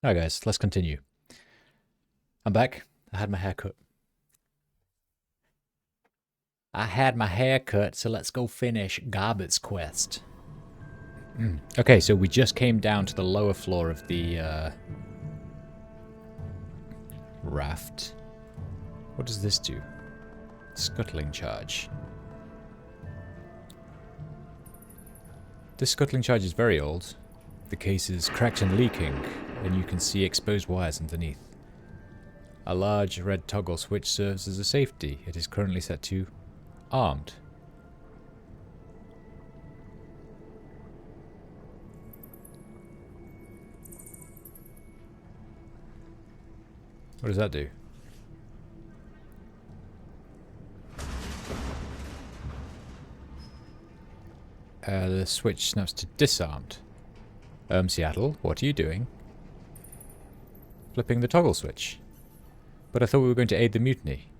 Alright guys, let's continue. I'm back. I had my hair cut. So let's go finish Garbet's quest. Okay, so we just came down to the lower floor of the raft. What does this do? Scuttling charge. This scuttling charge is very old. The case is cracked and leaking, and you can see exposed wires underneath. A large red toggle switch serves as a safety. It is currently set to armed. What does that do? The switch snaps to disarmed. Seattle, what are you doing? Flipping the toggle switch. But I thought we were going to aid the mutiny.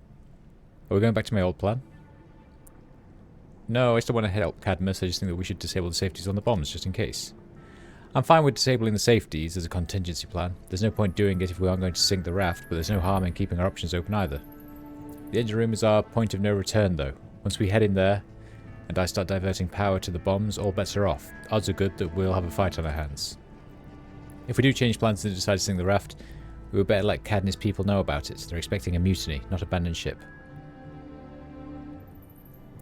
Are we going back to my old plan? No, I still want to help Cadmus. I just think that we should disable the safeties on the bombs, just in case. I'm fine with disabling the safeties as a contingency plan. There's no point doing it if we aren't going to sink the raft, but there's no harm in keeping our options open either. The engine room is our point of no return, though. Once we head in there, and I start diverting power to the bombs, all bets are off. Odds are good that we'll have a fight on our hands. If we do change plans and decide to sink the raft, we would better let Cad and his people know about it. They're expecting a mutiny, not abandoned ship.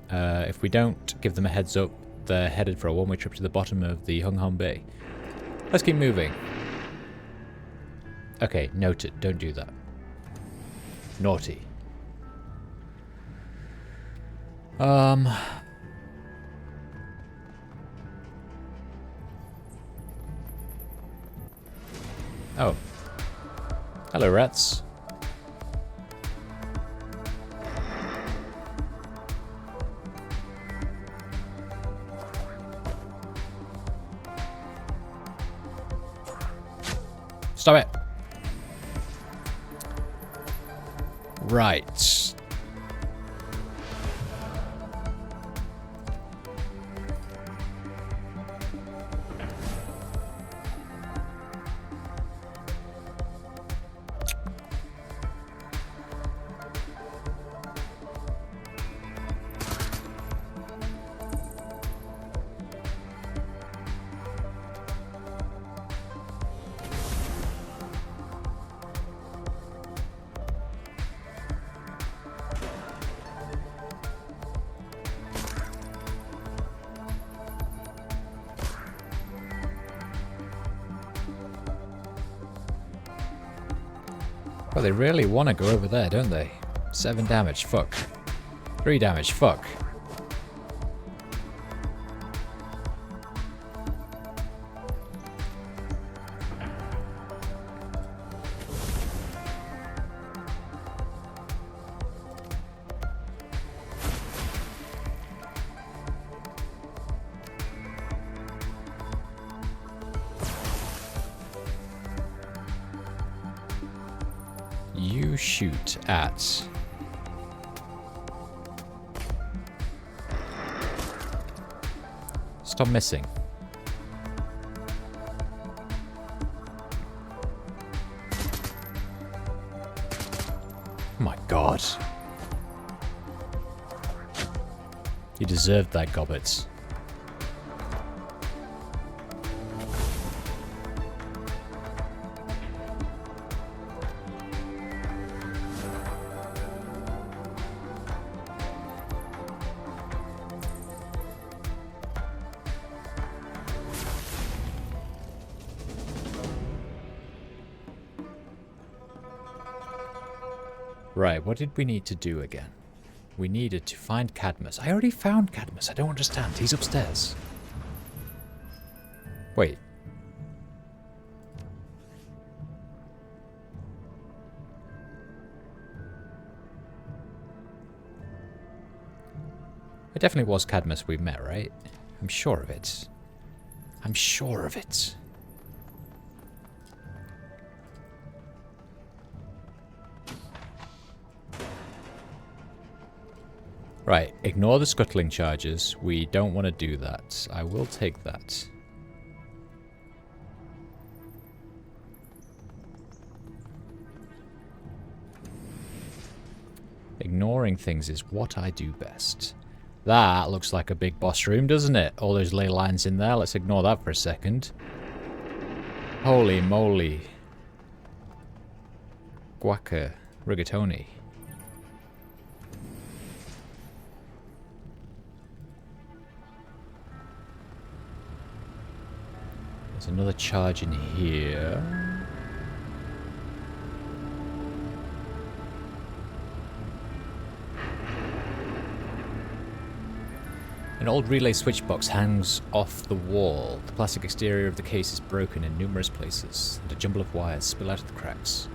If we don't give them a heads up, they're headed for a one-way trip to the bottom of the Hung Hom Bay. Let's keep moving. Okay, noted. Don't do that. Naughty. Oh. Hello, rats. Stop it. Right. Well, they really want to go over there, don't they? 7 damage, fuck. 3 damage, fuck. You shoot at... Stop missing. Oh my god. You deserved that, Gobbets. Right, what did we need to do again? We needed to find Cadmus. I already found Cadmus. I don't understand. He's upstairs. Wait. It definitely was Cadmus we met, right? I'm sure of it. I'm sure of it. Right, ignore the scuttling charges. We don't want to do that. I will take that. Ignoring things is what I do best. That looks like a big boss room, doesn't it? All those ley lines in there. Let's ignore that for a second. Holy moly. Guaca. Rigatoni. There's another charge in here. An old relay switch box hangs off the wall. The plastic exterior of the case is broken in numerous places, and a jumble of wires spill out of the cracks.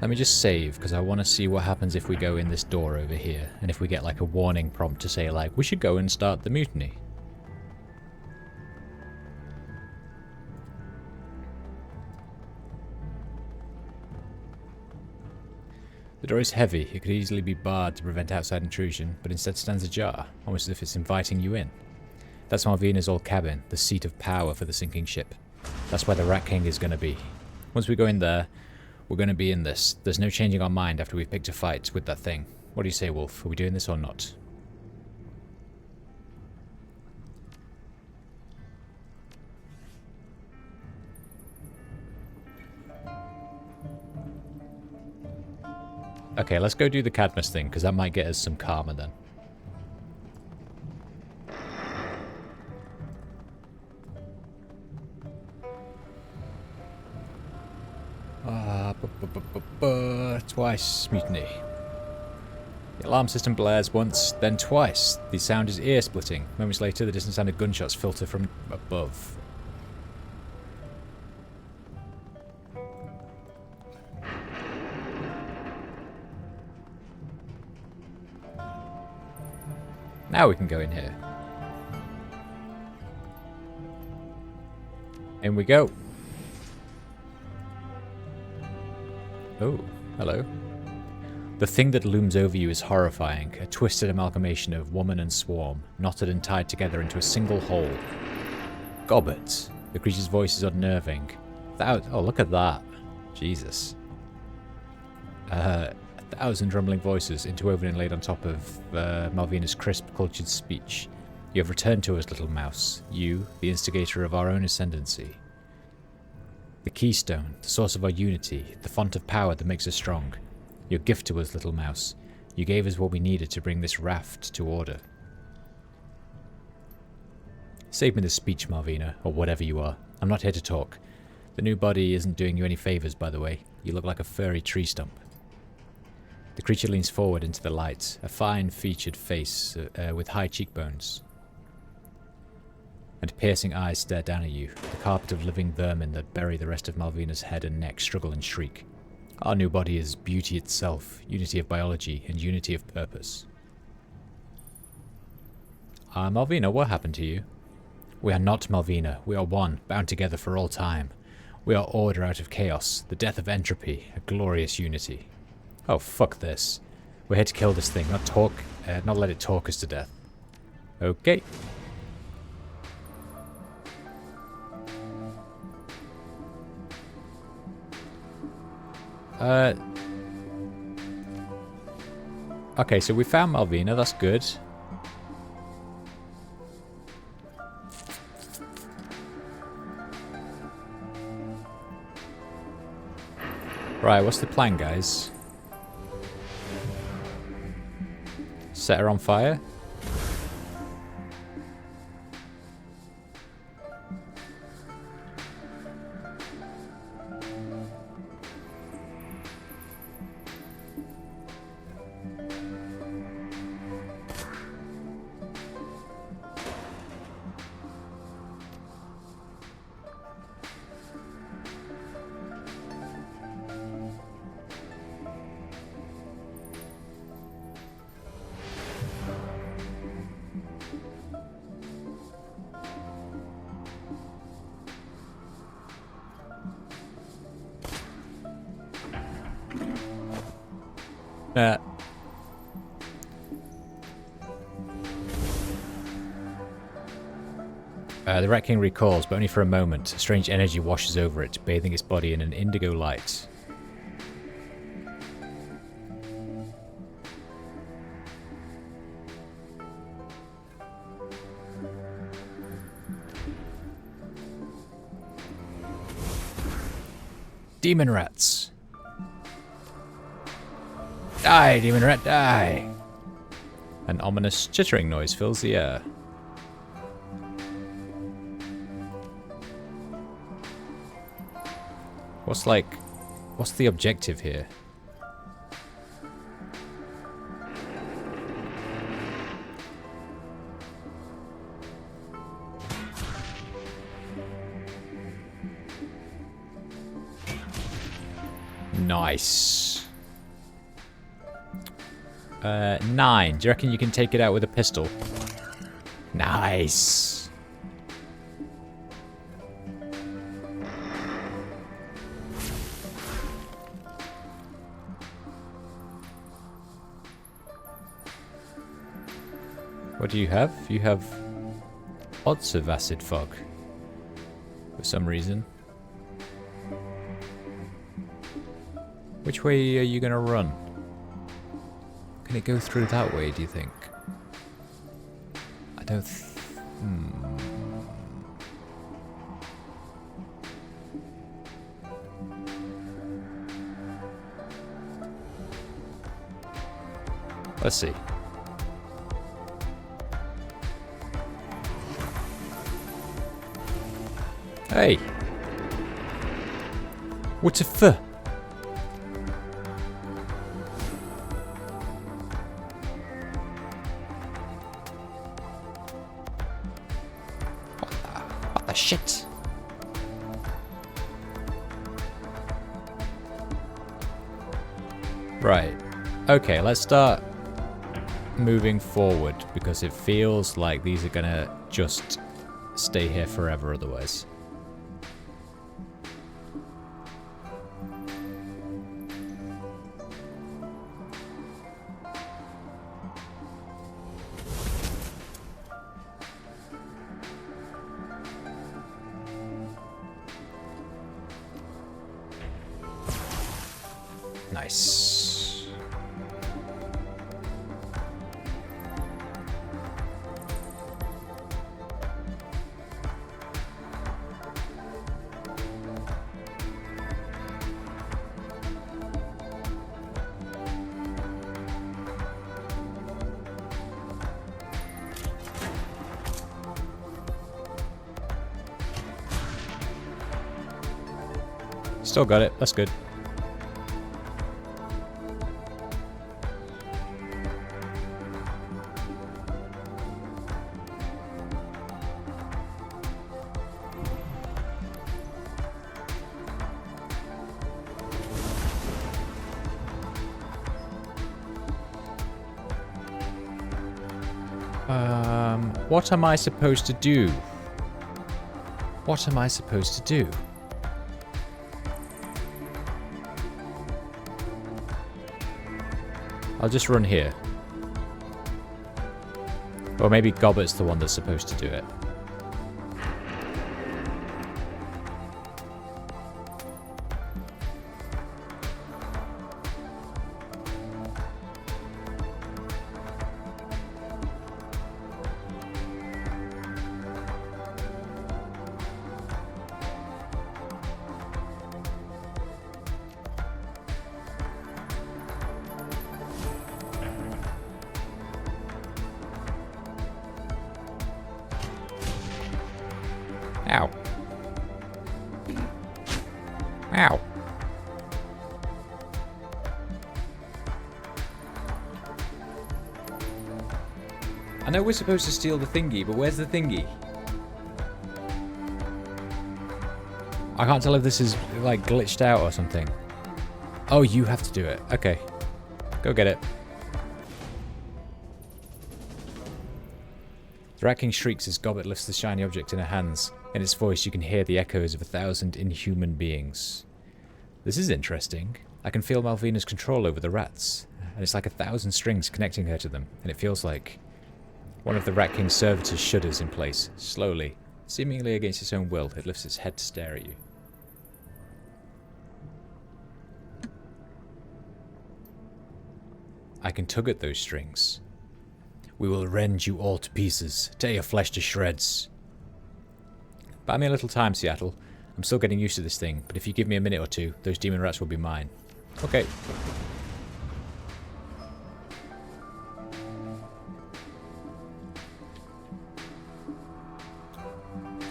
Let me just save, because I want to see what happens if we go in this door over here, and if we get like a warning prompt to say like, we should go and start the mutiny. The door is heavy. It could easily be barred to prevent outside intrusion, but instead stands ajar, almost as if it's inviting you in. That's Malvina's old cabin, the seat of power for the sinking ship. That's where the Rat King is going to be. Once we go in there, we're going to be in this. There's no changing our mind after we've picked a fight with that thing. What do you say, Wolf? Are we doing this or not? Okay, let's go do the Cadmus thing, because that might get us some karma then. Twice mutiny. The alarm system blares once, then twice. The sound is ear-splitting. Moments later, the distant sound of gunshots filter from above. Now we can go in here. In we go. Oh, hello. The thing that looms over you is horrifying, a twisted amalgamation of woman and swarm, knotted and tied together into a single whole. Gobbet. The creature's voice is unnerving. Oh, look at that. Jesus. 1,000 rumbling voices, interwoven and laid on top of Malvina's crisp, cultured speech. You have returned to us, little mouse. You, the instigator of our own ascendancy. The keystone, the source of our unity, the font of power that makes us strong. Your gift to us, little mouse. You gave us what we needed to bring this raft to order. Save me the speech, Malvina, or whatever you are. I'm not here to talk. The new body isn't doing you any favors, by the way. You look like a furry tree stump. The creature leans forward into the light, a fine-featured face with high cheekbones. And piercing eyes stare down at you, the carpet of living vermin that bury the rest of Malvina's head and neck struggle and shriek. Our new body is beauty itself, unity of biology and unity of purpose. Malvina, what happened to you? We are not Malvina, we are one, bound together for all time. We are order out of chaos, the death of entropy, a glorious unity. Oh, fuck this. We're here to kill this thing, not let it talk us to death. Okay. Okay, so we found Malvina, that's good. Right, what's the plan, guys? Set her on fire? The Rat King recalls, but only for a moment. A strange energy washes over it, bathing its body in an indigo light. Demon rats. Die, demon rat, die! An ominous chittering noise fills the air. What's the objective here? Nice. 9. Do you reckon you can take it out with a pistol? Nice. What do you have? You have odds of acid fog. For some reason. Which way are you gonna run? Can it go through that way, do you think? I don't Let's see. Hey! What's a f? What the shit? Right. Okay, let's start moving forward because it feels like these are gonna just stay here forever otherwise. Nice. Still got it. That's good. What am I supposed to do? What am I supposed to do? I'll just run here. Or maybe Gobbert's the one that's supposed to do it. Ow. Ow. I know we're supposed to steal the thingy, but where's the thingy? I can't tell if this is, like, glitched out or something. Oh, you have to do it. Okay. Go get it. The Rat King shrieks as Gobbert lifts the shiny object in her hands. In its voice, you can hear the echoes of 1,000 inhuman beings. This is interesting. I can feel Malvina's control over the rats, and it's like 1,000 strings connecting her to them, and it feels like one of the Rat King's servitors shudders in place, slowly, Seemingly against its own will, it lifts its head to stare at you. I can tug at those strings. We will rend you all to pieces, tear your flesh to shreds. Buy me a little time, Seattle. I'm still getting used to this thing, but if you give me a minute or two, those demon rats will be mine. Okay.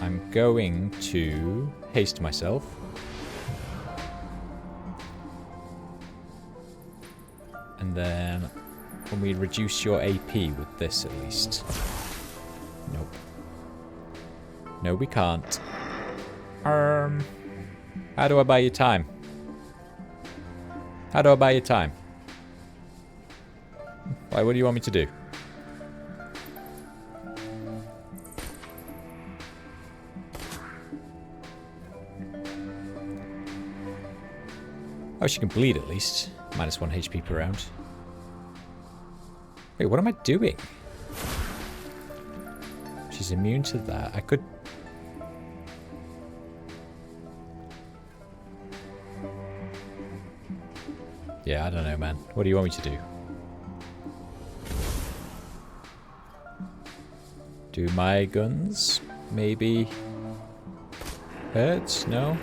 I'm going to haste myself. And then, can we reduce your AP with this at least? Nope. No, we can't. How do I buy you time? How do I buy you time? Why, what do you want me to do? Oh, she can bleed at least. Minus 1 HP per round. Wait, what am I doing? She's immune to that. I could... Yeah, I don't know, man. What do you want me to do? Do my guns maybe hurt? No?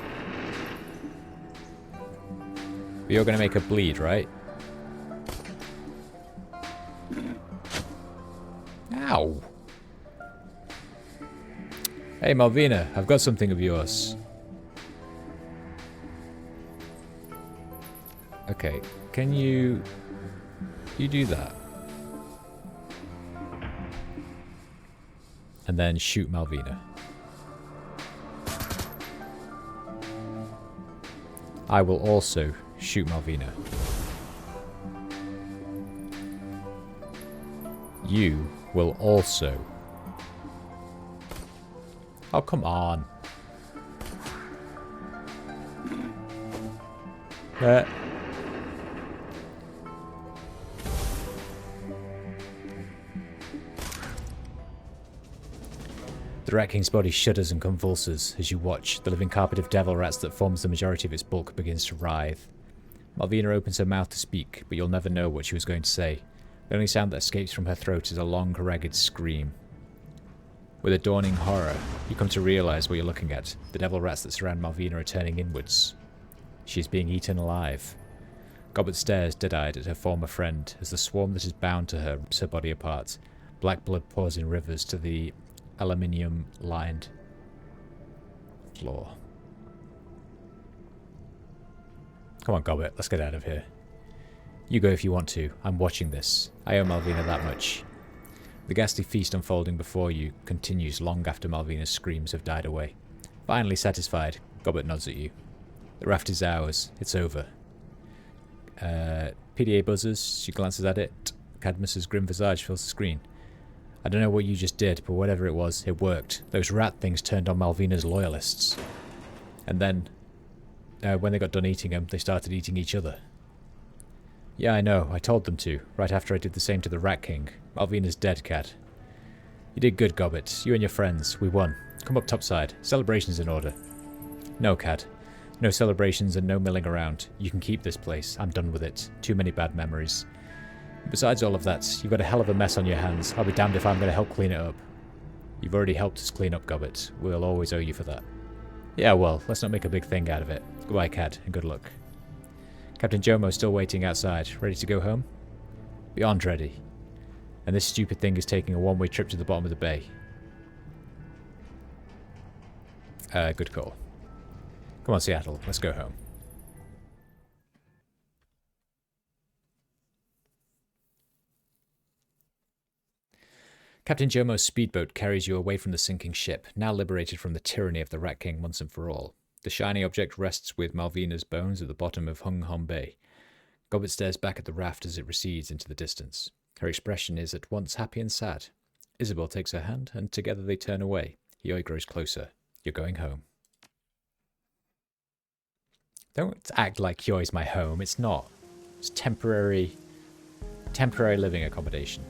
But you're going to make her bleed, right? Ow! Hey, Malvina, I've got something of yours. Okay, can you do that? And then shoot Malvina. I will also shoot Malvina. You will also... Oh, come on. The Rat King's body shudders and convulses as you watch. The living carpet of devil rats that forms the majority of its bulk begins to writhe. Malvina opens her mouth to speak, but you'll never know what she was going to say. The only sound that escapes from her throat is a long, ragged scream. With a dawning horror, you come to realize what you're looking at. The devil rats that surround Malvina are turning inwards. She is being eaten alive. Gobbet stares dead-eyed at her former friend as the swarm that is bound to her rips her body apart. Black blood pours in rivers to the aluminium-lined floor. Come on, Gobbet, let's get out of here. You go if you want to. I'm watching this. I owe Malvina that much. The ghastly feast unfolding before you continues long after Malvina's screams have died away. Finally satisfied, Gobbet nods at you. The raft is ours. It's over. PDA buzzers. She glances at it. Cadmus's grim visage fills the screen. I don't know what you just did, but whatever it was, it worked. Those rat things turned on Malvina's loyalists. And then, when they got done eating them, they started eating each other. Yeah, I know. I told them to, right after I did the same to the Rat King. Malvina's dead, Cat. You did good, Gobbet. You and your friends. We won. Come up topside. Celebrations in order. No, Cat. No celebrations and no milling around. You can keep this place. I'm done with it. Too many bad memories. Besides all of that, you've got a hell of a mess on your hands. I'll be damned if I'm going to help clean it up. You've already helped us clean up, Gobbet. We'll always owe you for that. Yeah, well, let's not make a big thing out of it. Goodbye, Cat, and good luck. Captain Jomo's still waiting outside. Ready to go home? Beyond ready. And this stupid thing is taking a one-way trip to the bottom of the bay. Good call. Come on, Seattle. Let's go home. Captain Jomo's speedboat carries you away from the sinking ship, now liberated from the tyranny of the Rat King once and for all. The shiny object rests with Malvina's bones at the bottom of Hung Hom Bay. Gobbet stares back at the raft as it recedes into the distance. Her expression is at once happy and sad. Isabel takes her hand, and together they turn away. Yoi grows closer. You're going home. Don't act like Yoi's my home. It's not. It's temporary living accommodation.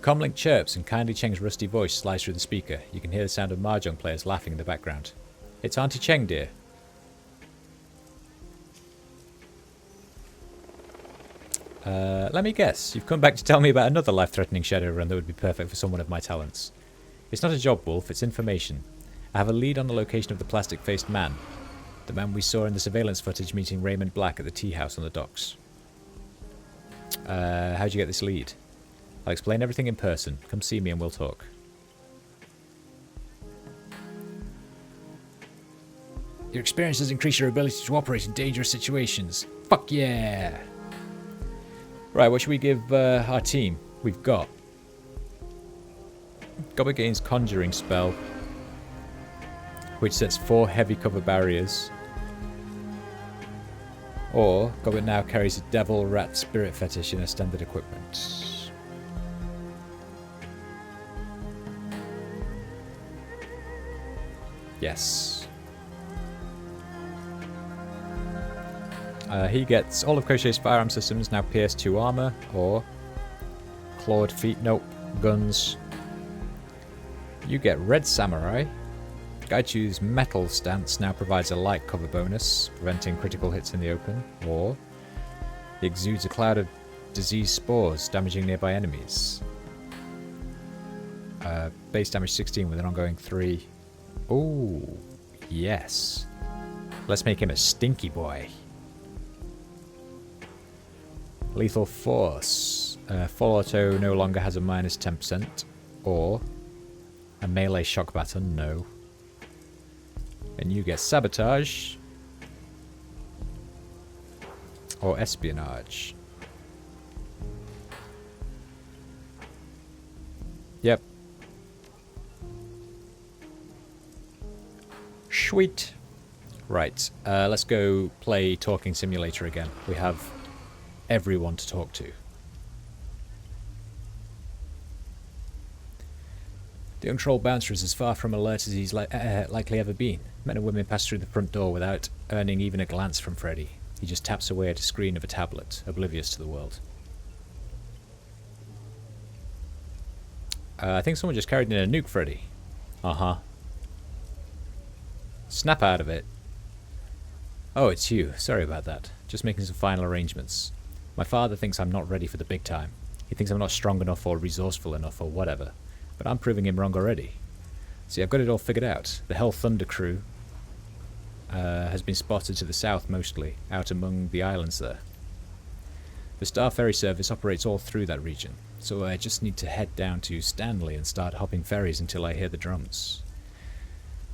Your comlink chirps and Kindly Cheng's rusty voice slides through the speaker. You can hear the sound of mahjong players laughing in the background. It's Auntie Cheng, dear. Let me guess. You've come back to tell me about another life-threatening Shadowrun that would be perfect for someone of my talents. It's not a job, Wolf. It's information. I have a lead on the location of the plastic-faced man. The man we saw in the surveillance footage meeting Raymond Black at the tea house on the docks. How'd you get this lead? I'll explain everything in person. Come see me and we'll talk. Your experience has increased your ability to operate in dangerous situations. Fuck yeah! Right, what should we give our team? We've got Gobbet gains Conjuring Spell, which sets 4 heavy cover barriers. Or Gobbet now carries a Devil Rat Spirit Fetish in her standard equipment. Yes. He gets all of Crochet's firearm systems now PS2 armor, or clawed feet, nope, guns. You get Red Samurai. Gaichu's metal stance now provides a light cover bonus, preventing critical hits in the open, or he exudes a cloud of disease spores, damaging nearby enemies. Base damage 16 with an ongoing 3. Oh, yes. Let's make him a stinky boy. Lethal Force. Full auto no longer has a minus 10%. Or a melee shock baton, no. And you get Sabotage. Or Espionage. Yep. Sweet. Right, let's go play Talking Simulator again. We have everyone to talk to. The young troll bouncer is as far from alert as he's likely ever been. Men and women pass through the front door without earning even a glance from Freddy. He just taps away at a screen of a tablet, oblivious to the world. I think someone just carried in a nuke, Freddy. Uh-huh. Snap out of it. Oh, it's you. Sorry about that. Just making some final arrangements. My father thinks I'm not ready for the big time. He thinks I'm not strong enough or resourceful enough or whatever. But I'm proving him wrong already. See, I've got it all figured out. The Hell Thunder crew has been spotted to the south mostly, out among the islands there. The Star Ferry service operates all through that region, so I just need to head down to Stanley and start hopping ferries until I hear the drums.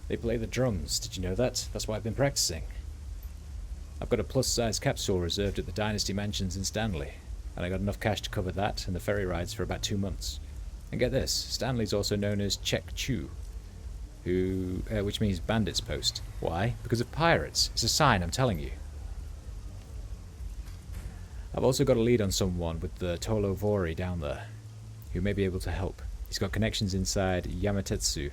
They play the drums, did you know that? That's why I've been practicing. I've got a plus-size capsule reserved at the Dynasty Mansions in Stanley, and I got enough cash to cover that and the ferry rides for about 2 months. And get this, Stanley's also known as Chek Chu, which means bandits post. Why? Because of pirates. It's a sign, I'm telling you. I've also got a lead on someone with the Tolo Vori down there, who may be able to help. He's got connections inside Yamatetsu,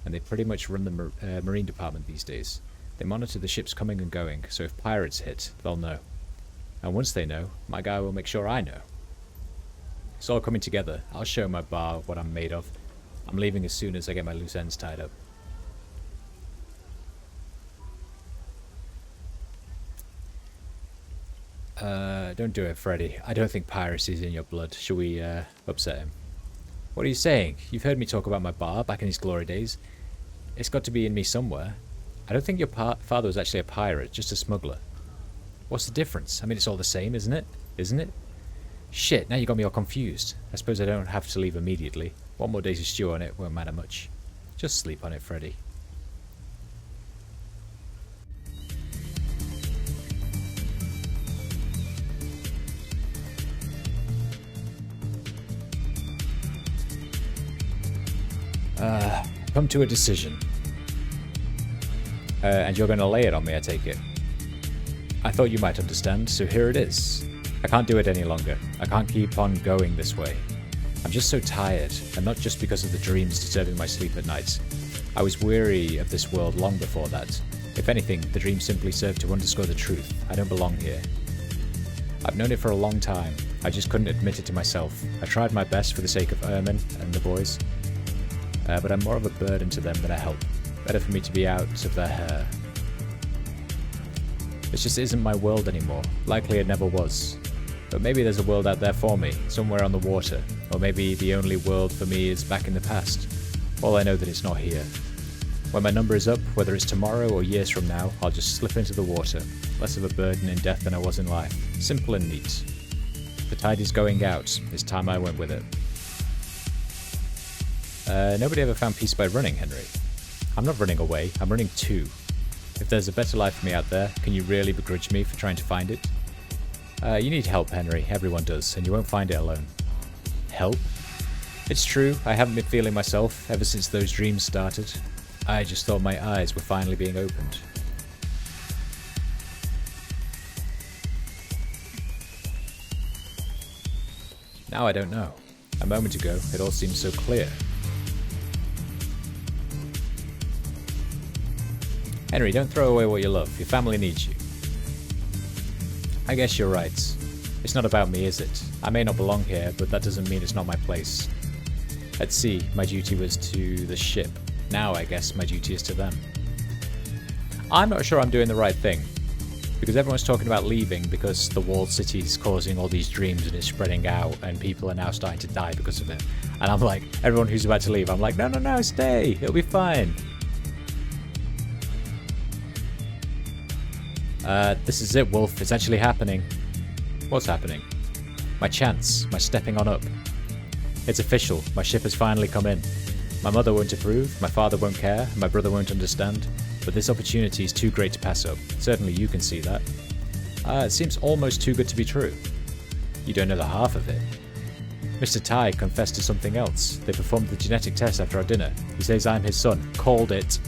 and they pretty much run the Marine Department these days. They monitor the ships coming and going, so if pirates hit, they'll know. And once they know, my guy will make sure I know. It's all coming together. I'll show my bar what I'm made of. I'm leaving as soon as I get my loose ends tied up. Don't do it, Freddy. I don't think piracy's in your blood. Shall we upset him? What are you saying? You've heard me talk about my bar back in his glory days. It's got to be in me somewhere. I don't think your father was actually a pirate, just a smuggler. What's the difference? I mean, it's all the same, isn't it? Isn't it? Shit, now you got me all confused. I suppose I don't have to leave immediately. 1 more day to stew on it won't matter much. Just sleep on it, Freddy. Come to a decision. And you're going to lay it on me, I take it. I thought you might understand, so here it is. I can't do it any longer. I can't keep on going this way. I'm just so tired, and not just because of the dreams disturbing my sleep at night. I was weary of this world long before that. If anything, the dreams simply serve to underscore the truth. I don't belong here. I've known it for a long time. I just couldn't admit it to myself. I tried my best for the sake of Ermin and the boys, but I'm more of a burden to them than a help. Better for me to be out of their hair. This just isn't my world anymore. Likely it never was. But maybe there's a world out there for me, somewhere on the water. Or maybe the only world for me is back in the past. All I know that it's not here. When my number is up, whether it's tomorrow or years from now, I'll just slip into the water. Less of a burden in death than I was in life. Simple and neat. The tide is going out. It's time I went with it. Nobody ever found peace by running, Henry. I'm not running away. I'm running to. If there's a better life for me out there, can you really begrudge me for trying to find it? You need help, Henry. Everyone does, and you won't find it alone. Help? It's true, I haven't been feeling myself ever since those dreams started. I just thought my eyes were finally being opened. Now I don't know. A moment ago, it all seemed so clear. Henry, don't throw away what you love. Your family needs you. I guess you're right. It's not about me, is it? I may not belong here, but that doesn't mean it's not my place. At sea, my duty was to the ship. Now, I guess, my duty is to them. I'm not sure I'm doing the right thing. Because everyone's talking about leaving because the walled city is causing all these dreams and it's spreading out and people are now starting to die because of it. And I'm like, everyone who's about to leave, I'm like, no, no, no, stay. It'll be fine. This is it, Wolf. It's actually happening. What's happening? My chance. My stepping on up. It's official. My ship has finally come in. My mother won't approve, my father won't care, and my brother won't understand. But this opportunity is too great to pass up. Certainly you can see that. It seems almost too good to be true. You don't know the half of it. Mr. Tai confessed to something else. They performed the genetic test after our dinner. He says I'm his son. Called it.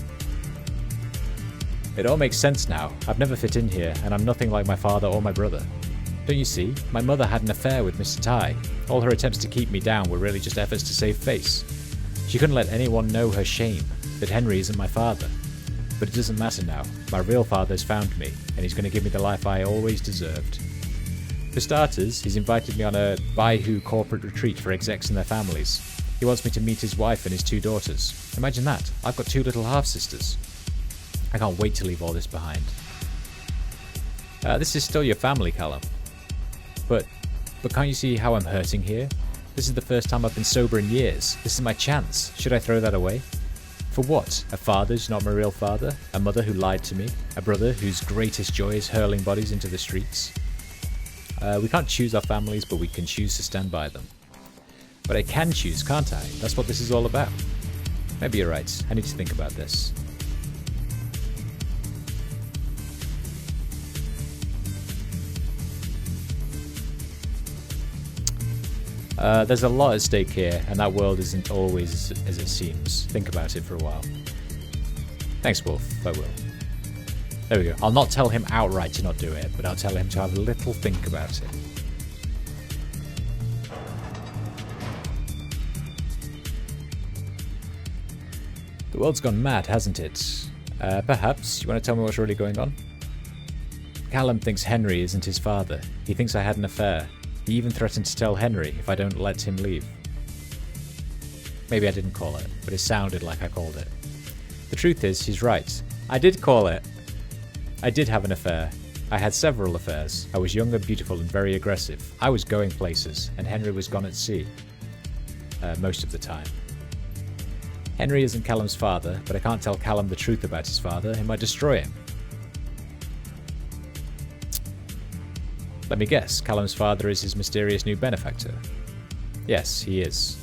It all makes sense now. I've never fit in here, and I'm nothing like my father or my brother. Don't you see? My mother had an affair with Mr. Tai. All her attempts to keep me down were really just efforts to save face. She couldn't let anyone know her shame, that Henry isn't my father. But it doesn't matter now. My real father's found me, and he's going to give me the life I always deserved. For starters, he's invited me on a Baihu corporate retreat for execs and their families. He wants me to meet his wife and his 2 daughters. Imagine that. I've got 2 little half-sisters. I can't wait to leave all this behind. This is still your family, Callum. But can't you see how I'm hurting here? This is the first time I've been sober in years. This is my chance. Should I throw that away? For what? A father who's not my real father? A mother who lied to me? A brother whose greatest joy is hurling bodies into the streets? We can't choose our families, but we can choose to stand by them. But I can choose, can't I? That's what this is all about. Maybe you're right. I need to think about this. There's a lot at stake here, and that world isn't always as it seems. Think about it for a while. Thanks, Wolf. I will. There we go. I'll not tell him outright to not do it, but I'll tell him to have a little think about it. The world's gone mad, hasn't it? Perhaps. You want to tell me what's really going on? Callum thinks Henry isn't his father. He thinks I had an affair. He even threatened to tell Henry if I don't let him leave. Maybe I didn't call it, but it sounded like I called it. The truth is, he's right. I did call it. I did have an affair. I had several affairs. I was young and beautiful and very aggressive. I was going places, and Henry was gone at sea. Most of the time. Henry isn't Callum's father, but I can't tell Callum the truth about his father. It might destroy him. Let me guess, Callum's father is his mysterious new benefactor. Yes, he is.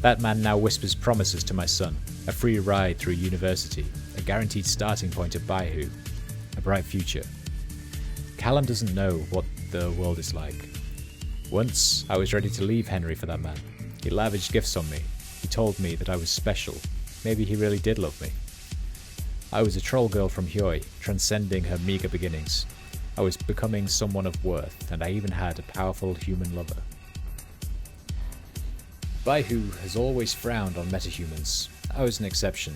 That man now whispers promises to my son. A free ride through university. A guaranteed starting point at Baihu. A bright future. Callum doesn't know what the world is like. Once, I was ready to leave Henry for that man. He lavished gifts on me. He told me that I was special. Maybe he really did love me. I was a troll girl from Hyoi, transcending her meager beginnings. I was becoming someone of worth, and I even had a powerful human lover. Baihu has always frowned on metahumans. I was an exception.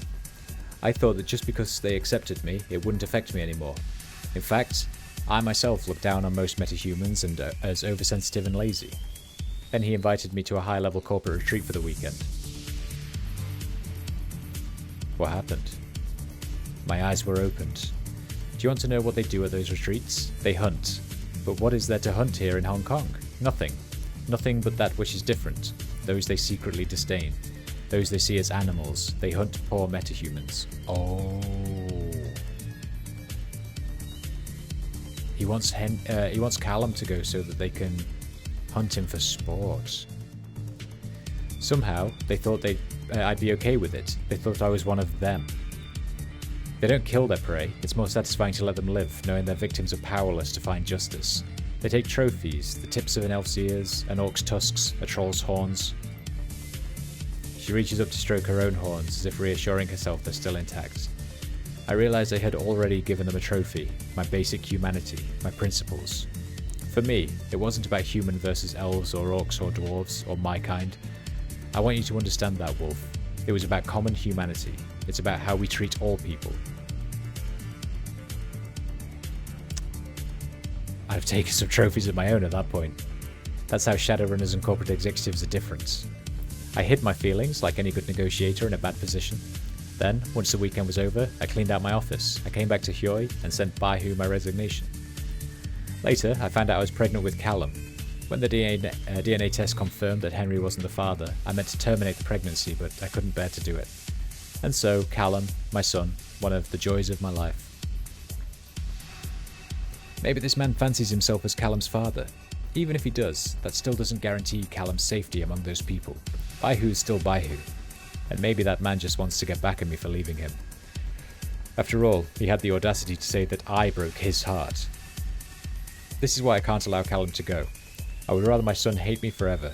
I thought that just because they accepted me, it wouldn't affect me anymore. In fact, I myself look down on most metahumans and as oversensitive and lazy. Then he invited me to a high-level corporate retreat for the weekend. What happened? My eyes were opened. Do you want to know what they do at those retreats? They hunt. But what is there to hunt here in Hong Kong? Nothing. Nothing but that which is different. Those they secretly disdain. Those they see as animals. They hunt poor metahumans. Oh. He wants Callum to go so that they can hunt him for sport. Somehow, they thought I'd be okay with it. They thought I was one of them. They don't kill their prey. It's more satisfying to let them live, knowing their victims are powerless to find justice. They take trophies, the tips of an elf's ears, an orc's tusks, a troll's horns. She reaches up to stroke her own horns, as if reassuring herself they're still intact. I realized I had already given them a trophy, my basic humanity, my principles. For me, it wasn't about human versus elves or orcs or dwarves or my kind. I want you to understand that, Wolf. It was about common humanity. It's about how we treat all people. I'd have taken some trophies of my own at that point. That's how Shadowrunners and corporate executives are different. I hid my feelings like any good negotiator in a bad position. Then, once the weekend was over, I cleaned out my office. I came back to Huey and sent Baihu my resignation. Later, I found out I was pregnant with Callum. When the DNA test confirmed that Henry wasn't the father, I meant to terminate the pregnancy, but I couldn't bear to do it. And so, Callum, my son, one of the joys of my life. Maybe this man fancies himself as Callum's father. Even if he does, that still doesn't guarantee Callum's safety among those people. Baihu's still Baihu. And maybe that man just wants to get back at me for leaving him. After all, he had the audacity to say that I broke his heart. This is why I can't allow Callum to go. I would rather my son hate me forever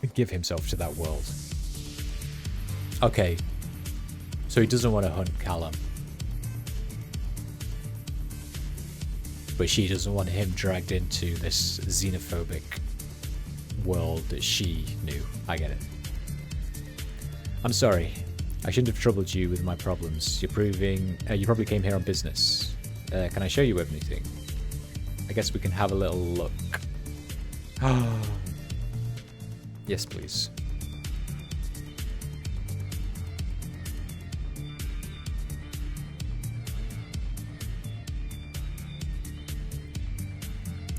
and give himself to that world. Okay, so he doesn't want to hunt Callum. But she doesn't want him dragged into this xenophobic world that she knew. I get it. I'm sorry. I shouldn't have troubled you with my problems. You probably came here on business. Can I show you anything? I guess we can have a little look. Yes, please.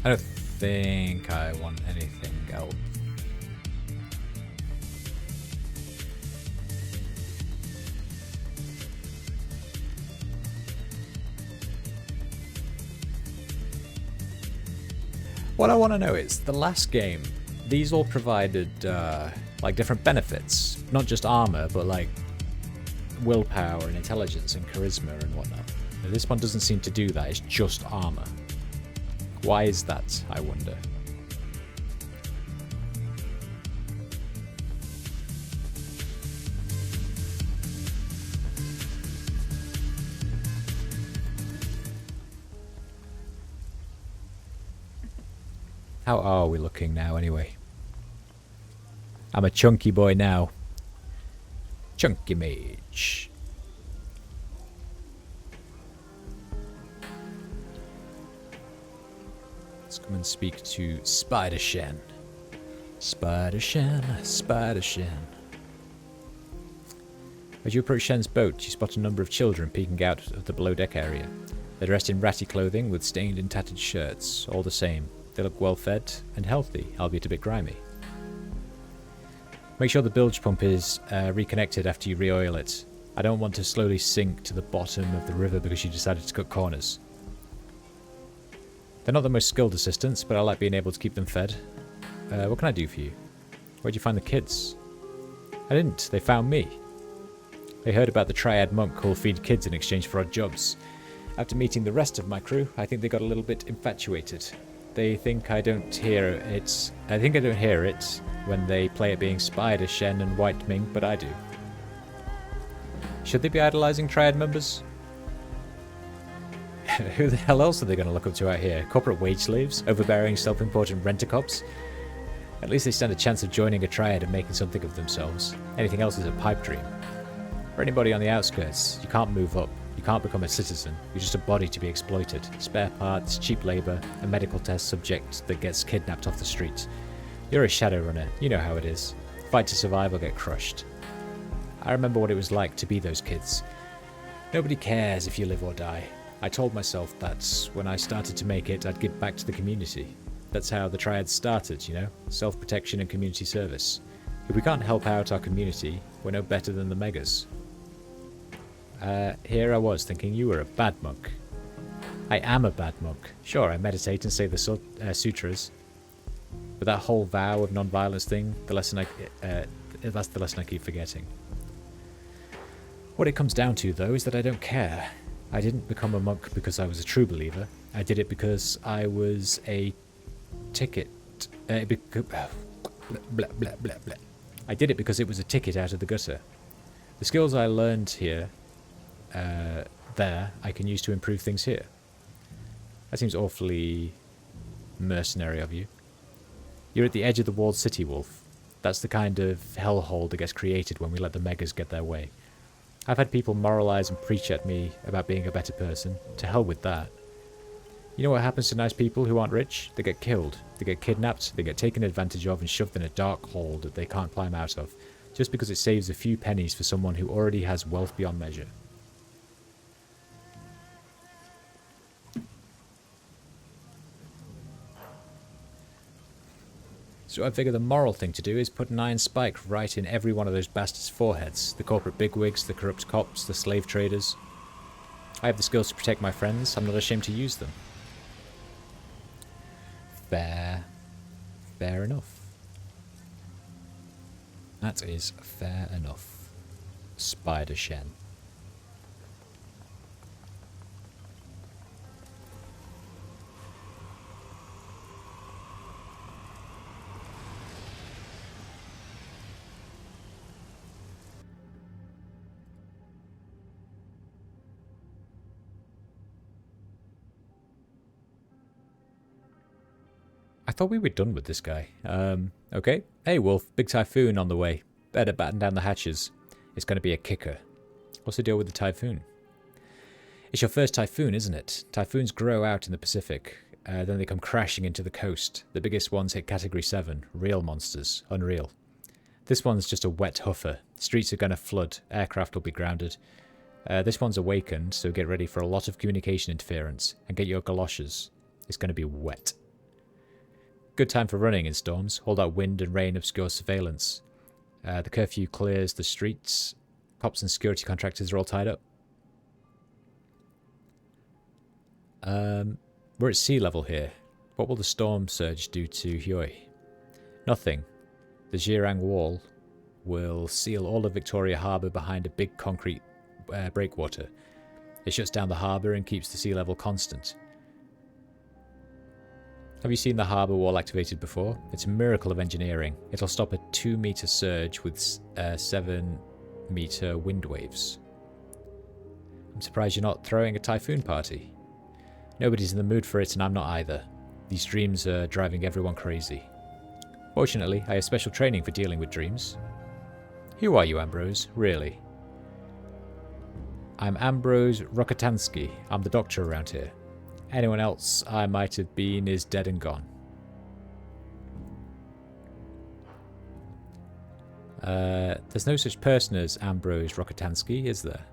I don't think I want anything else. What I want to know is, the last game, these all provided like different benefits. Not just armor, but like willpower and intelligence and charisma and whatnot. Now, this one doesn't seem to do that, it's just armor. Why is that, I wonder? How are we looking now, anyway? I'm a chunky boy now. Chunky mage. Let's come and speak to Spider Shen. Spider Shen, Spider Shen. As you approach Shen's boat, you spot a number of children peeking out of the below deck area. They're dressed in ratty clothing with stained and tattered shirts, all the same. They look well fed and healthy, albeit a bit grimy. Make sure the bilge pump is reconnected after you re-oil it. I don't want to slowly sink to the bottom of the river because you decided to cut corners. They're not the most skilled assistants, but I like being able to keep them fed. What can I do for you? Where'd you find the kids? I didn't. They found me. They heard about the Triad monk who'll feed kids in exchange for odd jobs. After meeting the rest of my crew, I think they got a little bit infatuated. They think I don't hear it. I think I don't hear it when they play it being Spider, Shen, and White Ming, but I do. Should they be idolizing Triad members? Who the hell else are they going to look up to out here? Corporate wage slaves? Overbearing, self-important rent-a-cops? At least they stand a chance of joining a Triad and making something of themselves. Anything else is a pipe dream. For anybody on the outskirts, you can't move up. You can't become a citizen. You're just a body to be exploited. Spare parts, cheap labour, a medical test subject that gets kidnapped off the street. You're a Shadowrunner. You know how it is. Fight to survive or get crushed. I remember what it was like to be those kids. Nobody cares if you live or die. I told myself that when I started to make it, I'd give back to the community. That's how the Triads started, you know? Self-protection and community service. If we can't help out our community, we're no better than the Megas. Here I was thinking you were a bad monk. I am a bad monk. Sure, I meditate and say the sutras. But that whole vow of non-violence thing, that's the lesson I keep forgetting. What it comes down to, though, is that I don't care. I didn't become a monk because I was a true believer. I did it because I was a ticket. Blah, blah, blah, blah. I did it because it was a ticket out of the gutter. The skills I learned here, I can use to improve things here. That seems awfully mercenary of you. You're at the edge of the walled city, Wolf. That's the kind of hellhole that gets created when we let the Megas get their way. I've had people moralize and preach at me about being a better person. To hell with that. You know what happens to nice people who aren't rich? They get killed. They get kidnapped, they get taken advantage of and shoved in a dark hole that they can't climb out of, just because it saves a few pennies for someone who already has wealth beyond measure. So I figure the moral thing to do is put an iron spike right in every one of those bastards' foreheads. The corporate bigwigs, the corrupt cops, the slave traders. I have the skills to protect my friends. I'm not ashamed to use them. Fair enough. That is fair enough. Spider Shen. I thought we were done with this guy. Okay. Hey, Wolf. Big typhoon on the way. Better batten down the hatches. It's going to be a kicker. What's the deal with the typhoon? It's your first typhoon, isn't it? Typhoons grow out in the Pacific. Then they come crashing into the coast. The biggest ones hit Category 7. Real monsters. Unreal. This one's just a wet huffer. Streets are going to flood. Aircraft will be grounded. This one's awakened, so get ready for a lot of communication interference. And get your galoshes. It's going to be wet. Good time for running in storms. All that wind and rain obscures surveillance. The curfew clears the streets. Cops and security contractors are all tied up. We're at sea level here. What will the storm surge do to Huey? Nothing. The Zhirang Wall will seal all of Victoria Harbour behind a big concrete breakwater. It shuts down the harbour and keeps the sea level constant. Have you seen the harbour wall activated before? It's a miracle of engineering. It'll stop a 2-metre surge with 7-metre wind waves. I'm surprised you're not throwing a typhoon party. Nobody's in the mood for it and I'm not either. These dreams are driving everyone crazy. Fortunately, I have special training for dealing with dreams. Who are you, Ambrose? Really? I'm Ambrose Rokotansky. I'm the doctor around here. Anyone else I might have been is dead and gone. There's no such person as Ambrose Rokotansky, is there?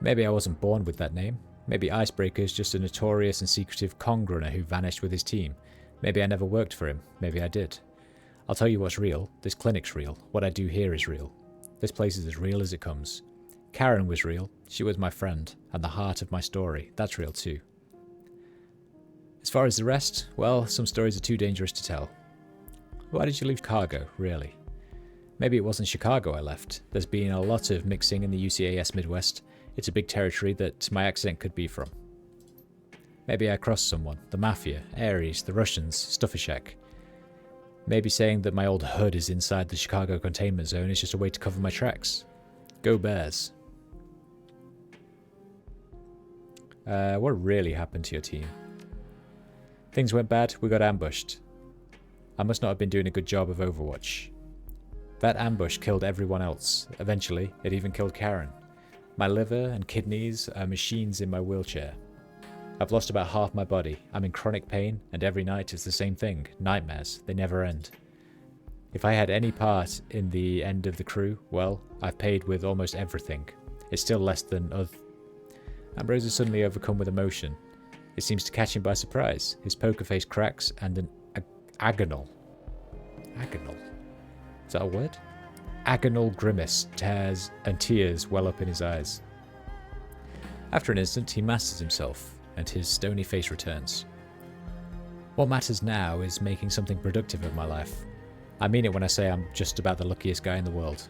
Maybe I wasn't born with that name. Maybe Icebreaker's just a notorious and secretive Kong runner who vanished with his team. Maybe I never worked for him. Maybe I did. I'll tell you what's real. This clinic's real. What I do here is real. This place is as real as it comes. Karen was real. She was my friend, and the heart of my story. That's real too. As far as the rest, well, some stories are too dangerous to tell. Why did you leave Chicago, really? Maybe it wasn't Chicago I left. There's been a lot of mixing in the UCAS Midwest. It's a big territory that my accent could be from. Maybe I crossed someone. The Mafia, Ares, the Russians, Stuffershack. Maybe saying that my old hood is inside the Chicago containment zone is just a way to cover my tracks. Go Bears. What really happened to your team? Things went bad, we got ambushed. I must not have been doing a good job of Overwatch. That ambush killed everyone else. Eventually, it even killed Karen. My liver and kidneys are machines in my wheelchair. I've lost about half my body. I'm in chronic pain, and every night it's the same thing. Nightmares. They never end. If I had any part in the end of the crew, well, I've paid with almost everything. It's still less than Ambrose is suddenly overcome with emotion. It seems to catch him by surprise. His poker face cracks, and an agonal. Agonal? Is that a word? Agonal grimace tears well up in his eyes. After an instant, he masters himself, and his stony face returns. What matters now is making something productive of my life. I mean it when I say I'm just about the luckiest guy in the world.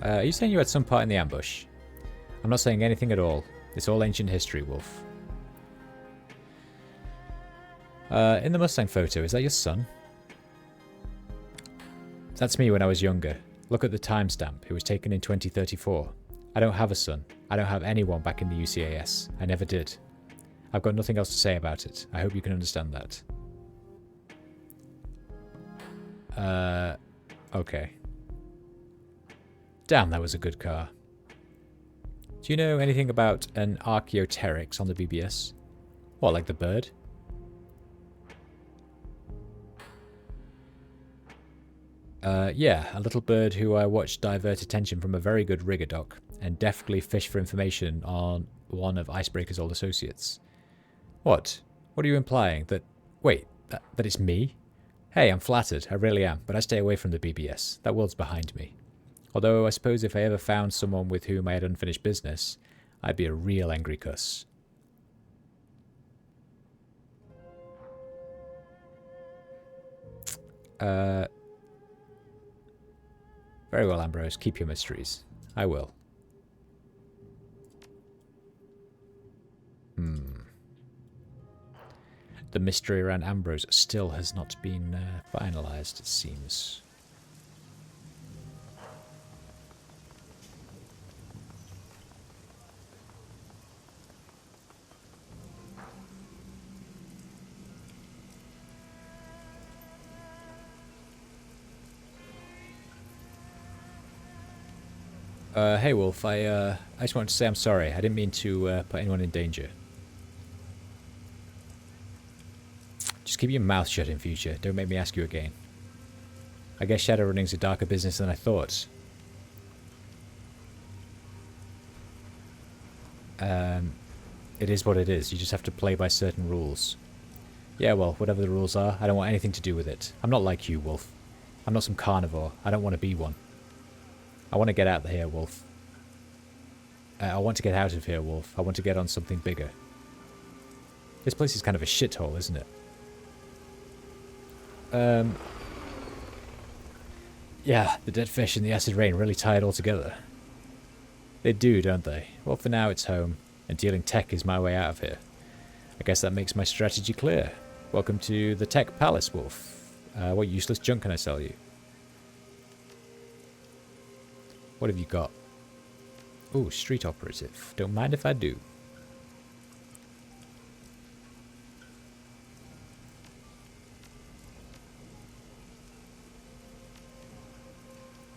Are you saying you had some part in the ambush? I'm not saying anything at all. It's all ancient history, Wolf. In the Mustang photo, is that your son? That's me when I was younger. Look at the timestamp. It was taken in 2034. I don't have a son. I don't have anyone back in the UCAS. I never did. I've got nothing else to say about it. I hope you can understand that. Okay. Damn, that was a good car. Do you know anything about an Archaeopteryx on the BBS? What, like the bird? Yeah, a little bird who I watched divert attention from a very good rigger dock and deftly fish for information on one of Icebreaker's old associates. What? What are you implying? Wait, that it's me? Hey, I'm flattered, I really am, but I stay away from the BBS. That world's behind me. Although I suppose if I ever found someone with whom I had unfinished business, I'd be a real angry cuss. Very well, Ambrose. Keep your mysteries. I will. The mystery around Ambrose still has not been finalized, it seems. Hey Wolf, I just wanted to say I'm sorry. I didn't mean to put anyone in danger. Just keep your mouth shut in future. Don't make me ask you again. I guess Shadowrunning's a darker business than I thought. It is what it is. You just have to play by certain rules. Yeah, well, whatever the rules are, I don't want anything to do with it. I'm not like you, Wolf. I'm not some carnivore. I don't want to be one. I want to get out of here, Wolf. I want to get out of here, Wolf. I want to get on something bigger. This place is kind of a shithole, isn't it? Yeah, the dead fish and the acid rain really tie it all together. They do, don't they? Well, for now it's home, and dealing tech is my way out of here. I guess that makes my strategy clear. Welcome to the Tech Palace, Wolf. What useless junk can I sell you? What have you got? Ooh, street operative. Don't mind if I do.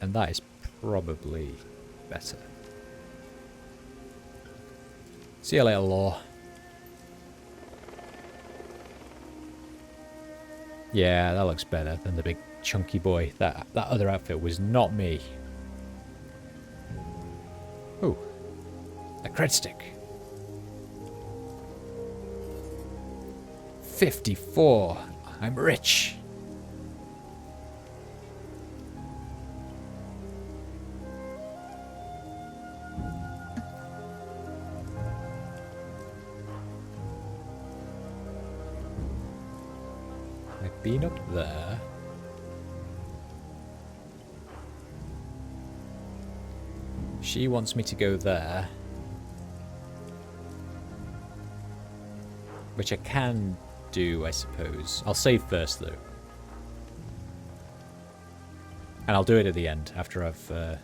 And that is probably better. See you later, Law. Yeah, that looks better than the big chunky boy. That other outfit was not me. Ooh, a cred stick. 54. I'm rich. I've been up there. She wants me to go there. Which I can do, I suppose. I'll save first, though. And I'll do it at the end, after I've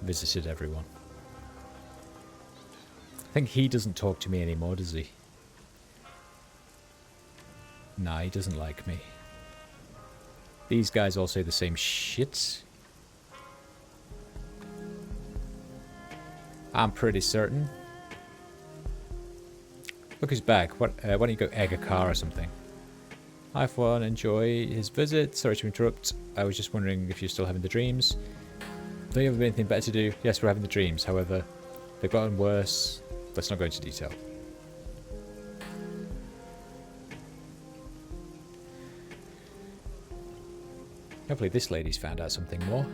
visited everyone. think he doesn't talk to me anymore, does he? Nah, he doesn't like me. These guys all say the same shit. I'm pretty certain. Look who's back. Why don't you go egg a car or something? Hi, everyone. Enjoy his visit. Sorry to interrupt. I was just wondering if you're still having the dreams. Don't you have anything better to do? Yes, we're having the dreams. However, they've gotten worse. Let's not go into detail. Hopefully this lady's found out something more.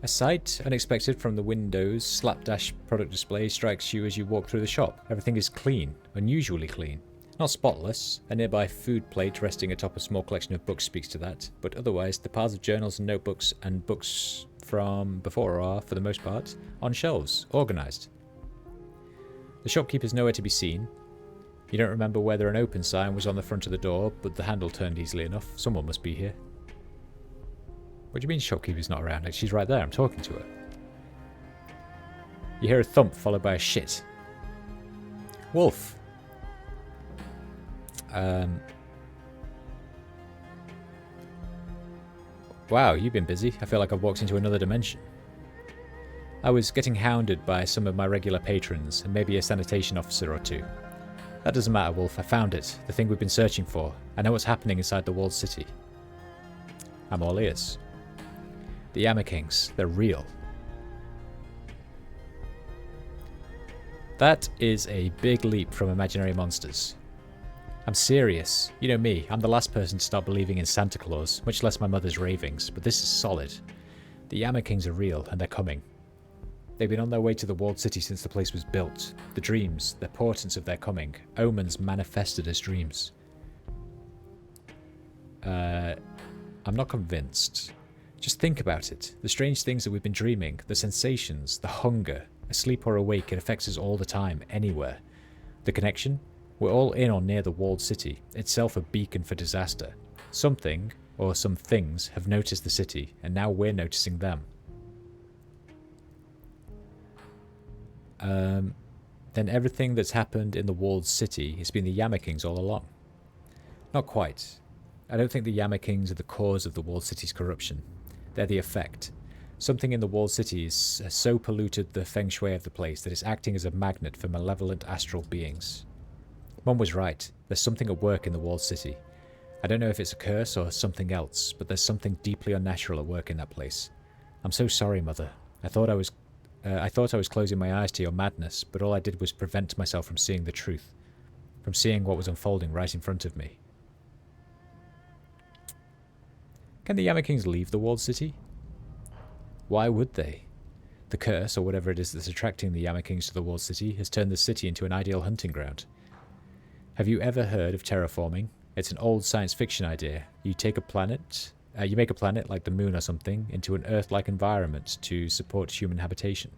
A sight unexpected from the window's slapdash product display strikes you as you walk through the shop. Everything is clean, unusually clean. Not spotless. A nearby food plate resting atop a small collection of books speaks to that, but otherwise the piles of journals and notebooks and books from before are, for the most part, on shelves, organised. The shopkeeper's nowhere to be seen. You don't remember whether an open sign was on the front of the door, but the handle turned easily enough. Someone must be here. What do you mean shopkeeper's not around? Like, she's right there. I'm talking to her. You hear a thump followed by a shit. Wolf. Wow, you've been busy. I feel like I've walked into another dimension. I was getting hounded by some of my regular patrons, and maybe a sanitation officer or two. That doesn't matter, Wolf. I found it. The thing we've been searching for. I know what's happening inside the walled city. I'm all ears. The Yama Kings. They're real. That is a big leap from imaginary monsters. I'm serious. You know me, I'm the last person to start believing in Santa Claus, much less my mother's ravings, but this is solid. The Yama Kings are real, and they're coming. They've been on their way to the walled city since the place was built. The dreams, the portents of their coming, omens manifested as dreams. I'm not convinced. Just think about it. The strange things that we've been dreaming, the sensations, the hunger, asleep or awake, it affects us all the time, anywhere. The connection? We're all in or near the walled city, itself a beacon for disaster. Something, or some things, have noticed the city, and now we're noticing them. Then everything that's happened in the walled city has been the Yama Kings all along. Not quite. I don't think the Yama Kings are the cause of the walled city's corruption. They're the effect. Something in the walled city has so polluted the feng shui of the place that it's acting as a magnet for malevolent astral beings. Mum was right. There's something at work in the walled city. I don't know if it's a curse or something else, but there's something deeply unnatural at work in that place. I'm so sorry, Mother. I thought I was closing my eyes to your madness, but all I did was prevent myself from seeing the truth, from seeing what was unfolding right in front of me. Can the Yama Kings leave the walled city? Why would they? The curse, or whatever it is that's attracting the Yama Kings to the walled city, has turned the city into an ideal hunting ground. Have you ever heard of terraforming? It's an old science fiction idea. You make a planet like the moon or something, into an Earth-like environment to support human habitation.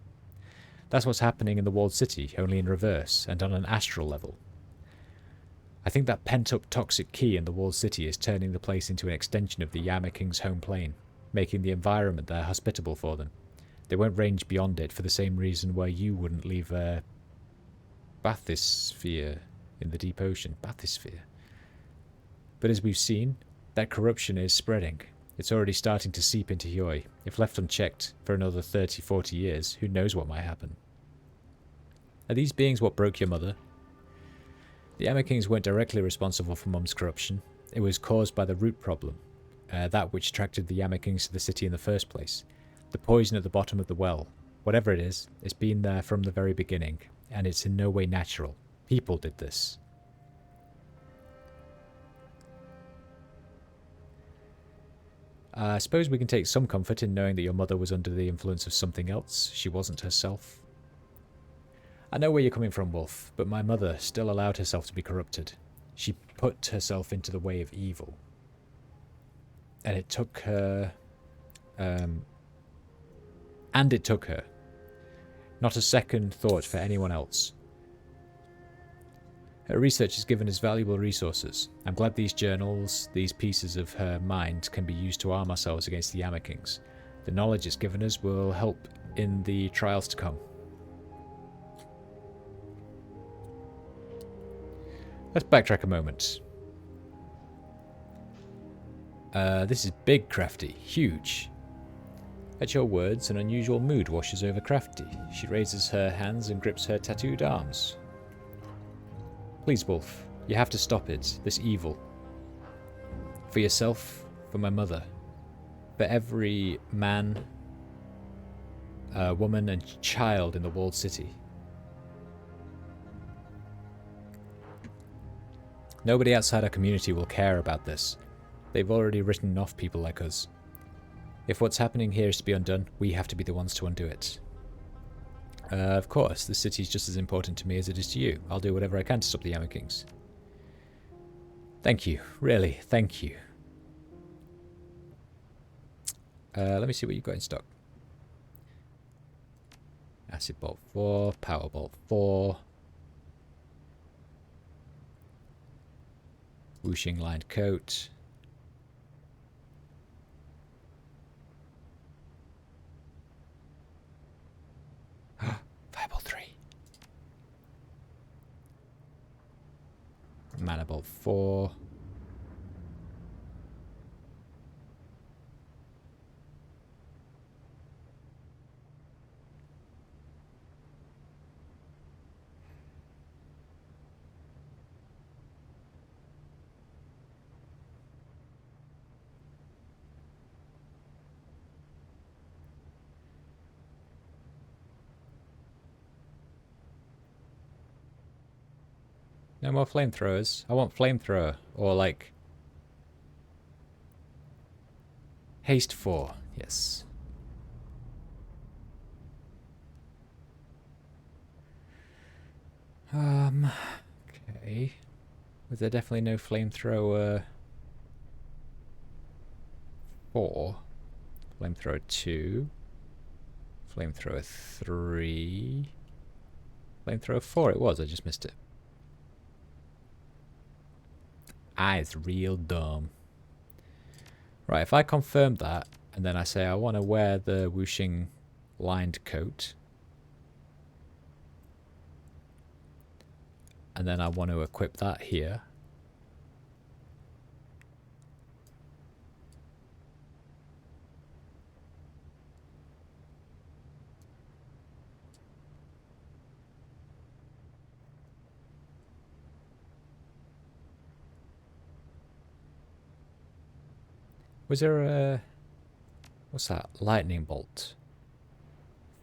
That's what's happening in the walled city, only in reverse, and on an astral level. I think that pent-up toxic key in the walled city is turning the place into an extension of the Yama King's home plane, making the environment there hospitable for them. They won't range beyond it for the same reason why you wouldn't leave a bathysphere in the deep ocean. Bathysphere. But as we've seen, that corruption is spreading. It's already starting to seep into Yoi. If left unchecked for another 30-40 years, who knows what might happen. Are these beings what broke your mother? The Yama Kings weren't directly responsible for Mum's corruption. It was caused by the root problem, that which attracted the Yama Kings to the city in the first place. The poison at the bottom of the well. Whatever it is, it's been there from the very beginning, and it's in no way natural. People did this. I suppose we can take some comfort in knowing that your mother was under the influence of something else. She wasn't herself. I know where you're coming from, Wolf, but my mother still allowed herself to be corrupted. She put herself into the way of evil. And it took her... Not a second thought for anyone else. Her research has given us valuable resources. I'm glad these journals, these pieces of her mind, can be used to arm ourselves against the Yama Kings. The knowledge it's given us will help in the trials to come. Let's backtrack a moment. This is big Crafty. Huge. At your words, an unusual mood washes over Crafty. She raises her hands and grips her tattooed arms. Please, Wolf. You have to stop it. This evil. For yourself, for my mother. For every man, woman and child in the walled city. Nobody outside our community will care about this. They've already written off people like us. If what's happening here is to be undone, we have to be the ones to undo it. Of course, the city's just as important to me as it is to you. I'll do whatever I can to stop the Yama Kings. Thank you. Really, thank you. Let me see what you've got in stock. Acid Bolt 4, Power Bolt 4. Whooshing lined coat. Fireball 3. Mana Bolt 4. No more flamethrowers. I want flamethrower. Or like... Haste 4. Yes. Okay. Was there definitely no flamethrower 4? Flamethrower 2. Flamethrower 3. Flamethrower 4 it was, I just missed it. It's real dumb. Right, if I confirm that, and then I say I want to wear the whooshing lined coat, and then I want to equip that here, was there a... What's that? Lightning bolt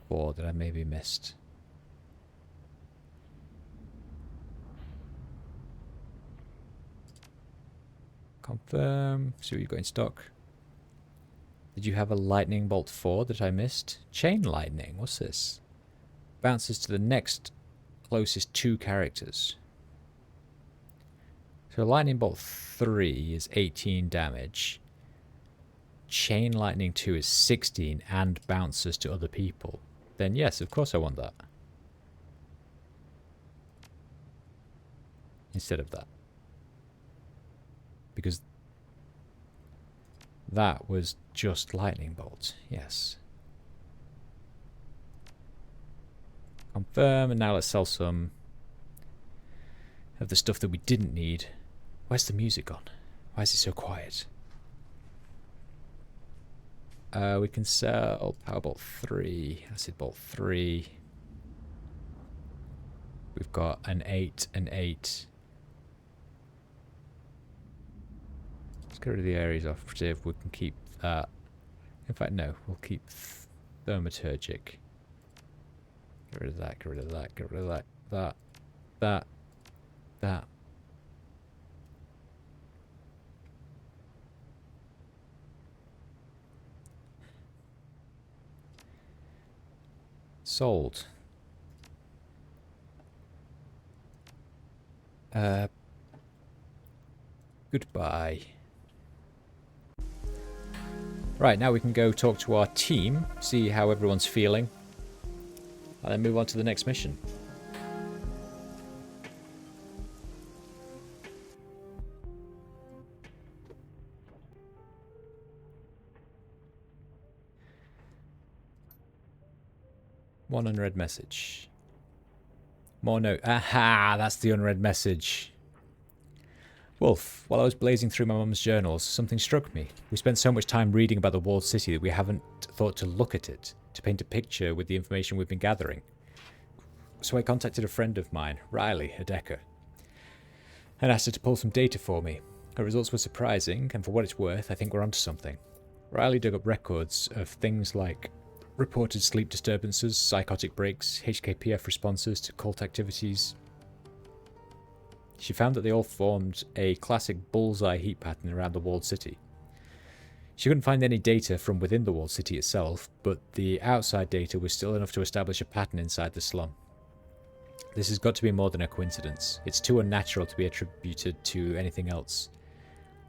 4 that I maybe missed. Confirm. See what you've got in stock. Did you have a lightning bolt 4 that I missed? Chain lightning. What's this? Bounces to the next closest 2 characters. So lightning bolt 3 is 18 damage. Chain lightning 2 is 16 and bounces to other people. Then yes, of course I want that. Instead of that. Because that was just lightning bolt. Yes. Confirm, and now let's sell some of the stuff that we didn't need. Where's the music gone? Why is it so quiet? We can sell Power Bolt 3, Acid Bolt 3. We've got an 8, an 8. Let's get rid of the Ares operative. We can keep that. In fact, no, we'll keep Thaumaturgic. Get rid of that, get rid of that, get rid of that. That. Sold. Goodbye. Right, now we can go talk to our team, see how everyone's feeling, and then move on to the next mission. One unread message. More note. Aha! That's the unread message. Wolf, while I was blazing through my mum's journals, something struck me. We spent so much time reading about the walled city that we haven't thought to look at it, to paint a picture with the information we've been gathering. So I contacted a friend of mine, Riley, a Decker, and asked her to pull some data for me. Her results were surprising, and for what it's worth, I think we're onto something. Riley dug up records of things like reported sleep disturbances, psychotic breaks, HKPF responses to cult activities. She found that they all formed a classic bullseye heat pattern around the walled city. She couldn't find any data from within the walled city itself, but the outside data was still enough to establish a pattern inside the slum. This has got to be more than a coincidence. It's too unnatural to be attributed to anything else.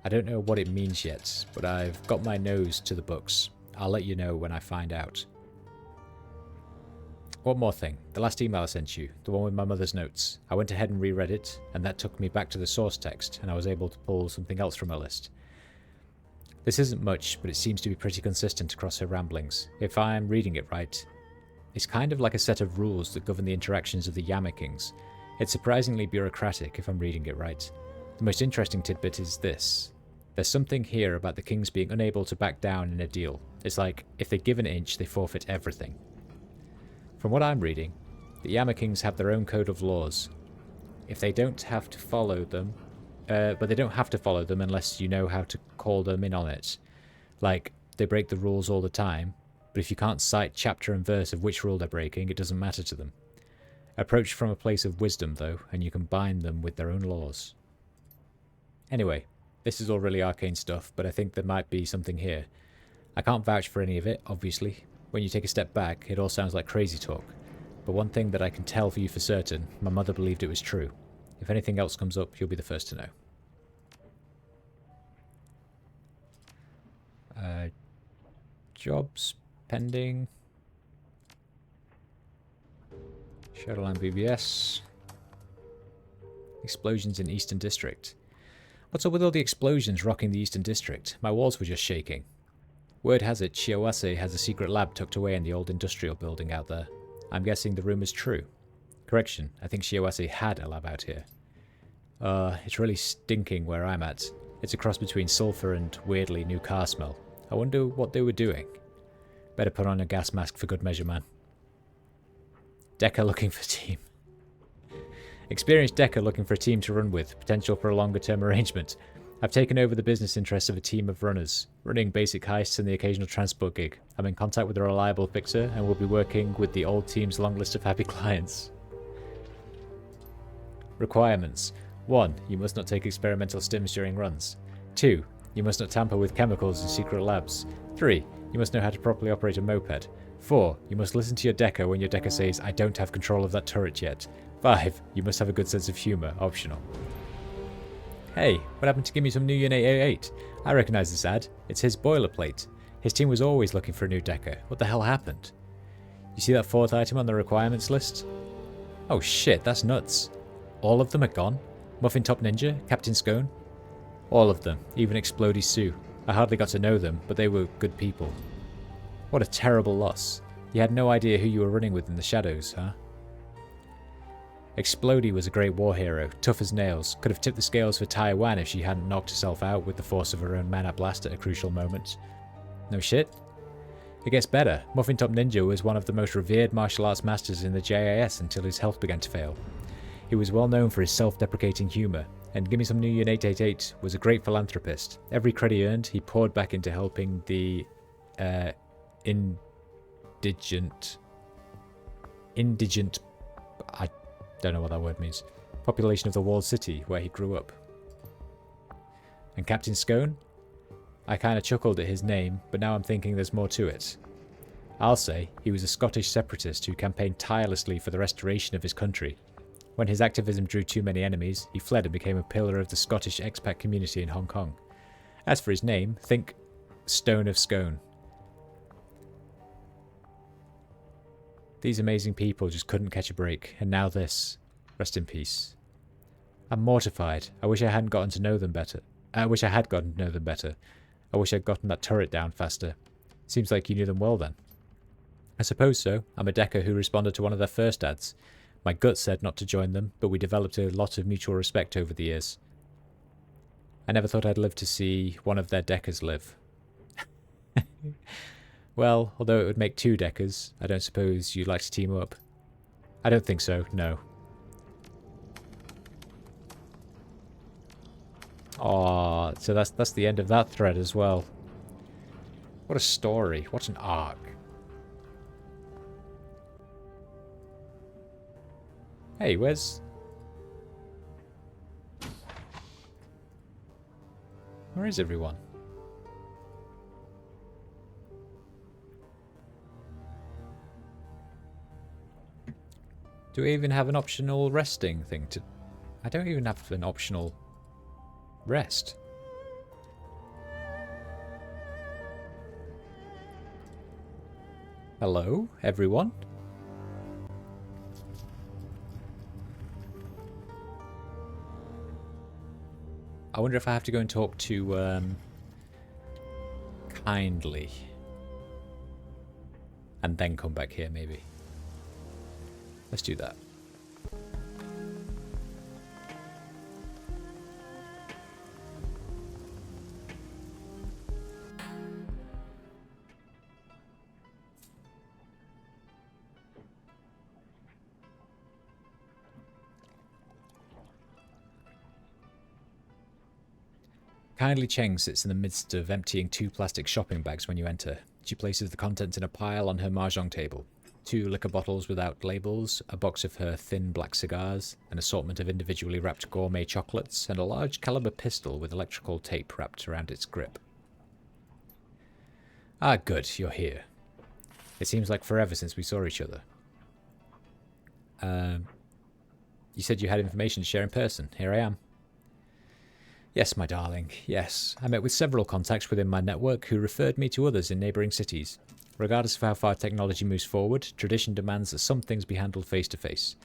I don't know what it means yet, but I've got my nose to the books. I'll let you know when I find out. One more thing. The last email I sent you, the one with my mother's notes. I went ahead and reread it, and that took me back to the source text, and I was able to pull something else from her list. This isn't much, but it seems to be pretty consistent across her ramblings. If I'm reading it right, it's kind of like a set of rules that govern the interactions of the Yama Kings. It's surprisingly bureaucratic if I'm reading it right. The most interesting tidbit is this. There's something here about the Kings being unable to back down in a deal. It's like, if they give an inch, they forfeit everything. From what I'm reading, the Yama Kings have their own code of laws. If they don't have to follow them, but they don't have to follow them unless you know how to call them in on it. Like, they break the rules all the time, but if you can't cite chapter and verse of which rule they're breaking, it doesn't matter to them. Approach from a place of wisdom, though, and you can bind them with their own laws. Anyway, this is all really arcane stuff, but I think there might be something here. I can't vouch for any of it, obviously. When you take a step back, it all sounds like crazy talk. But one thing that I can tell for you for certain, my mother believed it was true. If anything else comes up, you'll be the first to know. Jobs pending. Shadowrun BBS. Explosions in Eastern District. What's up with all the explosions rocking the Eastern District? My walls were just shaking. Word has it, Shiawase has a secret lab tucked away in the old industrial building out there. I'm guessing the rumour's true. Correction, I think Shiawase had a lab out here. It's really stinking where I'm at. It's a cross between sulphur and, weirdly, new car smell. I wonder what they were doing. Better put on a gas mask for good measure, man. Decker looking for team. Experienced Decker looking for a team to run with. Potential for a longer term arrangement. I've taken over the business interests of a team of runners, running basic heists and the occasional transport gig. I'm in contact with a reliable fixer and will be working with the old team's long list of happy clients. Requirements. 1. You must not take experimental stims during runs. 2. You must not tamper with chemicals in secret labs. 3. You must know how to properly operate a moped. 4. You must listen to your Decker when your Decker says, I don't have control of that turret yet. 5. You must have a good sense of humour, optional. Hey, what happened to give me some new Unit 88? I recognise this ad. It's his boilerplate. His team was always looking for a new Decker. What the hell happened? You see that 4th item on the requirements list? Oh shit, that's nuts. All of them are gone? Muffin Top Ninja? Captain Scone? All of them, even Explodey Sue. I hardly got to know them, but they were good people. What a terrible loss. You had no idea who you were running with in the shadows, huh? Explodey was a great war hero, tough as nails, could have tipped the scales for Taiwan if she hadn't knocked herself out with the force of her own mana blast at a crucial moment. No shit? It gets better. Muffin Top Ninja was one of the most revered martial arts masters in the JIS until his health began to fail. He was well known for his self-deprecating humour, and Gimme Some New Year 888 was a great philanthropist. Every credit he earned, he poured back into helping the indigent, I don't know what that word means, population of the walled city where he grew up. And Captain Scone? I kinda chuckled at his name, but now I'm thinking there's more to it. I'll say he was a Scottish separatist who campaigned tirelessly for the restoration of his country. When his activism drew too many enemies, he fled and became a pillar of the Scottish expat community in Hong Kong. As for his name, think Stone of Scone. These amazing people just couldn't catch a break, and now this. Rest in peace. I'm mortified. I wish I hadn't gotten to know them better. I wish I had gotten to know them better. I wish I'd gotten that turret down faster. Seems like you knew them well then. I suppose so. I'm a decker who responded to one of their first ads. My gut said not to join them, but we developed a lot of mutual respect over the years. I never thought I'd live to see one of their deckers live. Well, although it would make 2 deckers, I don't suppose you'd like to team up. I don't think so, no. Aw, so that's the end of that thread as well. What a story. What an arc. Hey, where's... Where is everyone? Do we even have an optional resting thing to... I don't even have an optional rest. Hello, everyone? I wonder if I have to go and talk to, Kindly. And then come back here, maybe. Let's do that. Kindly Cheng sits in the midst of emptying 2 plastic shopping bags when you enter. She places the contents in a pile on her mahjong table. 2 liquor bottles without labels, a box of her thin black cigars, an assortment of individually wrapped gourmet chocolates, and a large caliber pistol with electrical tape wrapped around its grip. Ah, good, you're here. It seems like forever since we saw each other. You said you had information to share in person. Here I am. Yes, my darling, yes. I met with several contacts within my network who referred me to others in neighbouring cities. Regardless of how far technology moves forward, tradition demands that some things be handled face-to-face.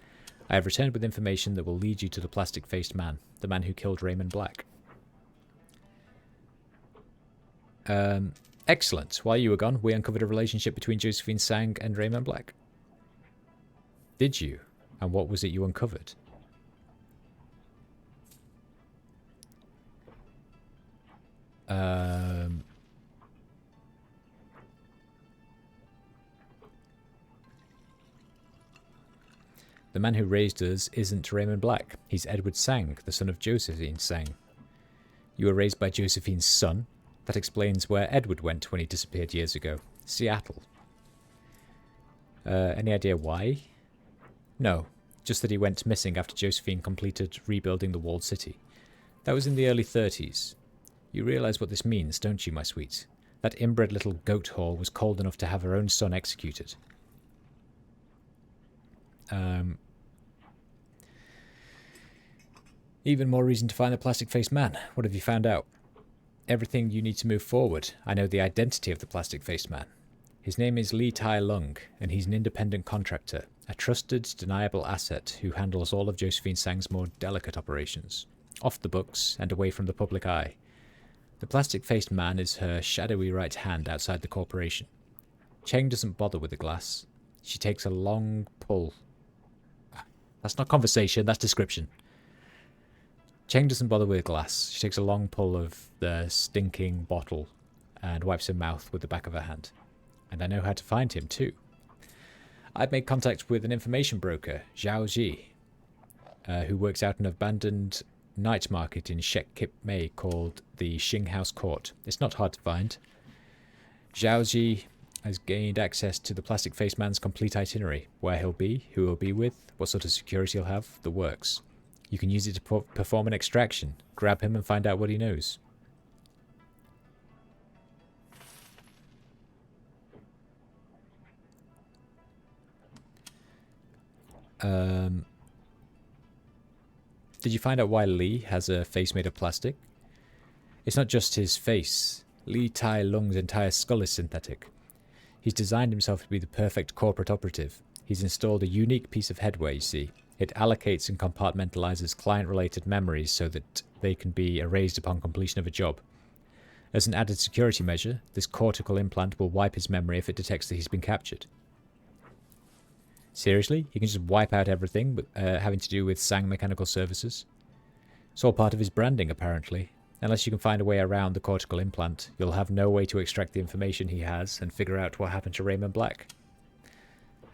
I have returned with information that will lead you to the plastic-faced man, the man who killed Raymond Black. Excellent. While you were gone, we uncovered a relationship between Josephine Sang and Raymond Black. Did you? And what was it you uncovered? The man who raised us isn't Raymond Black. He's Edward Sang, the son of Josephine Sang. You were raised by Josephine's son? That explains where Edward went when he disappeared years ago. Seattle. Any idea why? No, just that he went missing after Josephine completed rebuilding the walled city. That was in the early 30s. You realise what this means, don't you, my sweet? That inbred little goat whore was cold enough to have her own son executed. Even more reason to find the plastic-faced man. What have you found out? Everything you need to move forward. I know the identity of the plastic-faced man. His name is Lee Tai Lung, and he's an independent contractor, a trusted, deniable asset who handles all of Josephine Sang's more delicate operations, off the books and away from the public eye. The plastic-faced man is her shadowy right hand outside the corporation. Cheng doesn't bother with the glass. She takes a long pull. That's not conversation, that's description. Cheng doesn't bother with glass. She takes a long pull of the stinking bottle and wipes her mouth with the back of her hand. And I know how to find him, too. I've made contact with an information broker, Zhao Ji, who works out an abandoned night market in Shek Kip Mei called the Xing House Court. It's not hard to find. Zhao Ji has gained access to the plastic-faced man's complete itinerary, where he'll be, who he'll be with, what sort of security he'll have, the works. You can use it to perform an extraction, grab him and find out what he knows. Did you find out why Lee has a face made of plastic? It's not just his face. Lee Tai Lung's entire skull is synthetic. He's designed himself to be the perfect corporate operative. He's installed a unique piece of headwear, you see. It allocates and compartmentalizes client-related memories so that they can be erased upon completion of a job. As an added security measure, this cortical implant will wipe his memory if it detects that he's been captured. Seriously? He can just wipe out everything having to do with Sang Mechanical Services? It's all part of his branding, apparently. Unless you can find a way around the cortical implant, you'll have no way to extract the information he has and figure out what happened to Raymond Black.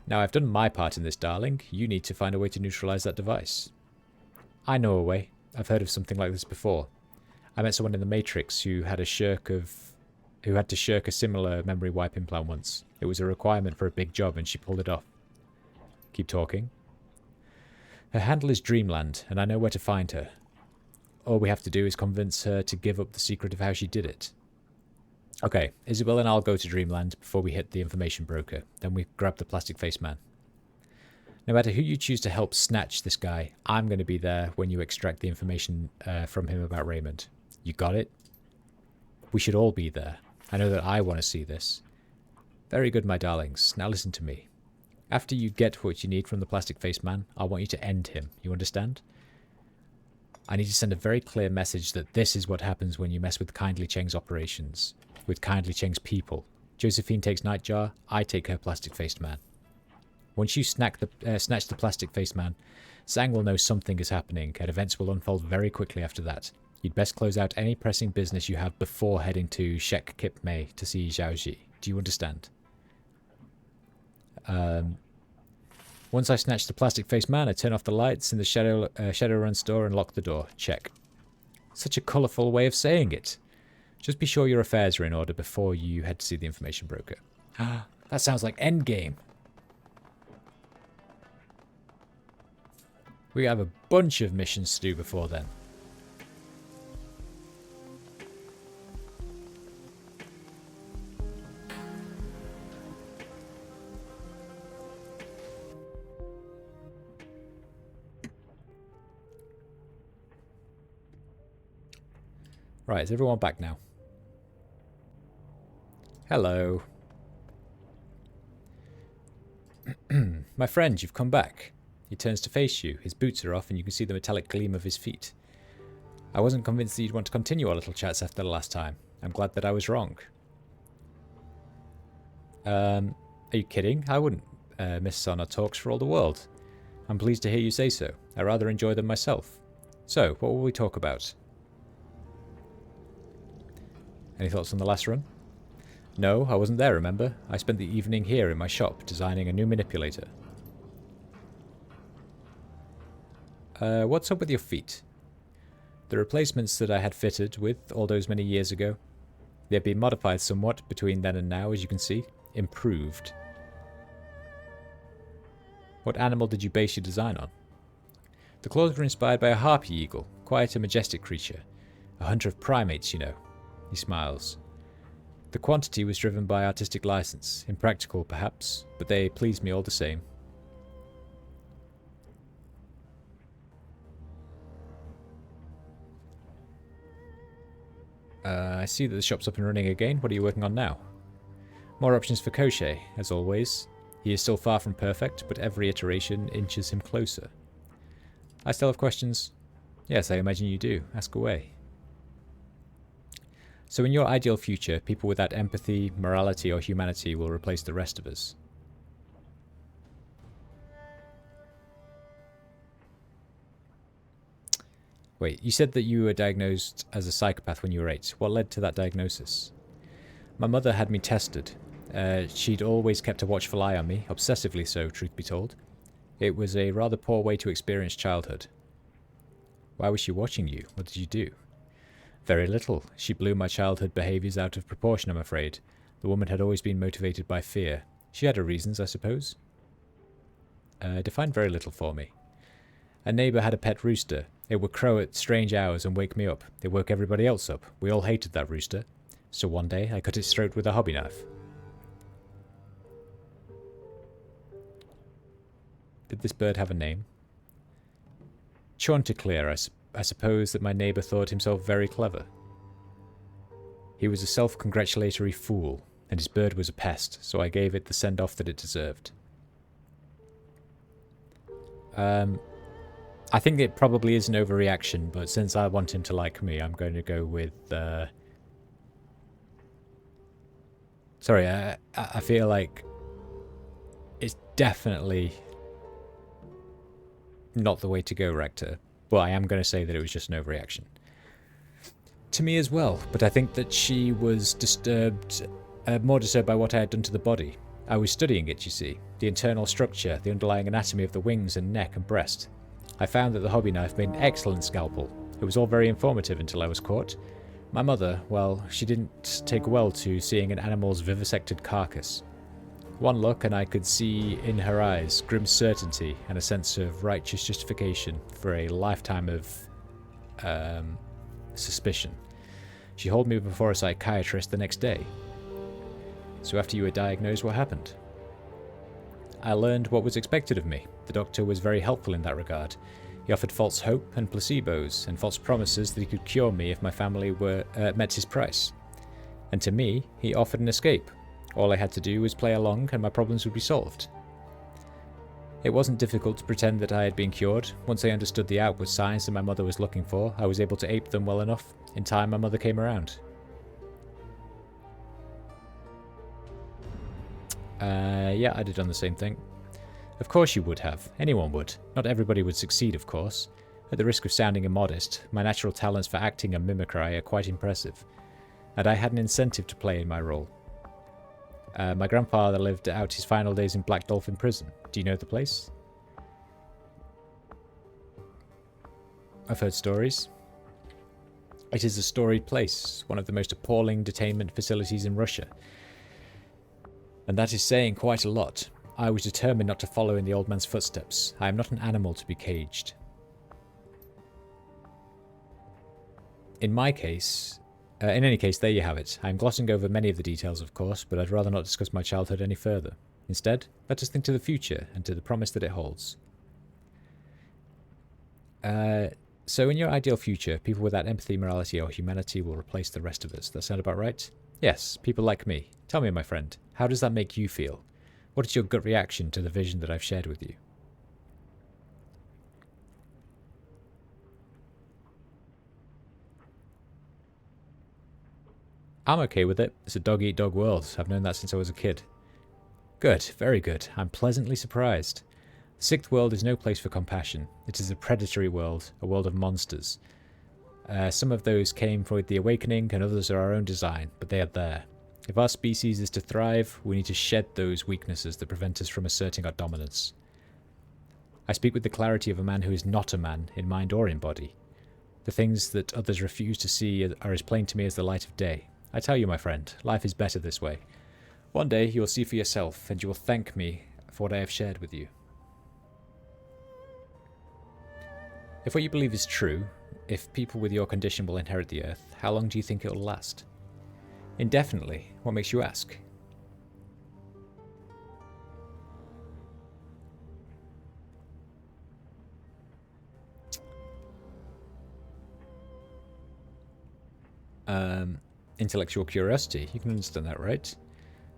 Now, I've done my part in this, darling. You need to find a way to neutralize that device. I know a way. I've heard of something like this before. I met someone in the Matrix who had to shirk a similar memory wipe implant once. It was a requirement for a big job and she pulled it off. Keep talking. Her handle is Dreamland, and I know where to find her. All we have to do is convince her to give up the secret of how she did it. Okay, Isabel and I'll go to Dreamland before we hit the information broker. Then we grab the plastic face man. No matter who you choose to help snatch this guy, I'm going to be there when you extract the information from him about Raymond. You got it? We should all be there. I know that I want to see this. Very good, my darlings. Now listen to me. After you get what you need from the plastic face man, I want you to end him. You understand? I need to send a very clear message that this is what happens when you mess with Kindly Cheng's operations. With Kindly Cheng's people. Josephine takes Nightjar, I take her plastic-faced man. Once you snatch the plastic-faced man, Sang will know something is happening, and events will unfold very quickly after that. You'd best close out any pressing business you have before heading to Shek Kip Mei to see Zhao Ji. Do you understand? Once I snatch the plastic-faced man, I turn off the lights in the Shadowrun store and lock the door. Check. Such a colourful way of saying it. Just be sure your affairs are in order before you head to see the information broker. That sounds like Endgame. We have a bunch of missions to do before then. Right, is everyone back now? Hello. My friend, you've come back. He turns to face you. His boots are off and you can see the metallic gleam of his feet. I wasn't convinced that you'd want to continue our little chats after the last time. I'm glad that I was wrong. Are you kidding? I wouldn't miss on our talks for all the world. I'm pleased to hear you say so. I rather enjoy them myself. So, what will we talk about? Any thoughts on the last run? No, I wasn't there, remember? I spent the evening here in my shop designing a new manipulator. What's up with your feet? The replacements that I had fitted with all those many years ago, they've been modified somewhat between then and now, as you can see. Improved. What animal did you base your design on? The claws were inspired by a harpy eagle, quite a majestic creature. A hunter of primates, you know. He smiles. The quantity was driven by artistic license, impractical perhaps, but they pleased me all the same. I see that the shop's up and running again. What are you working on now? More options for Koshei, as always. He is still far from perfect, but every iteration inches him closer. I still have questions? Yes, I imagine you do. Ask away. So in your ideal future, people without empathy, morality, or humanity will replace the rest of us. Wait, you said that you were diagnosed as a psychopath when you were 8. What led to that diagnosis? My mother had me tested. She'd always kept a watchful eye on me, obsessively so, truth be told. It was a rather poor way to experience childhood. Why was she watching you? What did you do? Very little. She blew my childhood behaviours out of proportion, I'm afraid. The woman had always been motivated by fear. She had her reasons, I suppose. Define very little for me. A neighbour had a pet rooster. It would crow at strange hours and wake me up. It woke everybody else up. We all hated that rooster. So one day, I cut its throat with a hobby knife. Did this bird have a name? Chanticleer, I suppose that my neighbour thought himself very clever. He was a self-congratulatory fool, and his bird was a pest, so I gave it the send-off that it deserved. I think it probably is an overreaction, but since I want him to like me, I'm going to go with... Sorry, I feel like it's definitely not the way to go, Rector. But I am going to say that it was just an overreaction. To me as well, but I think that she was more disturbed by what I had done to the body. I was studying it, you see. The internal structure, the underlying anatomy of the wings and neck and breast. I found that the hobby knife made an excellent scalpel. It was all very informative until I was caught. My mother, well, she didn't take well to seeing an animal's vivisected carcass. One look and I could see in her eyes grim certainty and a sense of righteous justification for a lifetime of suspicion. She hauled me before a psychiatrist the next day. So after you were diagnosed, what happened? I learned what was expected of me. The doctor was very helpful in that regard. He offered false hope and placebos and false promises that he could cure me if my family met his price. And to me, he offered an escape. All I had to do was play along and my problems would be solved. It wasn't difficult to pretend that I had been cured. Once I understood the outward signs that my mother was looking for, I was able to ape them well enough. In time, my mother came around. Yeah, I'd have done the same thing. Of course you would have. Anyone would. Not everybody would succeed, of course. At the risk of sounding immodest, my natural talents for acting and mimicry are quite impressive. And I had an incentive to play in my role. My grandfather lived out his final days in Black Dolphin Prison. Do you know the place? I've heard stories. It is a storied place, one of the most appalling detainment facilities in Russia. And that is saying quite a lot. I was determined not to follow in the old man's footsteps. I am not an animal to be caged. In my case... in any case, there you have it. I am glossing over many of the details, of course, but I'd rather not discuss my childhood any further. Instead, let us think to the future and to the promise that it holds. So in your ideal future, people without empathy, morality, or humanity will replace the rest of us. That sound about right? Yes, people like me. Tell me, my friend, how does that make you feel? What is your gut reaction to the vision that I've shared with you? I'm okay with it. It's a dog-eat-dog world. I've known that since I was a kid. Good, very good. I'm pleasantly surprised. The Sixth World is no place for compassion. It is a predatory world, a world of monsters. Some of those came with the Awakening and others are our own design, but they are there. If our species is to thrive, we need to shed those weaknesses that prevent us from asserting our dominance. I speak with the clarity of a man who is not a man, in mind or in body. The things that others refuse to see are as plain to me as the light of day. I tell you, my friend, life is better this way. One day you will see for yourself, and you will thank me for what I have shared with you. If what you believe is true, if people with your condition will inherit the Earth, how long do you think it will last? Indefinitely. What makes you ask? Intellectual curiosity. You can understand that, right?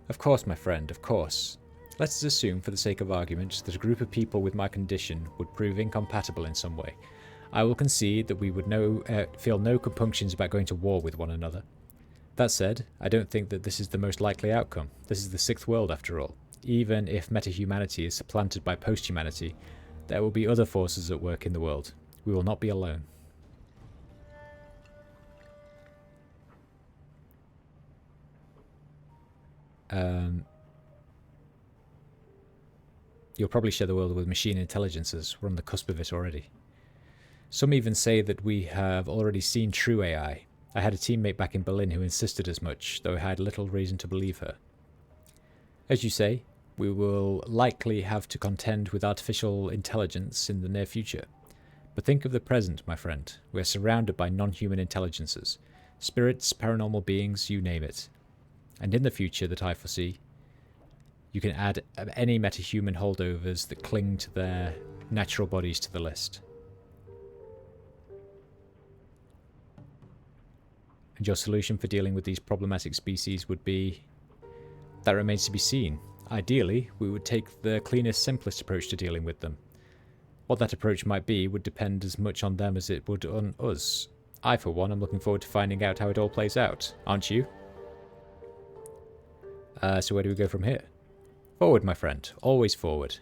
Of course, my friend, of course. Let us assume, for the sake of argument, that a group of people with my condition would prove incompatible in some way. I will concede that we would feel no compunctions about going to war with one another. That said, I don't think that this is the most likely outcome. This is the Sixth World, after all. Even if meta-humanity is supplanted by post-humanity, there will be other forces at work in the world. We will not be alone. You'll probably share the world with machine intelligences. We're on the cusp of it already. Some even say that we have already seen true AI. I had a teammate back in Berlin who insisted as much, though I had little reason to believe her. As you say, we will likely have to contend with artificial intelligence in the near future. But think of the present, my friend. We are surrounded by non-human intelligences. Spirits, paranormal beings, you name it. And in the future that I foresee, you can add any metahuman holdovers that cling to their natural bodies to the list. And your solution for dealing with these problematic species would be... That remains to be seen. Ideally, we would take the cleanest, simplest approach to dealing with them. What that approach might be would depend as much on them as it would on us. I, for one, am looking forward to finding out how it all plays out. Aren't you? So where do we go from here? Forward, my friend. Always forward.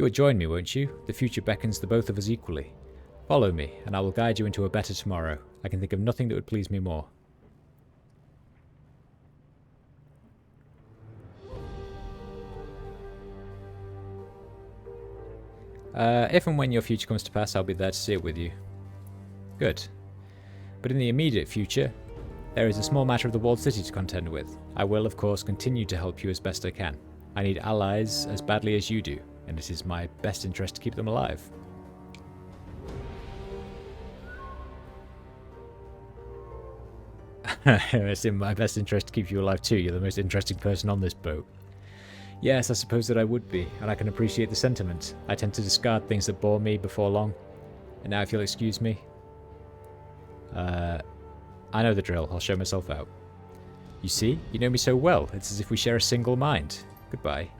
You will join me, won't you? The future beckons the both of us equally. Follow me, and I will guide you into a better tomorrow. I can think of nothing that would please me more. If and when your future comes to pass, I'll be there to see it with you. Good. But in the immediate future, there is a small matter of the walled city to contend with. I will, of course, continue to help you as best I can. I need allies as badly as you do, and it is my best interest to keep them alive. It's in my best interest to keep you alive too. You're the most interesting person on this boat. Yes, I suppose that I would be, and I can appreciate the sentiment. I tend to discard things that bore me before long. And now if you'll excuse me. I know the drill. I'll show myself out. You see? You know me so well. It's as if we share a single mind. Goodbye.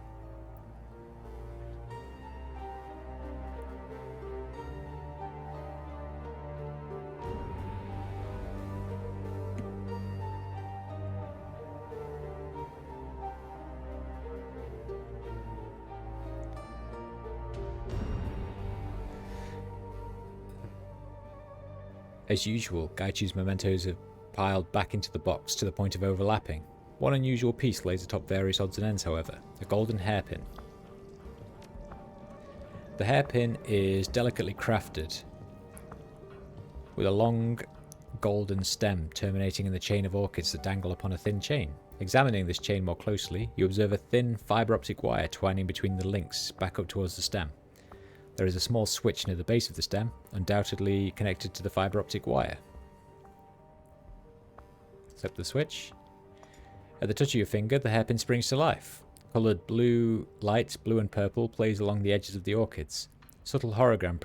As usual, Gaichu's mementos are piled back into the box to the point of overlapping. One unusual piece lays atop various odds and ends, however, a golden hairpin. The hairpin is delicately crafted, with a long golden stem terminating in the chain of orchids that dangle upon a thin chain. Examining this chain more closely, you observe a thin fibre optic wire twining between the links back up towards the stem. There is a small switch near the base of the stem, undoubtedly connected to the fibre optic wire. Flip the switch. At the touch of your finger, the hairpin springs to life. Coloured blue light, blue and purple, plays along the edges of the orchids. Subtle holograms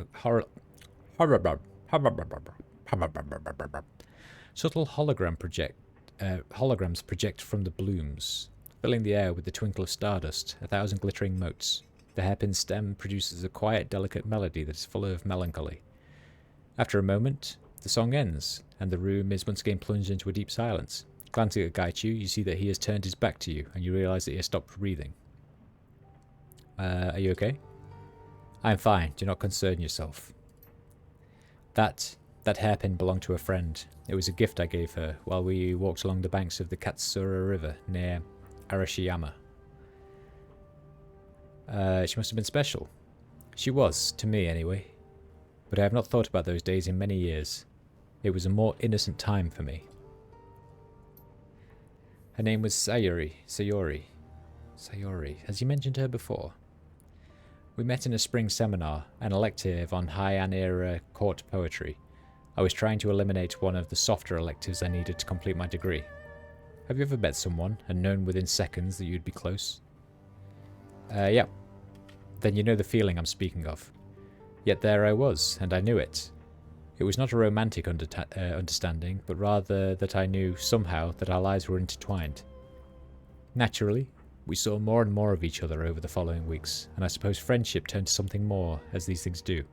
project from the blooms, filling the air with the twinkle of stardust, 1,000 glittering motes. The hairpin's stem produces a quiet, delicate melody that is full of melancholy. After a moment, the song ends, and the room is once again plunged into a deep silence. Glancing at Gaichu, you see that he has turned his back to you, and you realise that he has stopped breathing. Are you okay? I'm fine. Do not concern yourself. That hairpin belonged to a friend. It was a gift I gave her while we walked along the banks of the Katsura River near Arashiyama. She must have been special. She was, to me anyway. But I have not thought about those days in many years. It was a more innocent time for me. Her name was Sayori. Has he mentioned her before? We met in a spring seminar, an elective on Heian era court poetry. I was trying to eliminate one of the softer electives I needed to complete my degree. Have you ever met someone and known within seconds that you'd be close? Yeah. Then you know the feeling I'm speaking of. Yet there I was, and I knew it. It was not a romantic understanding, but rather that I knew, somehow, that our lives were intertwined. Naturally, we saw more and more of each other over the following weeks, and I suppose friendship turned to something more, as these things do.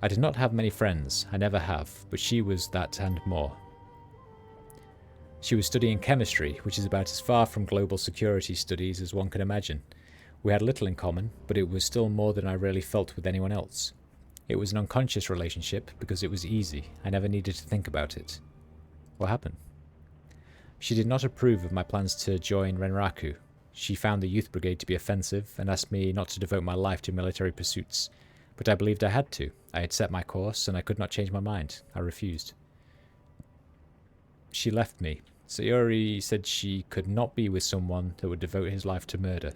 I did not have many friends, I never have, but she was that and more. She was studying chemistry, which is about as far from global security studies as one can imagine. We had little in common, but it was still more than I really felt with anyone else. It was an unconscious relationship because it was easy. I never needed to think about it. What happened? She did not approve of my plans to join Renraku. She found the youth brigade to be offensive and asked me not to devote my life to military pursuits. But I believed I had to. I had set my course and I could not change my mind. I refused. She left me. Sayori said she could not be with someone that would devote his life to murder.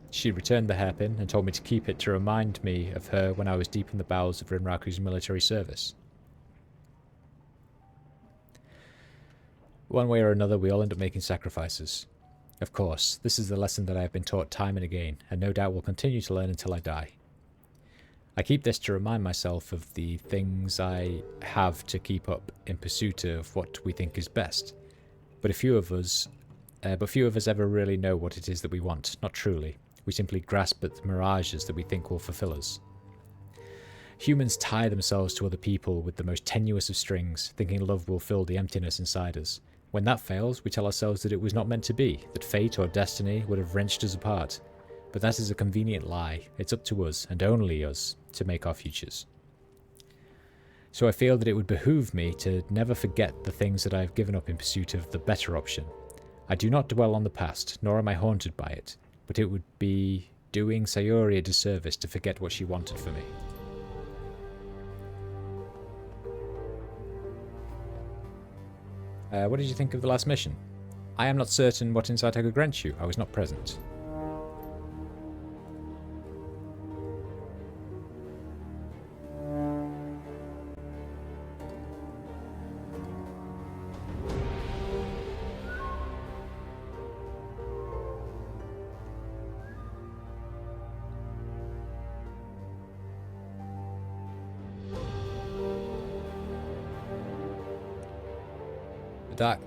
She returned the hairpin and told me to keep it to remind me of her when I was deep in the bowels of Renraku's military service. One way or another, we all end up making sacrifices. Of course, this is the lesson that I have been taught time and again, and no doubt will continue to learn until I die. I keep this to remind myself of the things I have to keep up in pursuit of what we think is best. But few of us ever really know what it is that we want, not truly. We simply grasp at the mirages that we think will fulfill us. Humans tie themselves to other people with the most tenuous of strings, thinking love will fill the emptiness inside us. When that fails, we tell ourselves that it was not meant to be, that fate or destiny would have wrenched us apart. but that is a convenient lie. It's up to us, and only us, to make our futures. So I feel that it would behoove me to never forget the things that I have given up in pursuit of the better option. I do not dwell on the past, nor am I haunted by it, but it would be doing Sayori a disservice to forget what she wanted for me. What did you think of the last mission? I am not certain what insight I could grant you. I was not present.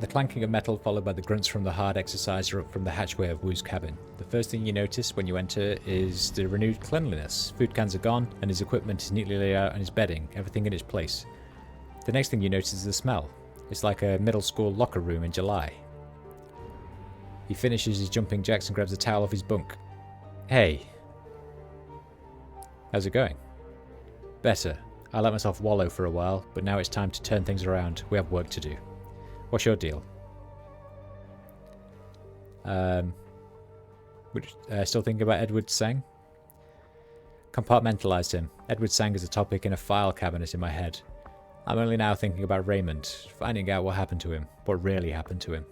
The clanking of metal followed by the grunts from the hard exerciser up from the hatchway of Wu's cabin. The first thing you notice when you enter is the renewed cleanliness. Food cans are gone and his equipment is neatly laid out on his bedding, everything in its place. The next thing you notice is the smell. It's like a middle school locker room in July. He finishes his jumping jacks and grabs a towel off his bunk. Hey. How's it going? Better. I let myself wallow for a while, but now it's time to turn things around. We have work to do. What's your deal? Still thinking about Edward Sang? Compartmentalized him. Edward Sang is a topic in a file cabinet in my head. I'm only now thinking about Raymond, finding out what happened to him, what really happened to him.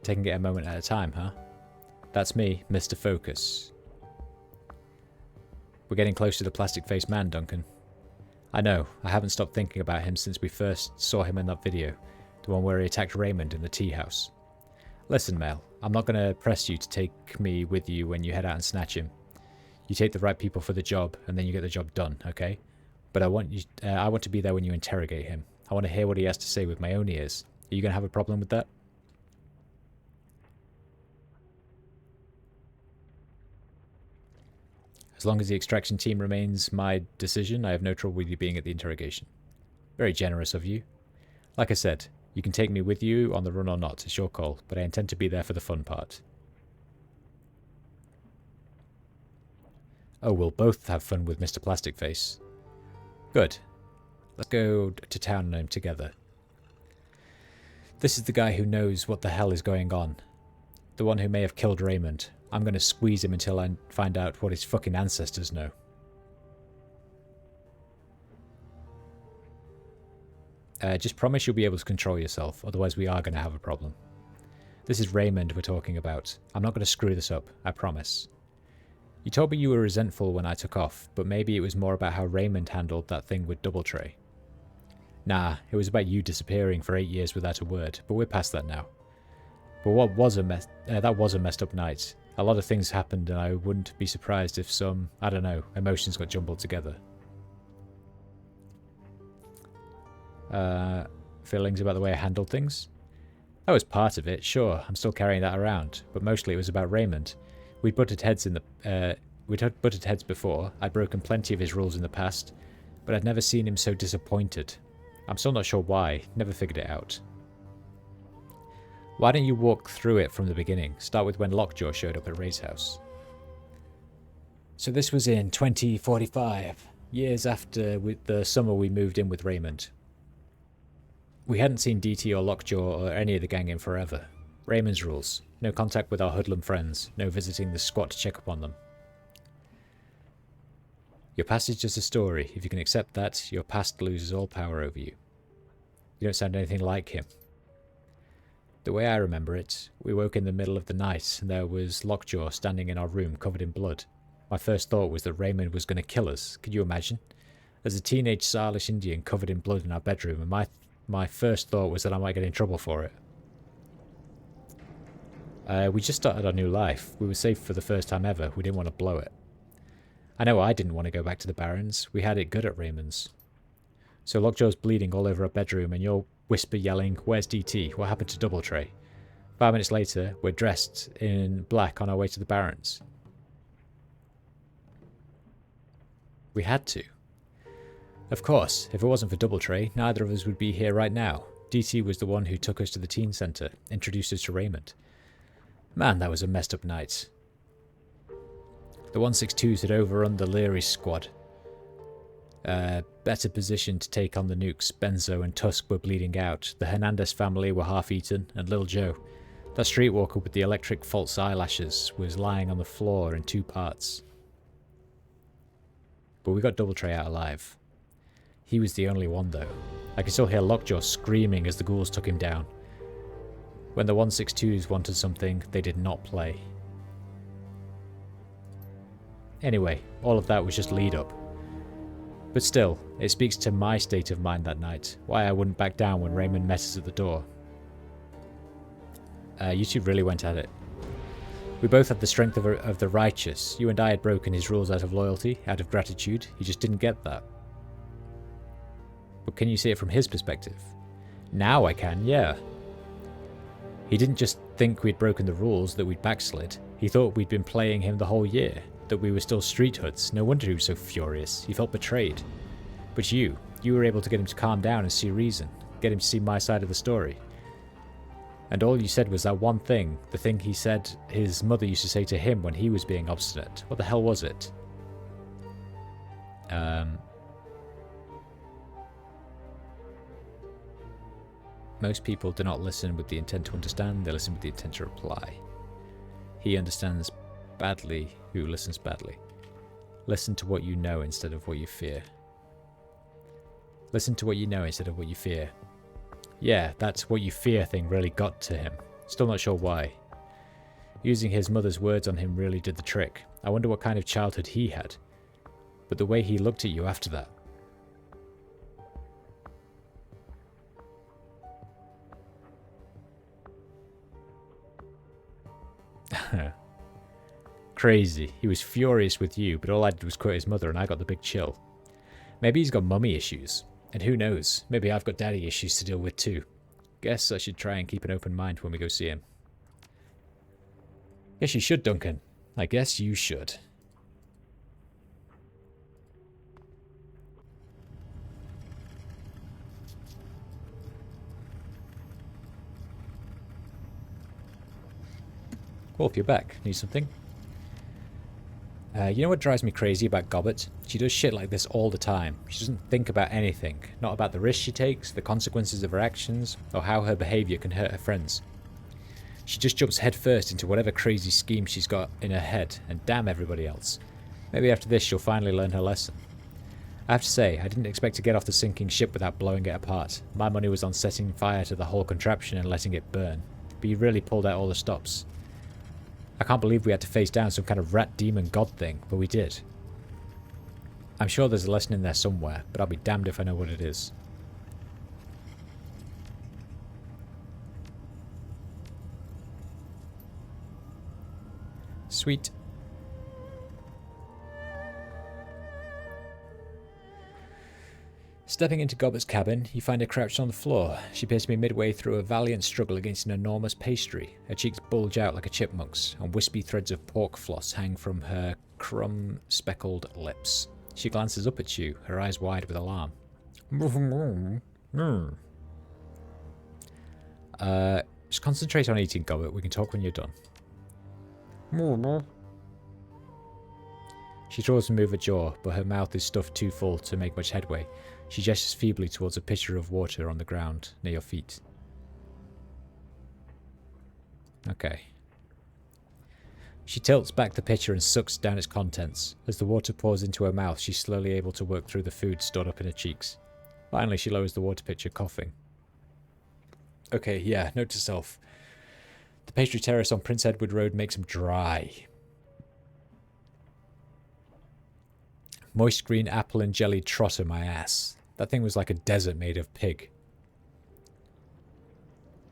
Taking it a moment at a time, huh? That's me, Mr. Focus. We're getting close to the plastic-faced man, Duncan. I know, I haven't stopped thinking about him since we first saw him in that video, the one where he attacked Raymond in the tea house. Listen, Mel, I'm not going to press you to take me with you when you head out and snatch him. You take the right people for the job, and then you get the job done, okay? But I want to be there when you interrogate him. I want to hear what he has to say with my own ears. Are you going to have a problem with that? As long as the extraction team remains my decision, I have no trouble with you being at the interrogation. Very generous of you. Like I said, you can take me with you on the run or not, it's your call, but I intend to be there for the fun part. Oh, we'll both have fun with Mr. Plasticface. Good. Let's go to town on him together. This is the guy who knows what the hell is going on. The one who may have killed Raymond. I'm going to squeeze him until I find out what his fucking ancestors know. Just promise you'll be able to control yourself, otherwise we are going to have a problem. This is Raymond we're talking about. I'm not going to screw this up, I promise. You told me you were resentful when I took off, but maybe it was more about how Raymond handled that thing with Doubletray. Nah, it was about you disappearing for 8 years without a word, but we're past that now. But that was a messed up night. A lot of things happened and I wouldn't be surprised if some, I don't know, emotions got jumbled together. Feelings about the way I handled things? That was part of it, sure, I'm still carrying that around, but mostly it was about Raymond. We'd butted heads before, I'd broken plenty of his rules in the past, but I'd never seen him so disappointed. I'm still not sure why, never figured it out. Why don't you walk through it from the beginning? Start with when Lockjaw showed up at Ray's house. So this was in 2045, years after the summer we moved in with Raymond. We hadn't seen DT or Lockjaw or any of the gang in forever. Raymond's rules. No contact with our hoodlum friends. No visiting the squat to check up on them. Your past is just a story. If you can accept that, your past loses all power over you. You don't sound anything like him. The way I remember it, we woke in the middle of the night and there was Lockjaw standing in our room covered in blood. My first thought was that Raymond was going to kill us. Could you imagine? As a teenage Salish Indian covered in blood in our bedroom, and my first thought was that I might get in trouble for it. We just started our new life. We were safe for the first time ever. We didn't want to blow it. I know I didn't want to go back to the Barrens. We had it good at Raymond's. So Lockjaw's bleeding all over our bedroom and you're whisper yelling, "Where's DT? What happened to Doubletray?" 5 minutes later, we're dressed in black on our way to the Barrens. We had to. Of course, if it wasn't for Doubletray, neither of us would be here right now. DT was the one who took us to the teen centre, introduced us to Raymond. Man, that was a messed up night. The 162s had overrun the Leary squad. Better positioned to take on the nukes. Benzo and Tusk were bleeding out. The Hernandez family were half-eaten, and Little Joe, that streetwalker with the electric false eyelashes, was lying on the floor in 2 parts. But we got Doubletray out alive. He was the only one, though. I could still hear Lockjaw screaming as the ghouls took him down. When the 162s wanted something, they did not play. Anyway, all of that was just lead-up. But still, it speaks to my state of mind that night, why I wouldn't back down when Raymond met us at the door. You two really went at it. We both had the strength of the righteous. You and I had broken his rules out of loyalty, out of gratitude. He just didn't get that. But can you see it from his perspective? Now I can, yeah. He didn't just think we'd broken the rules, that we'd backslid. He thought we'd been playing him the whole year, that we were still street hoods. No wonder he was so furious. He felt betrayed. But you were able to get him to calm down and see reason, get him to see my side of the story. And all you said was that one thing, the thing he said his mother used to say to him when he was being obstinate. What the hell was it? Most people do not listen with the intent to understand, they listen with the intent to reply. He understands badly who listens badly. Listen to what you know instead of what you fear. Listen to what you know instead of what you fear. Yeah, that what you fear thing really got to him. Still not sure why. Using his mother's words on him really did the trick. I wonder what kind of childhood he had. But the way he looked at you after that. Crazy. He was furious with you, but all I did was quote his mother and I got the big chill. Maybe he's got mummy issues. And who knows, maybe I've got daddy issues to deal with too. Guess I should try and keep an open mind when we go see him. Guess you should, Duncan. I guess you should. Wolf, you're back. Need something? You know what drives me crazy about Gobbet? She does shit like this all the time. She doesn't think about anything. Not about the risks she takes, the consequences of her actions, or how her behaviour can hurt her friends. She just jumps headfirst into whatever crazy scheme she's got in her head, and damn everybody else. Maybe after this she'll finally learn her lesson. I have to say, I didn't expect to get off the sinking ship without blowing it apart. My money was on setting fire to the whole contraption and letting it burn. But you really pulled out all the stops. I can't believe we had to face down some kind of rat demon god thing, but we did. I'm sure there's a lesson in there somewhere, but I'll be damned if I know what it is. Sweet. Stepping into Gobbet's cabin, you find her crouched on the floor. She appears to be midway through a valiant struggle against an enormous pastry. Her cheeks bulge out like a chipmunk's, and wispy threads of pork floss hang from her crumb-speckled lips. She glances up at you, her eyes wide with alarm. Just concentrate on eating, Gobbet. We can talk when you're done. She tries to move her jaw, but her mouth is stuffed too full to make much headway. She gestures feebly towards a pitcher of water on the ground, near your feet. Okay. She tilts back the pitcher and sucks down its contents. As the water pours into her mouth, she's slowly able to work through the food stored up in her cheeks. Finally, she lowers the water pitcher, coughing. Okay, yeah, note to self. The pastry terrace on Prince Edward Road makes them dry. Moist green apple and jelly trotter my ass. That thing was like a desert made of pig.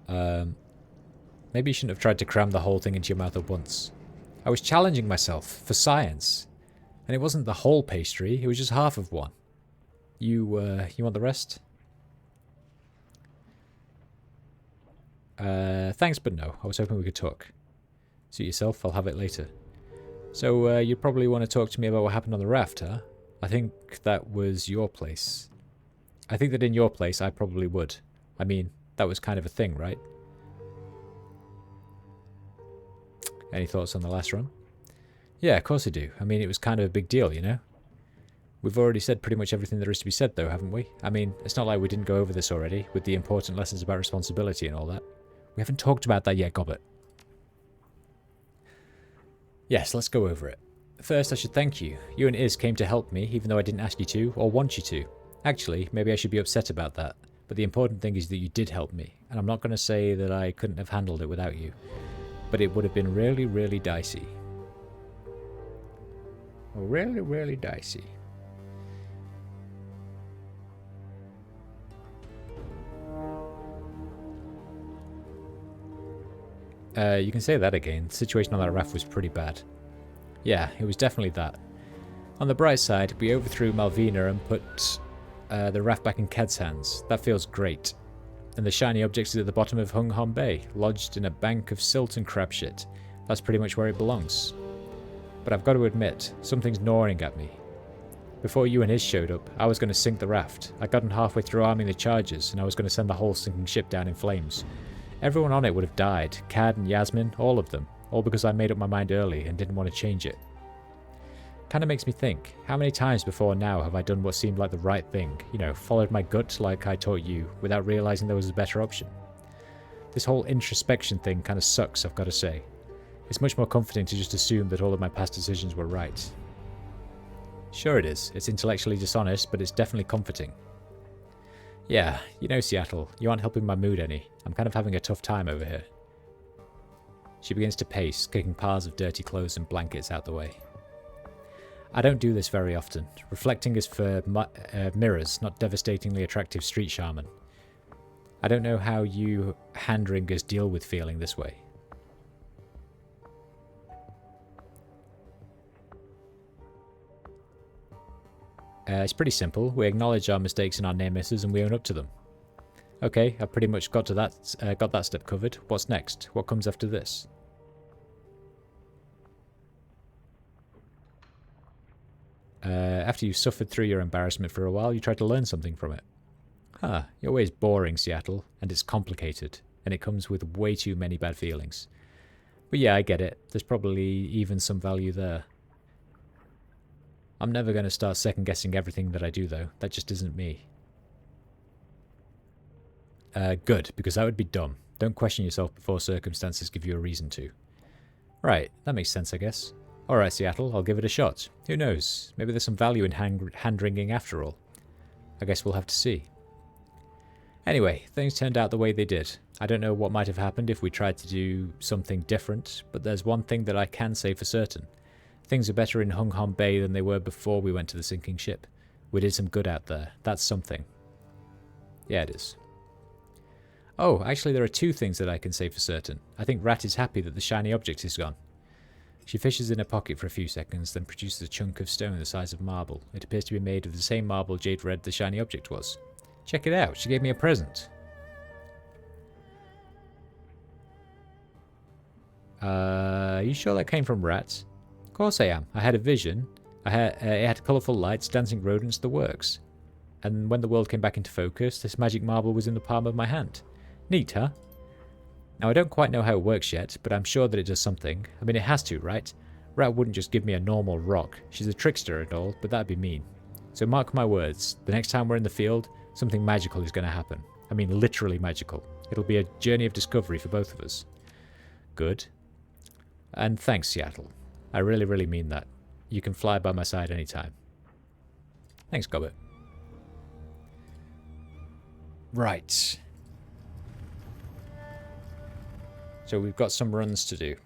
Maybe you shouldn't have tried to cram the whole thing into your mouth at once. I was challenging myself for science. And it wasn't the whole pastry, it was just half of one. You want the rest? Thanks, but no. I was hoping we could talk. Suit yourself, I'll have it later. So, you'd probably want to talk to me about what happened on the raft, huh? I think that was your place. I think that in your place, I probably would. I mean, that was kind of a thing, right? Any thoughts on the last run? Yeah, of course I do. I mean, it was kind of a big deal, you know? We've already said pretty much everything there is to be said, though, haven't we? I mean, it's not like we didn't go over this already, with the important lessons about responsibility and all that. We haven't talked about that yet, Gobbet. Yes, let's go over it. First, I should thank you. You and Iz came to help me, even though I didn't ask you to, or want you to. Actually, maybe I should be upset about that. But the important thing is that you did help me, and I'm not going to say that I couldn't have handled it without you. But it would have been really, really dicey. Really, really dicey. You can say that again. The situation on that raft was pretty bad. Yeah, it was definitely that. On the bright side, we overthrew Malvina and put the raft back in Ked's hands. That feels great. And the shiny object is at the bottom of Hung Hom Bay, lodged in a bank of silt and crab shit. That's pretty much where it belongs. But I've got to admit, something's gnawing at me. Before you and Iz showed up, I was going to sink the raft. I'd gotten halfway through arming the charges, and I was going to send the whole sinking ship down in flames. Everyone on it would have died, Cad and Yasmin, all of them, all because I made up my mind early and didn't want to change it. Kinda makes me think, how many times before now have I done what seemed like the right thing, you know, followed my gut like I taught you, without realising there was a better option? This whole introspection thing kinda sucks, I've gotta say. It's much more comforting to just assume that all of my past decisions were right. Sure it is, it's intellectually dishonest, but it's definitely comforting. Yeah, you know, Seattle, you aren't helping my mood any. I'm kind of having a tough time over here. She begins to pace, kicking piles of dirty clothes and blankets out the way. I don't do this very often. Reflecting is for mirrors, not devastatingly attractive street shaman. I don't know how you hand-ringers deal with feeling this way. It's pretty simple. We acknowledge our mistakes and our near misses, and we own up to them. Okay, I've pretty much got that step covered. What's next? What comes after this? After you've suffered through your embarrassment for a while, you try to learn something from it. Huh, you're always boring, Seattle, and it's complicated, and it comes with way too many bad feelings. But yeah, I get it. There's probably even some value there. I'm never going to start second-guessing everything that I do, though. That just isn't me. Good, because that would be dumb. Don't question yourself before circumstances give you a reason to. Right, that makes sense, I guess. Alright, Seattle, I'll give it a shot. Who knows? Maybe there's some value in hand-wringing after all. I guess we'll have to see. Anyway, things turned out the way they did. I don't know what might have happened if we tried to do something different, but there's one thing that I can say for certain. Things are better in Hung Hom Bay than they were before we went to the sinking ship. We did some good out there. That's something. Yeah, it is. Oh, actually there are two things that I can say for certain. I think Rat is happy that the shiny object is gone. She fishes in her pocket for a few seconds, then produces a chunk of stone the size of marble. It appears to be made of the same marble Jade read the shiny object was. Check it out, she gave me a present. Are you sure that came from Rat? Of course I am. I had a vision. It had colourful lights, dancing rodents, the works. And when the world came back into focus, this magic marble was in the palm of my hand. Neat, huh? Now, I don't quite know how it works yet, but I'm sure that it does something. I mean, it has to, right? Rat wouldn't just give me a normal rock. She's a trickster and all, but that'd be mean. So mark my words, the next time we're in the field, something magical is going to happen. I mean, literally magical. It'll be a journey of discovery for both of us. Good. And thanks, Seattle. I really, really mean that. You can fly by my side anytime. Thanks, Gobbet. Right. So we've got some runs to do.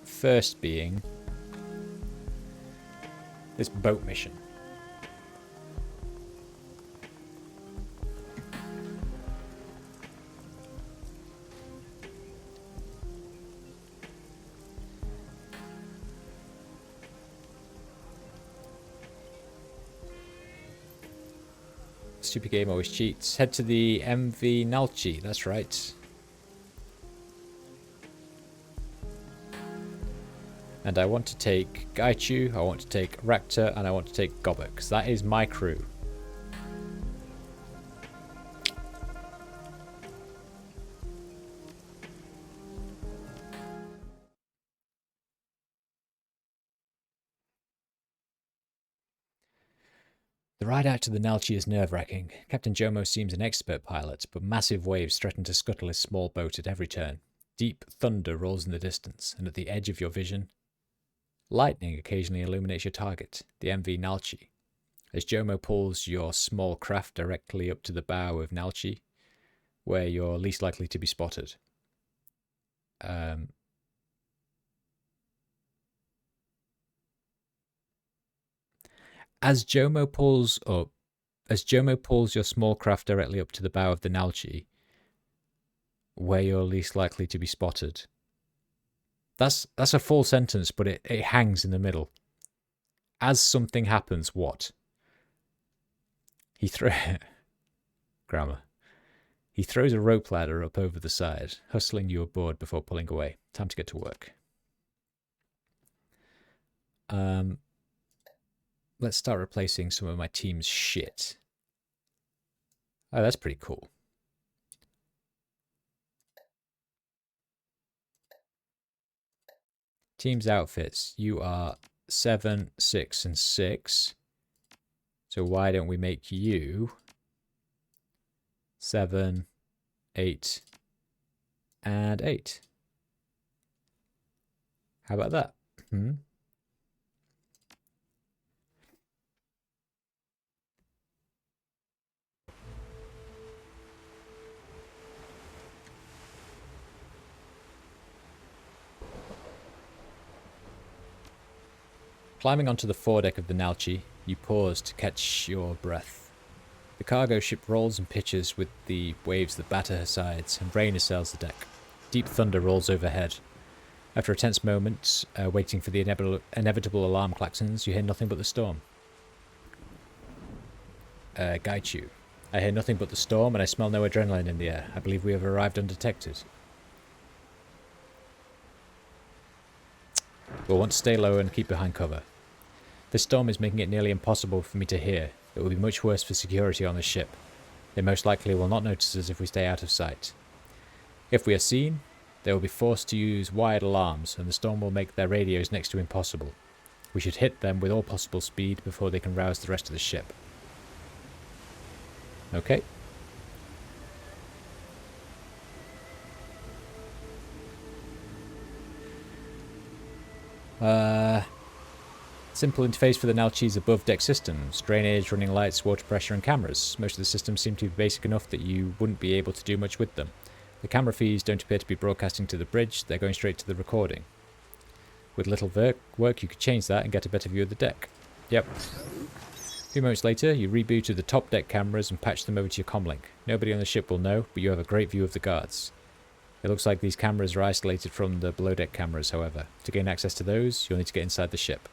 First being this boat mission. Stupid game always cheats. Head to the MV Nalchi, that's right. And I want to take Gaichu, I want to take Rakta, and I want to take Gobbet, because that is my crew. The ride out to the Nalchi is nerve-wracking. Captain Jomo seems an expert pilot, but massive waves threaten to scuttle his small boat at every turn. Deep thunder rolls in the distance, and at the edge of your vision, lightning occasionally illuminates your target, the MV Nalchi. As Jomo pulls your small craft directly up to the bow of Nalchi, where you're least likely to be spotted. As Jomo pulls your small craft directly up to the bow of the Nalchi, where you're least likely to be spotted. That's a full sentence, but it hangs in the middle. As something happens, what? Grammar. He throws a rope ladder up over the side, hustling you aboard before pulling away. Time to get to work. Let's start replacing some of my team's shit. Oh, that's pretty cool. Team's outfits. You are 7, 6, and 6. So why don't we make you 7, 8, and 8? How about that? Climbing onto the foredeck of the Nalchi, you pause to catch your breath. The cargo ship rolls and pitches with the waves that batter her sides, and rain assails the deck. Deep thunder rolls overhead. After a tense moment, waiting for the inevitable alarm klaxons, you hear nothing but the storm. Gaichu. I hear nothing but the storm, and I smell no adrenaline in the air. I believe we have arrived undetected. We'll want to stay low and keep behind cover. This storm is making it nearly impossible for me to hear. It will be much worse for security on the ship. They most likely will not notice us if we stay out of sight. If we are seen, they will be forced to use wired alarms, and the storm will make their radios next to impossible. We should hit them with all possible speed before they can rouse the rest of the ship. Okay. Simple interface for the Nalchi's above-deck systems. Drainage, running lights, water pressure, and cameras. Most of the systems seem to be basic enough that you wouldn't be able to do much with them. The camera feeds don't appear to be broadcasting to the bridge, they're going straight to the recording. With little work, you could change that and get a better view of the deck. Yep. A few moments later, you rebooted the top deck cameras and patched them over to your comlink. Nobody on the ship will know, but you have a great view of the guards. It looks like these cameras are isolated from the below deck cameras, however. To gain access to those, you'll need to get inside the ship.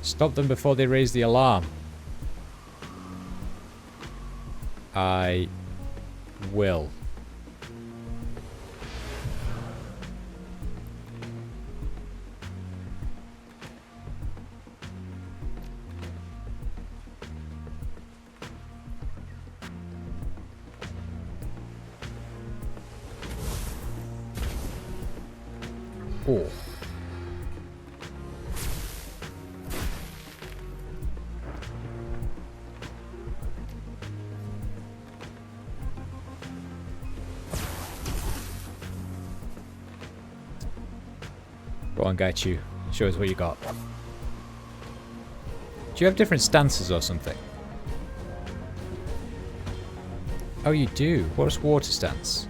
Stop them before they raise the alarm. I will. Oh. Go on, Gaichu. Show us what you got. Do you have different stances or something? Oh, you do. What's water stance?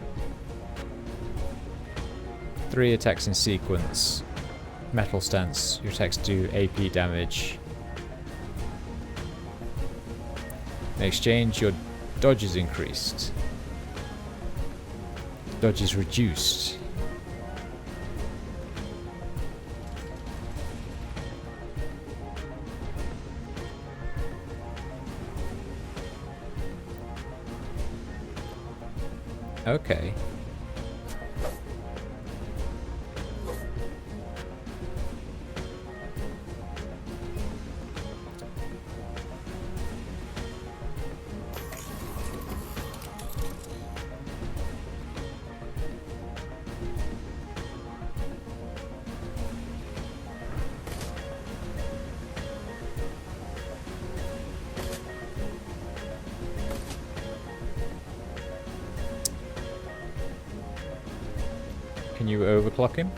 3 attacks in sequence. Metal stance. Your attacks do AP damage. In exchange, your dodge is increased. Dodge is reduced. Okay. Can you overclock him?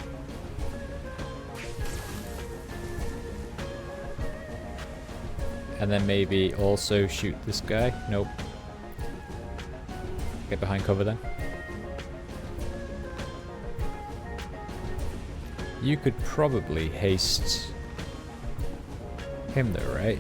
And then maybe also shoot this guy? Nope. Get behind cover then. You could probably haste him though, right?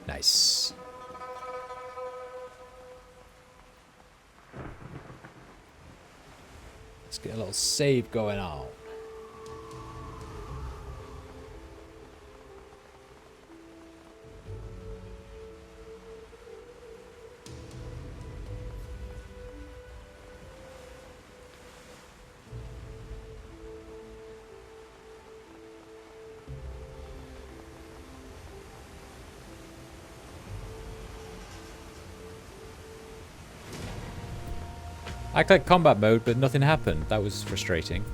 Nice. Let's get a little save going on. I clicked combat mode, but nothing happened. That was frustrating.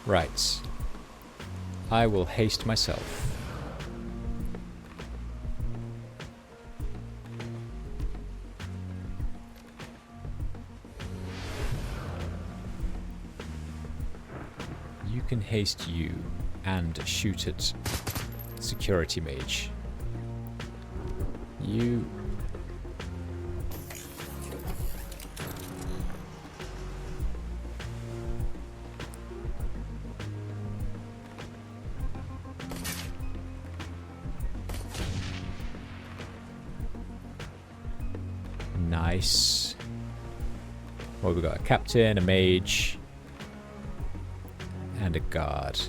Right. I will haste myself. You can haste you and shoot at security mage. You... Nice. Well, we've got a captain, a mage, and a guard.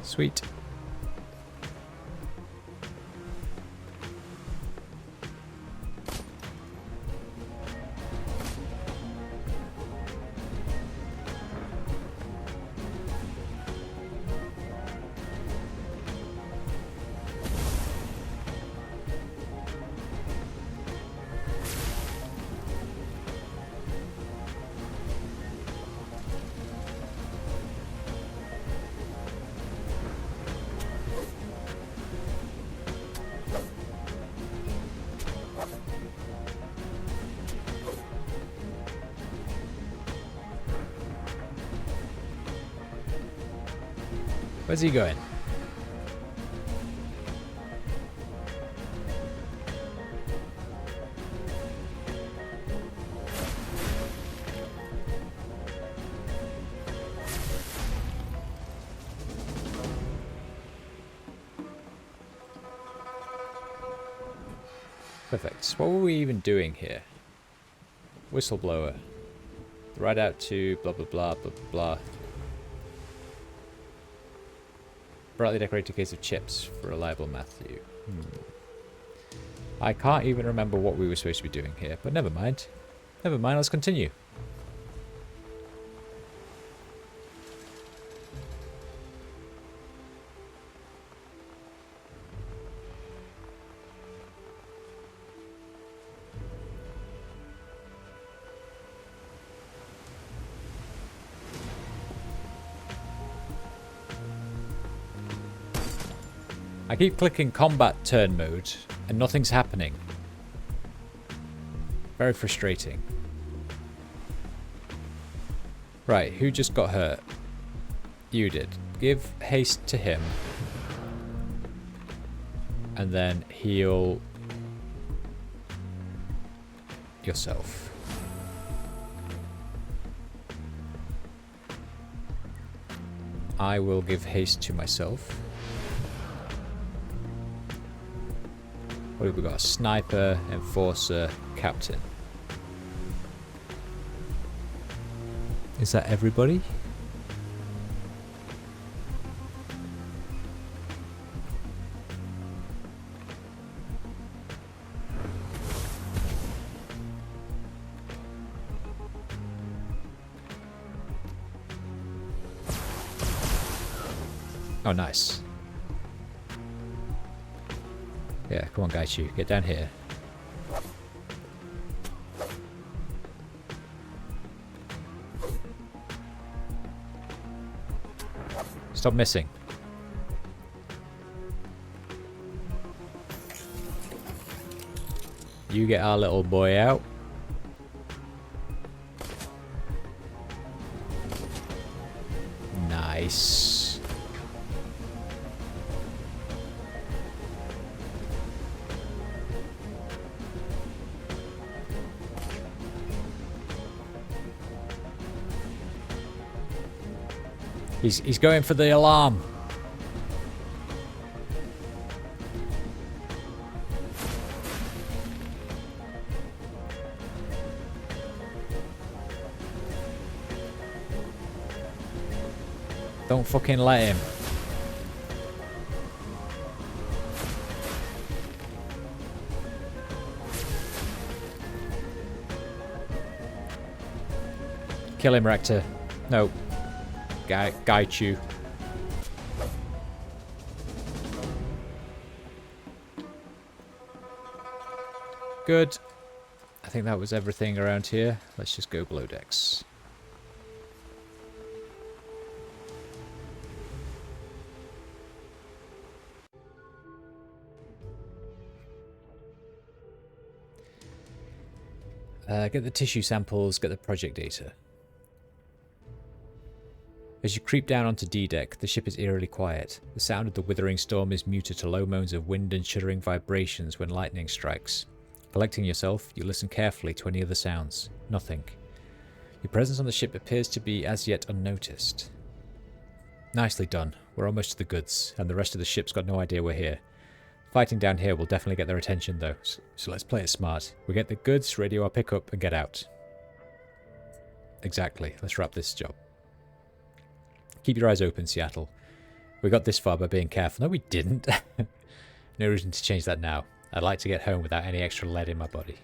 Sweet. Where's he going? Perfect. What were we even doing here? Whistleblower. Right out to blah blah blah blah blah. Brightly decorated case of chips for reliable Matthew. I can't even remember what we were supposed to be doing here, but never mind. Never mind, let's continue. I keep clicking combat turn mode and nothing's happening. Very frustrating. Right, who just got hurt? You did. Give haste to him. And then heal yourself. I will give haste to myself. What have we got? Sniper, Enforcer, Captain. Is that everybody? Oh, nice. Yeah, come on, Gaichu. Get down here. Stop missing. You get our little boy out. Nice. He's going for the alarm. Don't fucking let him. Kill him, Rector. No. Gaichu. Good. I think that was everything around here. Let's just go below decks. Get the tissue samples, get the project data. As you creep down onto D-Deck, the ship is eerily quiet. The sound of the withering storm is muted to low moans of wind and shuddering vibrations when lightning strikes. Collecting yourself, you listen carefully to any other sounds. Nothing. Your presence on the ship appears to be as yet unnoticed. Nicely done. We're almost to the goods, and the rest of the ship's got no idea we're here. Fighting down here will definitely get their attention though, so let's play it smart. We get the goods, radio our pickup, and get out. Exactly. Let's wrap this job. Keep your eyes open, Seattle. We got this far by being careful. No, we didn't. No reason to change that now. I'd like to get home without any extra lead in my body.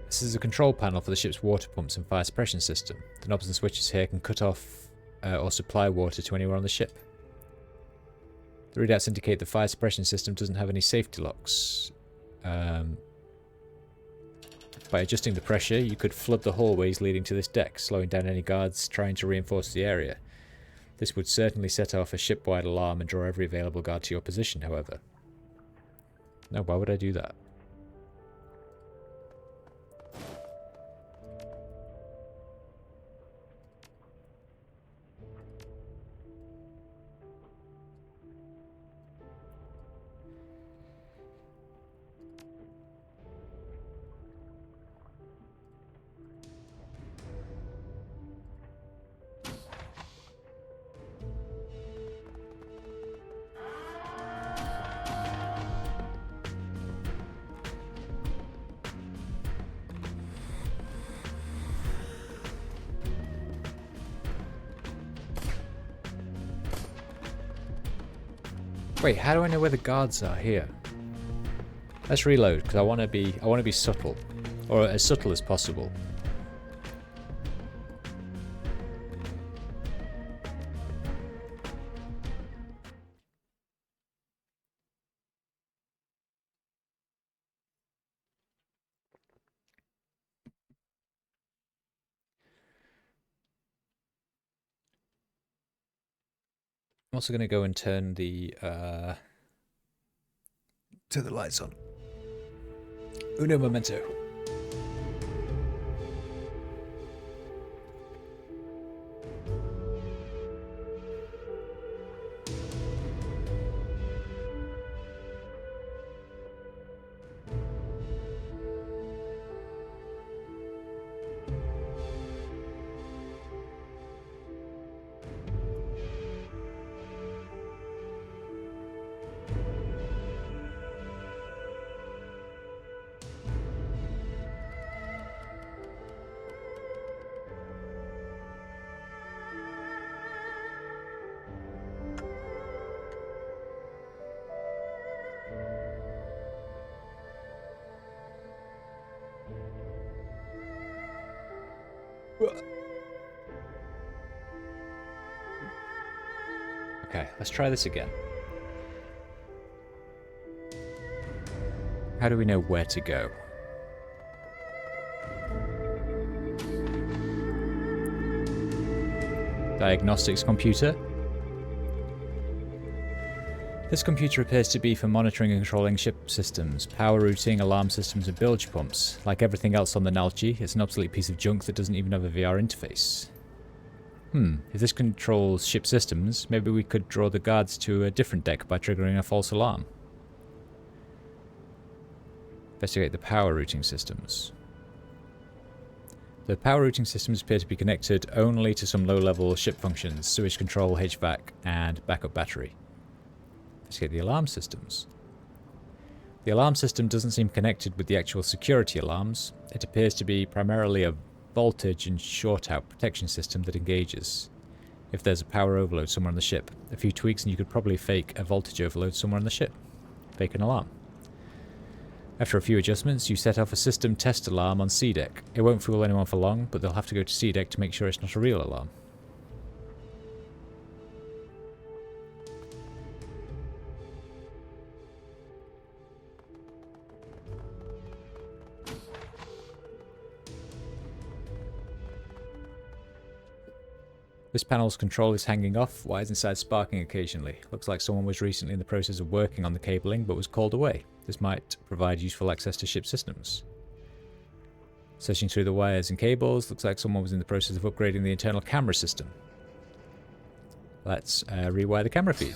This is a control panel for the ship's water pumps and fire suppression system. The knobs and switches here can cut off or supply water to anywhere on the ship. The readouts indicate the fire suppression system doesn't have any safety locks. By adjusting the pressure, you could flood the hallways leading to this deck, slowing down any guards trying to reinforce the area. This would certainly set off a ship-wide alarm and draw every available guard to your position, however. No, why would I do that? Wait, how do I know where the guards are here? Let's reload, because I want to be subtle. Or as subtle as possible. I'm also going to go and turn the lights on. Uno momento. Okay, let's try this again. How do we know where to go? Diagnostics computer. This computer appears to be for monitoring and controlling ship systems, power routing, alarm systems, and bilge pumps. Like everything else on the Nalchi, it's an obsolete piece of junk that doesn't even have a VR interface. If this controls ship systems, maybe we could draw the guards to a different deck by triggering a false alarm. Investigate the power routing systems. The power routing systems appear to be connected only to some low-level ship functions, sewage control, HVAC, and backup battery. Investigate the alarm systems. The alarm system doesn't seem connected with the actual security alarms. It appears to be primarily a voltage and short-out protection system that engages. If there's a power overload somewhere on the ship, a few tweaks and you could probably fake a voltage overload somewhere on the ship. Fake an alarm. After a few adjustments, you set off a system test alarm on C deck. It won't fool anyone for long, but they'll have to go to C deck to make sure it's not a real alarm. This panel's control is hanging off, wires inside sparking occasionally. Looks like someone was recently in the process of working on the cabling but was called away. This might provide useful access to ship systems. Searching through the wires and cables, looks like someone was in the process of upgrading the internal camera system. Let's rewire the camera feed.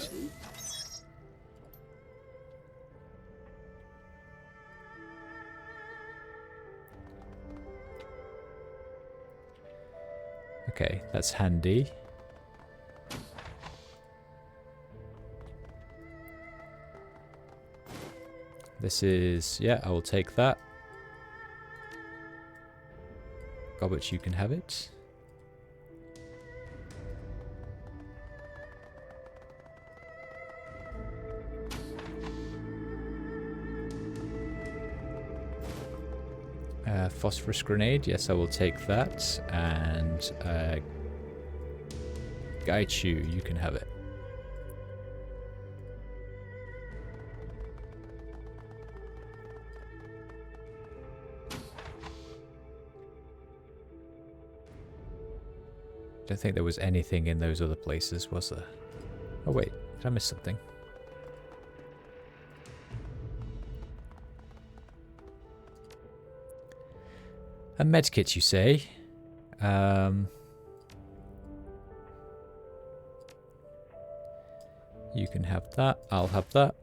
Okay, that's handy. This is... yeah, I will take that. Gobbet, you can have it. Phosphorus grenade, yes, I will take that. And Gaichu, you can have it. Don't think there was anything in those other places, was there? Oh wait, did I miss something? A medkit, you say? You can have that. I'll have that.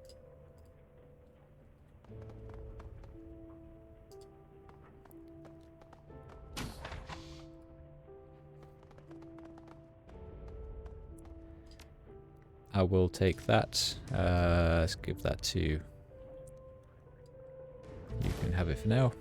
I will take that. Let's give that to you. You can have it for now.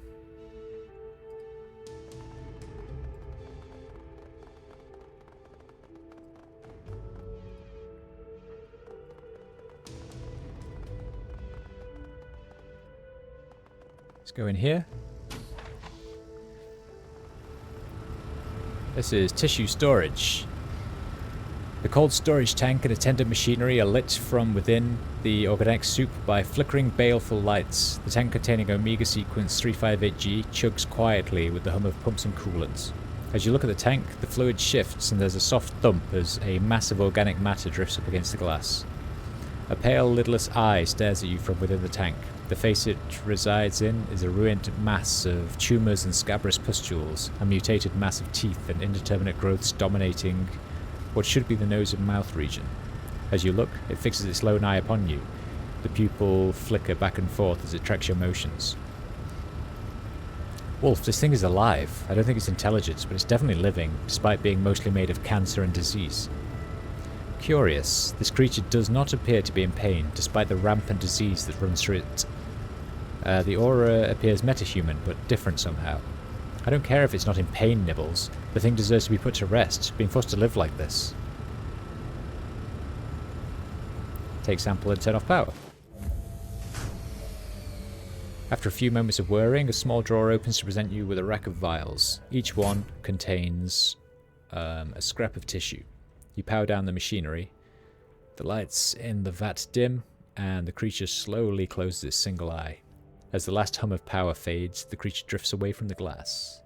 Let's go in here. This is tissue storage. The cold storage tank and attendant machinery are lit from within the organic soup by flickering baleful lights. The tank containing Omega Sequence 358G chugs quietly with the hum of pumps and coolants. As you look at the tank, the fluid shifts and there's a soft thump as a mass of organic matter drifts up against the glass. A pale, lidless eye stares at you from within the tank. The face it resides in is a ruined mass of tumours and scabrous pustules, a mutated mass of teeth and indeterminate growths dominating what should be the nose and mouth region. As you look, it fixes its lone eye upon you. The pupil flicker back and forth as it tracks your motions. Wolf, this thing is alive. I don't think it's intelligent, but it's definitely living, despite being mostly made of cancer and disease. Curious, this creature does not appear to be in pain, despite the rampant disease that runs through it. The aura appears metahuman, but different somehow. I don't care if it's not in pain, Nibbles. The thing deserves to be put to rest, being forced to live like this. Take sample and turn off power. After a few moments of whirring, a small drawer opens to present you with a rack of vials. Each one contains a scrap of tissue. You power down the machinery. The lights in the vat dim, and the creature slowly closes its single eye. As the last hum of power fades, the creature drifts away from the glass.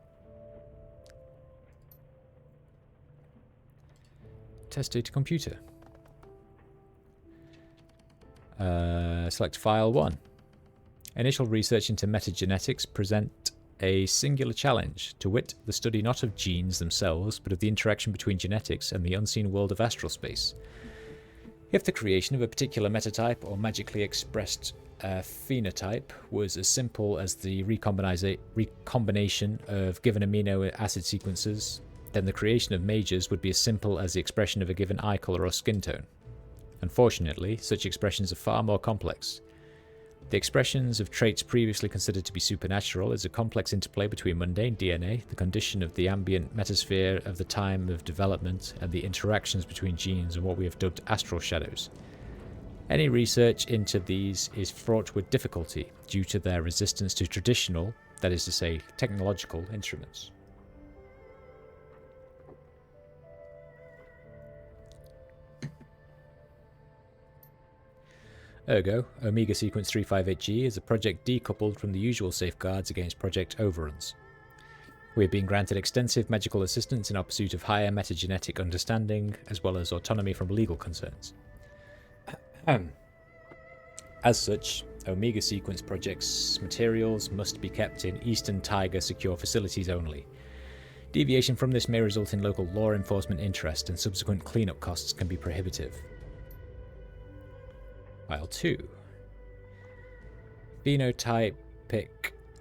Test data computer. Select file 1. Initial research into metagenetics present a singular challenge, to wit, the study not of genes themselves, but of the interaction between genetics and the unseen world of astral space. If the creation of a particular metatype or magically expressed phenotype was as simple as the recombination of given amino acid sequences, then the creation of majors would be as simple as the expression of a given eye color or skin tone. Unfortunately, such expressions are far more complex. The expressions of traits previously considered to be supernatural is a complex interplay between mundane DNA, the condition of the ambient metasphere of the time of development, and the interactions between genes and what we have dubbed astral shadows. Any research into these is fraught with difficulty due to their resistance to traditional, that is to say, technological instruments. Ergo, Omega Sequence 358G is a project decoupled from the usual safeguards against project overruns. We have been granted extensive magical assistance in our pursuit of higher metagenetic understanding, as well as autonomy from legal concerns. As such, Omega Sequence Project's materials must be kept in Eastern Tiger secure facilities only. Deviation from this may result in local law enforcement interest, and subsequent cleanup costs can be prohibitive. File 2. Phenotypic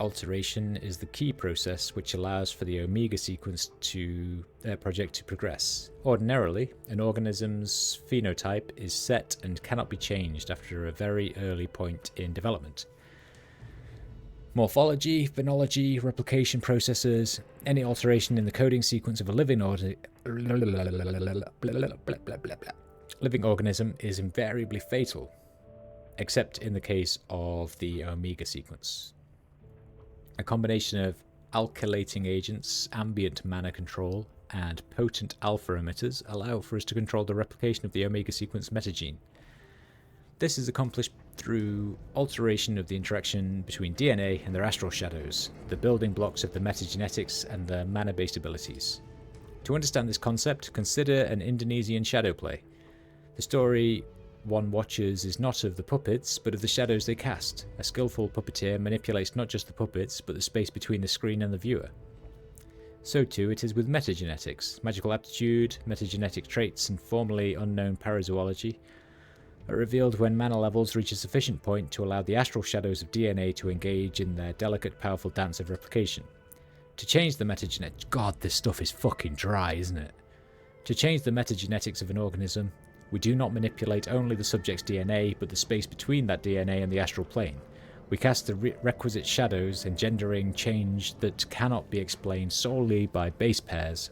alteration is the key process which allows for the Omega Sequence project to progress. Ordinarily, an organism's phenotype is set and cannot be changed after a very early point in development. Morphology, phenology, replication processes, any alteration in the coding sequence of a living organism is invariably fatal, except in the case of the Omega Sequence. A combination of alkylating agents, ambient mana control, and potent alpha emitters allow for us to control the replication of the Omega Sequence metagene. This is accomplished through alteration of the interaction between DNA and their astral shadows, the building blocks of the metagenetics and their mana-based abilities. To understand this concept, consider an Indonesian shadow play. The story one watches is not of the puppets, but of the shadows they cast. A skillful puppeteer manipulates not just the puppets, but the space between the screen and the viewer. So too it is with metagenetics. Magical aptitude, metagenetic traits, and formerly unknown parazoology are revealed when mana levels reach a sufficient point to allow the astral shadows of DNA to engage in their delicate, powerful dance of replication. To change the metagenetics... God, this stuff is fucking dry, isn't it? To change the metagenetics of an organism, we do not manipulate only the subject's DNA, but the space between that DNA and the astral plane. We cast the requisite shadows, engendering change that cannot be explained solely by base pairs,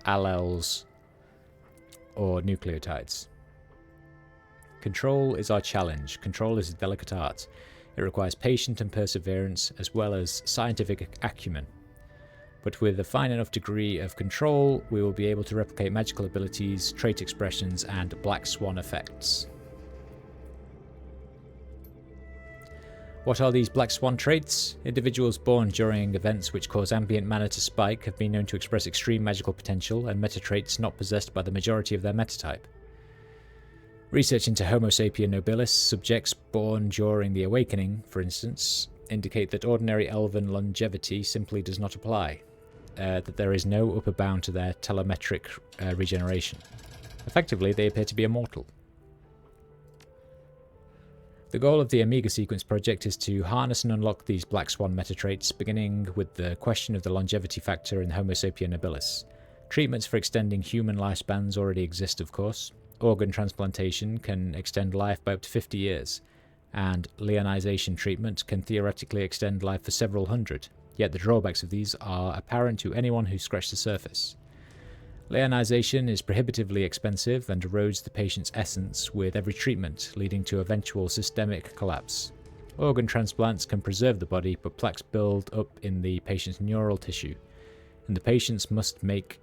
alleles, or nucleotides. Control is our challenge. Control is a delicate art. It requires patience and perseverance, as well as scientific acumen. But with a fine enough degree of control, we will be able to replicate magical abilities, trait expressions, and black swan effects. What are these black swan traits? Individuals born during events which cause ambient mana to spike have been known to express extreme magical potential and meta traits not possessed by the majority of their metatype. Research into Homo sapien nobilis subjects born during the Awakening, for instance, indicate that ordinary elven longevity simply does not apply, that there is no upper bound to their telemetric regeneration. Effectively, they appear to be immortal. The goal of the Omega Sequence project is to harness and unlock these Black Swan meta traits, beginning with the question of the longevity factor in Homo sapien nobilis. Treatments for extending human lifespans already exist, of course. Organ transplantation can extend life by up to 50 years, and leonization treatment can theoretically extend life for several hundred, yet the drawbacks of these are apparent to anyone who scratched the surface. Leonization is prohibitively expensive and erodes the patient's essence with every treatment, leading to eventual systemic collapse. Organ transplants can preserve the body, but plaques build up in the patient's neural tissue, and the patients must take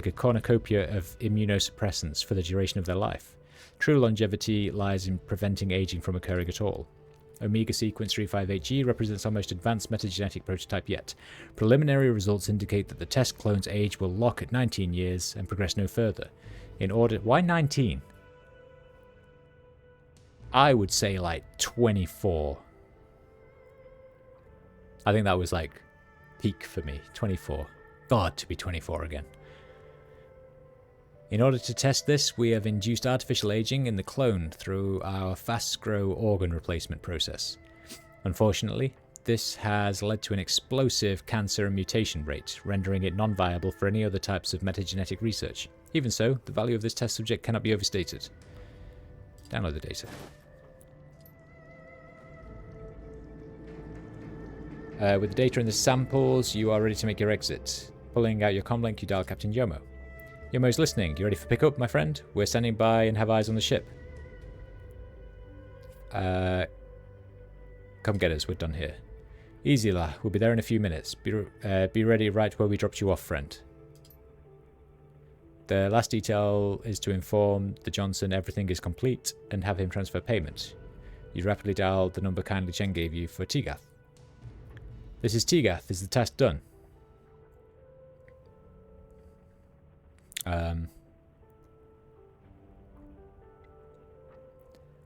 a cornucopia of immunosuppressants for the duration of their life. True longevity lies in preventing aging from occurring at all. Omega Sequence 35HE represents our most advanced metagenetic prototype yet. Preliminary results indicate that the test clone's age will lock at 19 years and progress no further. Why 19? I would say like 24. I think that was like peak for me, 24. God, to be 24 again. In order to test this, we have induced artificial aging in the clone through our fast-grow organ replacement process. Unfortunately, this has led to an explosive cancer and mutation rate, rendering it non-viable for any other types of metagenetic research. Even so, the value of this test subject cannot be overstated. Download the data. With the data in the samples, you are ready to make your exit. Pulling out your comlink, you dial Captain Yomo. Yomo's listening. You ready for pickup, my friend? We're standing by and have eyes on the ship. Come get us. We're done here. Easy, la. We'll be there in a few minutes. Be ready right where we dropped you off, friend. The last detail is to inform the Johnson everything is complete and have him transfer payment. You rapidly dial the number kindly Chen gave you for Tegath. This is Tegath. Is the task done?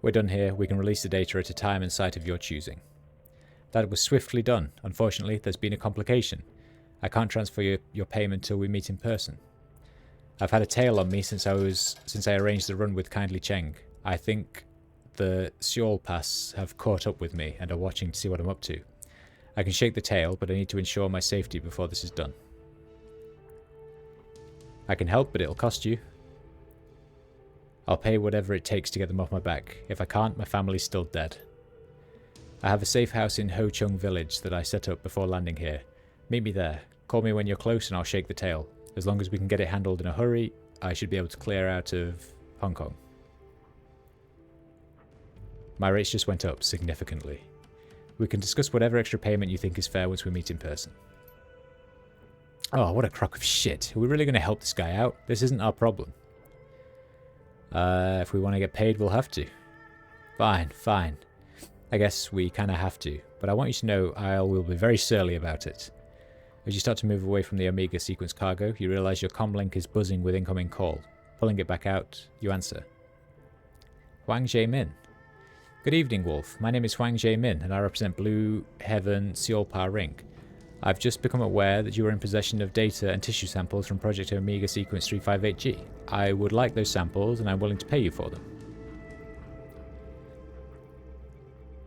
We're done here. We can release the data at a time and site of your choosing. That was swiftly done. Unfortunately, there's been a complication. I can't transfer your payment till we meet in person. I've had a tail on me since I arranged the run with kindly Cheng. I think the Seoul Pass have caught up with me and are watching to see what I'm up to. I can shake the tail, but I need to ensure my safety before this is done. I can help, but it'll cost you. I'll pay whatever it takes to get them off my back. If I can't, my family's still dead. I have a safe house in Ho Chung village that I set up before landing here. Meet me there. Call me when you're close and I'll shake the tail. As long as we can get it handled in a hurry, I should be able to clear out of Hong Kong. My rates just went up significantly. We can discuss whatever extra payment you think is fair once we meet in person. Oh, what a crock of shit. Are we really going to help this guy out? This isn't our problem. If we want to get paid, we'll have to. Fine, fine. I guess we kind of have to. But I want you to know I will be very surly about it. As you start to move away from the Omega Sequence cargo, you realize your comlink is buzzing with incoming call. Pulling it back out, you answer. Huang Jae-min. Good evening, Wolf. My name is Huang Jae-min, and I represent Blue Heaven Seolpa Ring. I've just become aware that you are in possession of data and tissue samples from Project Omega Sequence 358G. I would like those samples, and I'm willing to pay you for them.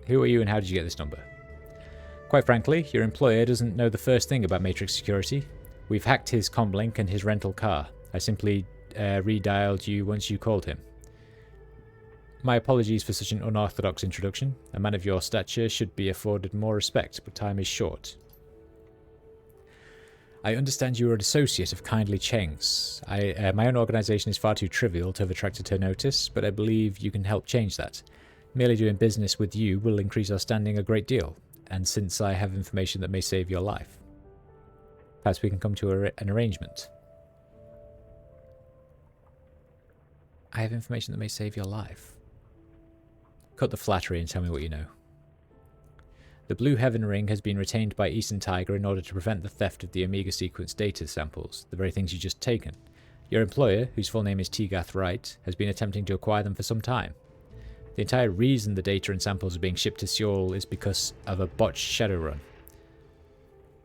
Who are you, and how did you get this number? Quite frankly, your employer doesn't know the first thing about Matrix security. We've hacked his comlink and his rental car. I simply redialed you once you called him. My apologies for such an unorthodox introduction. A man of your stature should be afforded more respect, but time is short. I understand you are an associate of kindly Cheng's. My own organisation is far too trivial to have attracted her notice, but I believe you can help change that. Merely doing business with you will increase our standing a great deal, and since I have information that may save your life, perhaps we can come to an arrangement. I have information that may save your life. Cut the flattery and tell me what you know. The Blue Heaven Ring has been retained by Eastern Tiger in order to prevent the theft of the Omega sequence data samples, the very things you just taken. Your employer, whose full name is Tegath Wright, has been attempting to acquire them for some time. The entire reason the data and samples are being shipped to Seoul is because of a botched Shadowrun.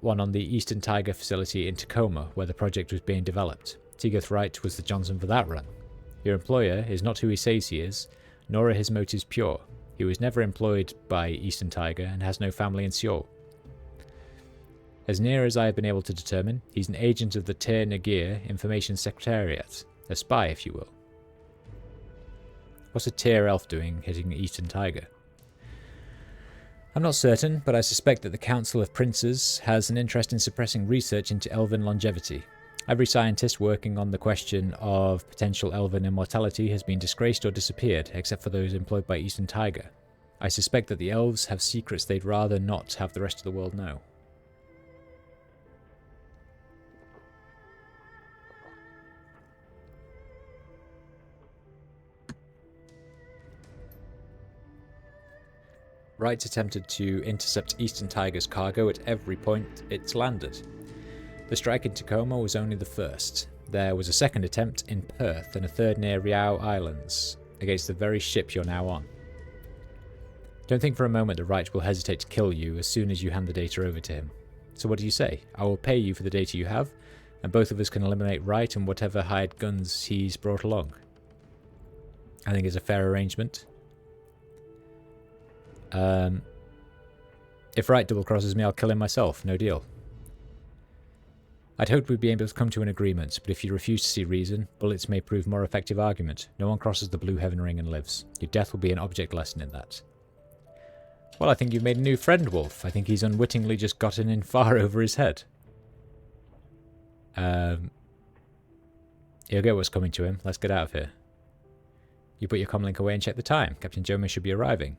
One on the Eastern Tiger facility in Tacoma, where the project was being developed. Tegath Wright was the Johnson for that run. Your employer is not who he says he is, nor are his motives pure. He was never employed by Eastern Tiger and has no family in Seoul. As near as I have been able to determine, he's an agent of the Ter Nagir Information Secretariat, a spy if you will. What's a Tyr elf doing hitting Eastern Tiger? I'm not certain, but I suspect that the Council of Princes has an interest in suppressing research into elven longevity. Every scientist working on the question of potential elven immortality has been disgraced or disappeared, except for those employed by Eastern Tiger. I suspect that the elves have secrets they'd rather not have the rest of the world know. Wright attempted to intercept Eastern Tiger's cargo at every point it's landed. The strike in Tacoma was only the first. There was a second attempt in Perth and a third near Riau Islands, against the very ship you're now on. Don't think for a moment that Wright will hesitate to kill you as soon as you hand the data over to him. So what do you say? I will pay you for the data you have, and both of us can eliminate Wright and whatever hired guns he's brought along. I think it's a fair arrangement. If Wright double-crosses me, I'll kill him myself. No deal. I'd hoped we'd be able to come to an agreement, but if you refuse to see reason, bullets may prove more effective argument. No one crosses the Blue Heaven Ring and lives. Your death will be an object lesson in that. Well, I think you've made a new friend, Wolf. I think he's unwittingly just gotten in far over his head. He'll get what's coming to him. Let's get out of here. You put your comlink away and check the time. Captain Joma should be arriving.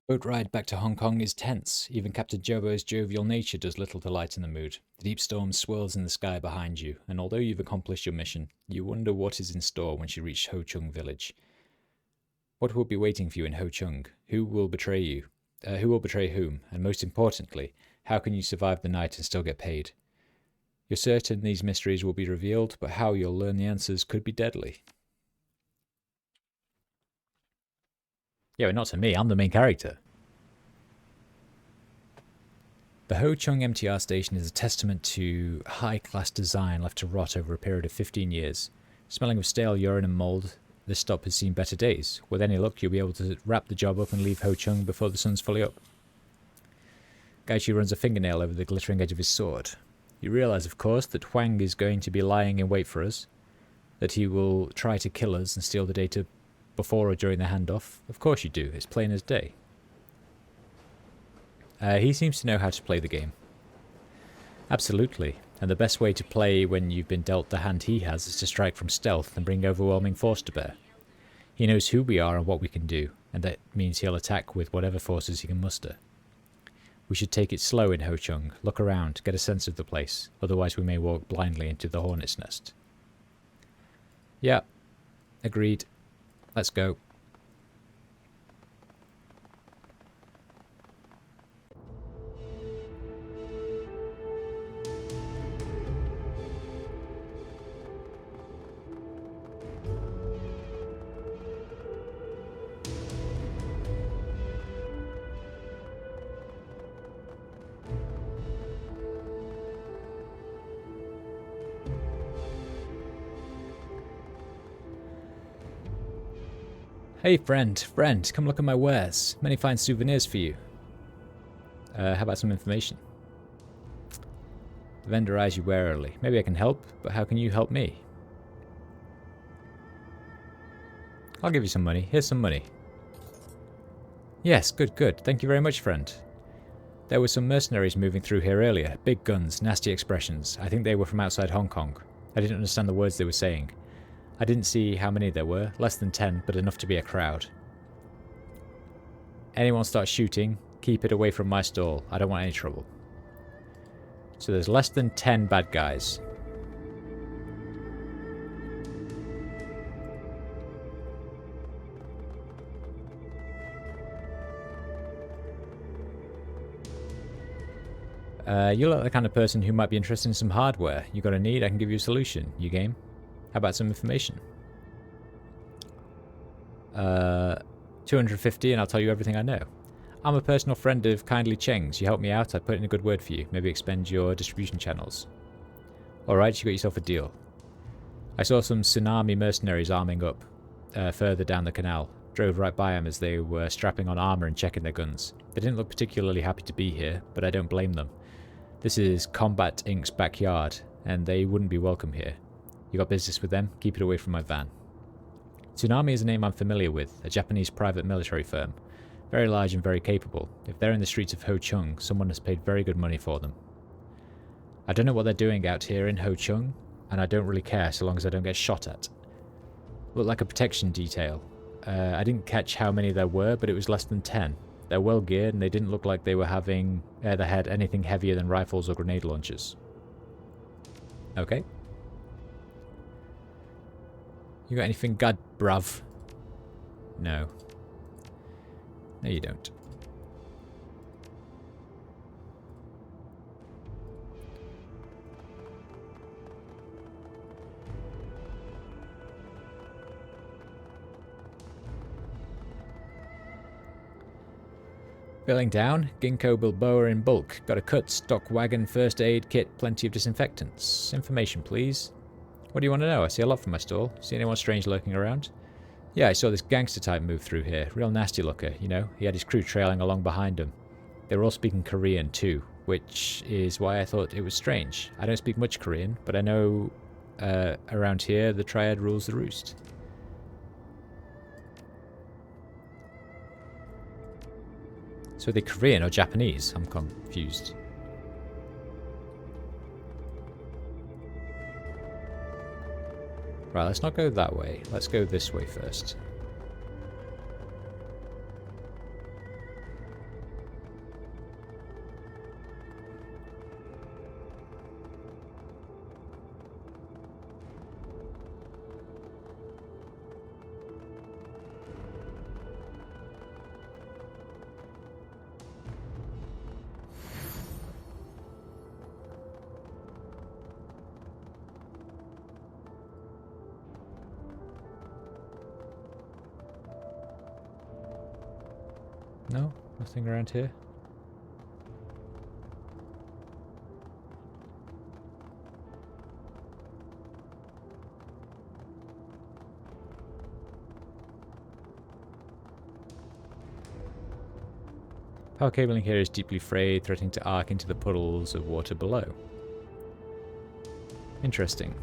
Boat ride back to Hong Kong is tense. Even Captain Jobo's jovial nature does little to lighten the mood. The deep storm swirls in the sky behind you, and although you've accomplished your mission, you wonder what is in store once you reach Ho Chung village. What will be waiting for you in Ho Chung? Who will betray you? Who will betray whom? And most importantly, how can you survive the night and still get paid? You're certain these mysteries will be revealed, but how you'll learn the answers could be deadly. Yeah, but not to me. I'm the main character. The Ho Chung MTR station is a testament to high-class design left to rot over a period of 15 years. Smelling of stale urine and mould, this stop has seen better days. With any luck, you'll be able to wrap the job up and leave Ho Chung before the sun's fully up. Gaichi runs a fingernail over the glittering edge of his sword. You realise, of course, that Huang is going to be lying in wait for us, that he will try to kill us and steal the data before or during the handoff. Of course you do, it's plain as day. He seems to know how to play the game. Absolutely, and the best way to play when you've been dealt the hand he has is to strike from stealth and bring overwhelming force to bear. He knows who we are and what we can do, and that means he'll attack with whatever forces he can muster. We should take it slow in Ho Chung, look around, get a sense of the place, otherwise we may walk blindly into the hornet's nest. Yeah, agreed. Let's go. Hey friend, come look at my wares. Many fine souvenirs for you. How about some information? The vendor eyes you warily. Maybe I can help, but how can you help me? I'll give you some money. Here's some money. Yes, good. Thank you very much, friend. There were some mercenaries moving through here earlier. Big guns, nasty expressions. I think they were from outside Hong Kong. I didn't understand the words they were saying. I didn't see how many there were. Less than 10, but enough to be a crowd. Anyone starts shooting, keep it away from my stall. I don't want any trouble. So there's less than 10 bad guys. You look like the kind of person who might be interested in some hardware. You got a need, I can give you a solution. You game? How about some information? 250 and I'll tell you everything I know. I'm a personal friend of Kindly Cheng's. You help me out, I'd put in a good word for you. Maybe expand your distribution channels. Alright, you got yourself a deal. I saw some tsunami mercenaries arming up further down the canal. Drove right by them as they were strapping on armor and checking their guns. They didn't look particularly happy to be here, but I don't blame them. This is Combat Inc.'s backyard, and they wouldn't be welcome here. You got business with them? Keep it away from my van. Tsunami is a name I'm familiar with, a Japanese private military firm. Very large and very capable. If they're in the streets of Ho Chung, someone has paid very good money for them. I don't know what they're doing out here in Ho Chung, and I don't really care so long as I don't get shot at. Looked like a protection detail. I didn't catch how many there were, but it was less than 10. They're well geared, and they didn't look like they were having... they had anything heavier than rifles or grenade launchers. Okay. You got anything good, bruv? No. No, you don't. Filling down. Ginkgo biloba in bulk. Got a cut, stock wagon, first aid kit, plenty of disinfectants. Information, please. What do you want to know? I see a lot from my stall. See anyone strange lurking around? Yeah, I saw this gangster type move through here. Real nasty looker, you know. He had his crew trailing along behind him. They were all speaking Korean too, which is why I thought it was strange. I don't speak much Korean, but I know around here the triad rules the roost. So are they Korean or Japanese? I'm confused. Right, let's not go that way. Let's go this way first. No? Nothing around here? Power cabling here is deeply frayed, threatening to arc into the puddles of water below. Interesting.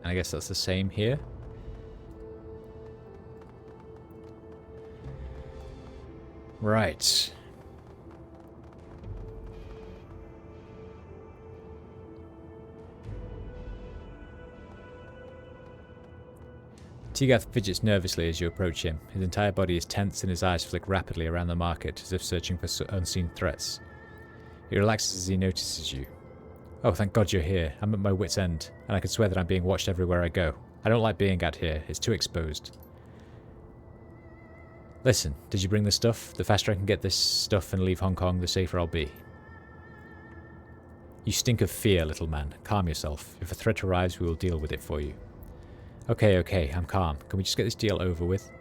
And I guess that's the same here. Right. Tegath fidgets nervously as you approach him. His entire body is tense and his eyes flick rapidly around the market as if searching for unseen threats. He relaxes as he notices you. Oh, thank God you're here. I'm at my wit's end, and I can swear that I'm being watched everywhere I go. I don't like being out here. It's too exposed. Listen, did you bring the stuff? The faster I can get this stuff and leave Hong Kong, the safer I'll be. You stink of fear, little man. Calm yourself. If a threat arrives, we will deal with it for you. Okay, I'm calm. Can we just get this deal over with?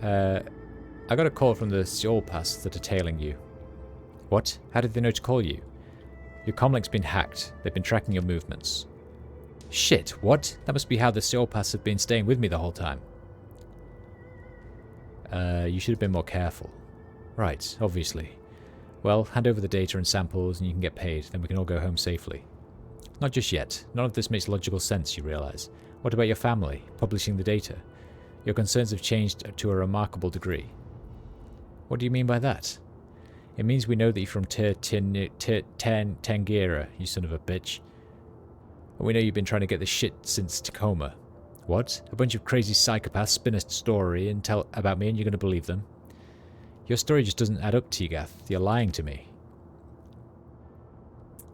I got a call from the Seoul Pass that are tailing you. What? How did they know to call you? Your comlink's been hacked. They've been tracking your movements. Shit, what? That must be how the Seoul Pass have been staying with me the whole time. You should have been more careful. Right, obviously. Well, hand over the data and samples and you can get paid, then we can all go home safely. Not just yet. None of this makes logical sense, you realise. What about your family? Publishing the data? Your concerns have changed to a remarkable degree. What do you mean by that? It means we know that you're from Tangira, you son of a bitch. And we know you've been trying to get this shit since Tacoma. What? A bunch of crazy psychopaths spin a story and tell about me and you're going to believe them? Your story just doesn't add up, Tegath. You're lying to me.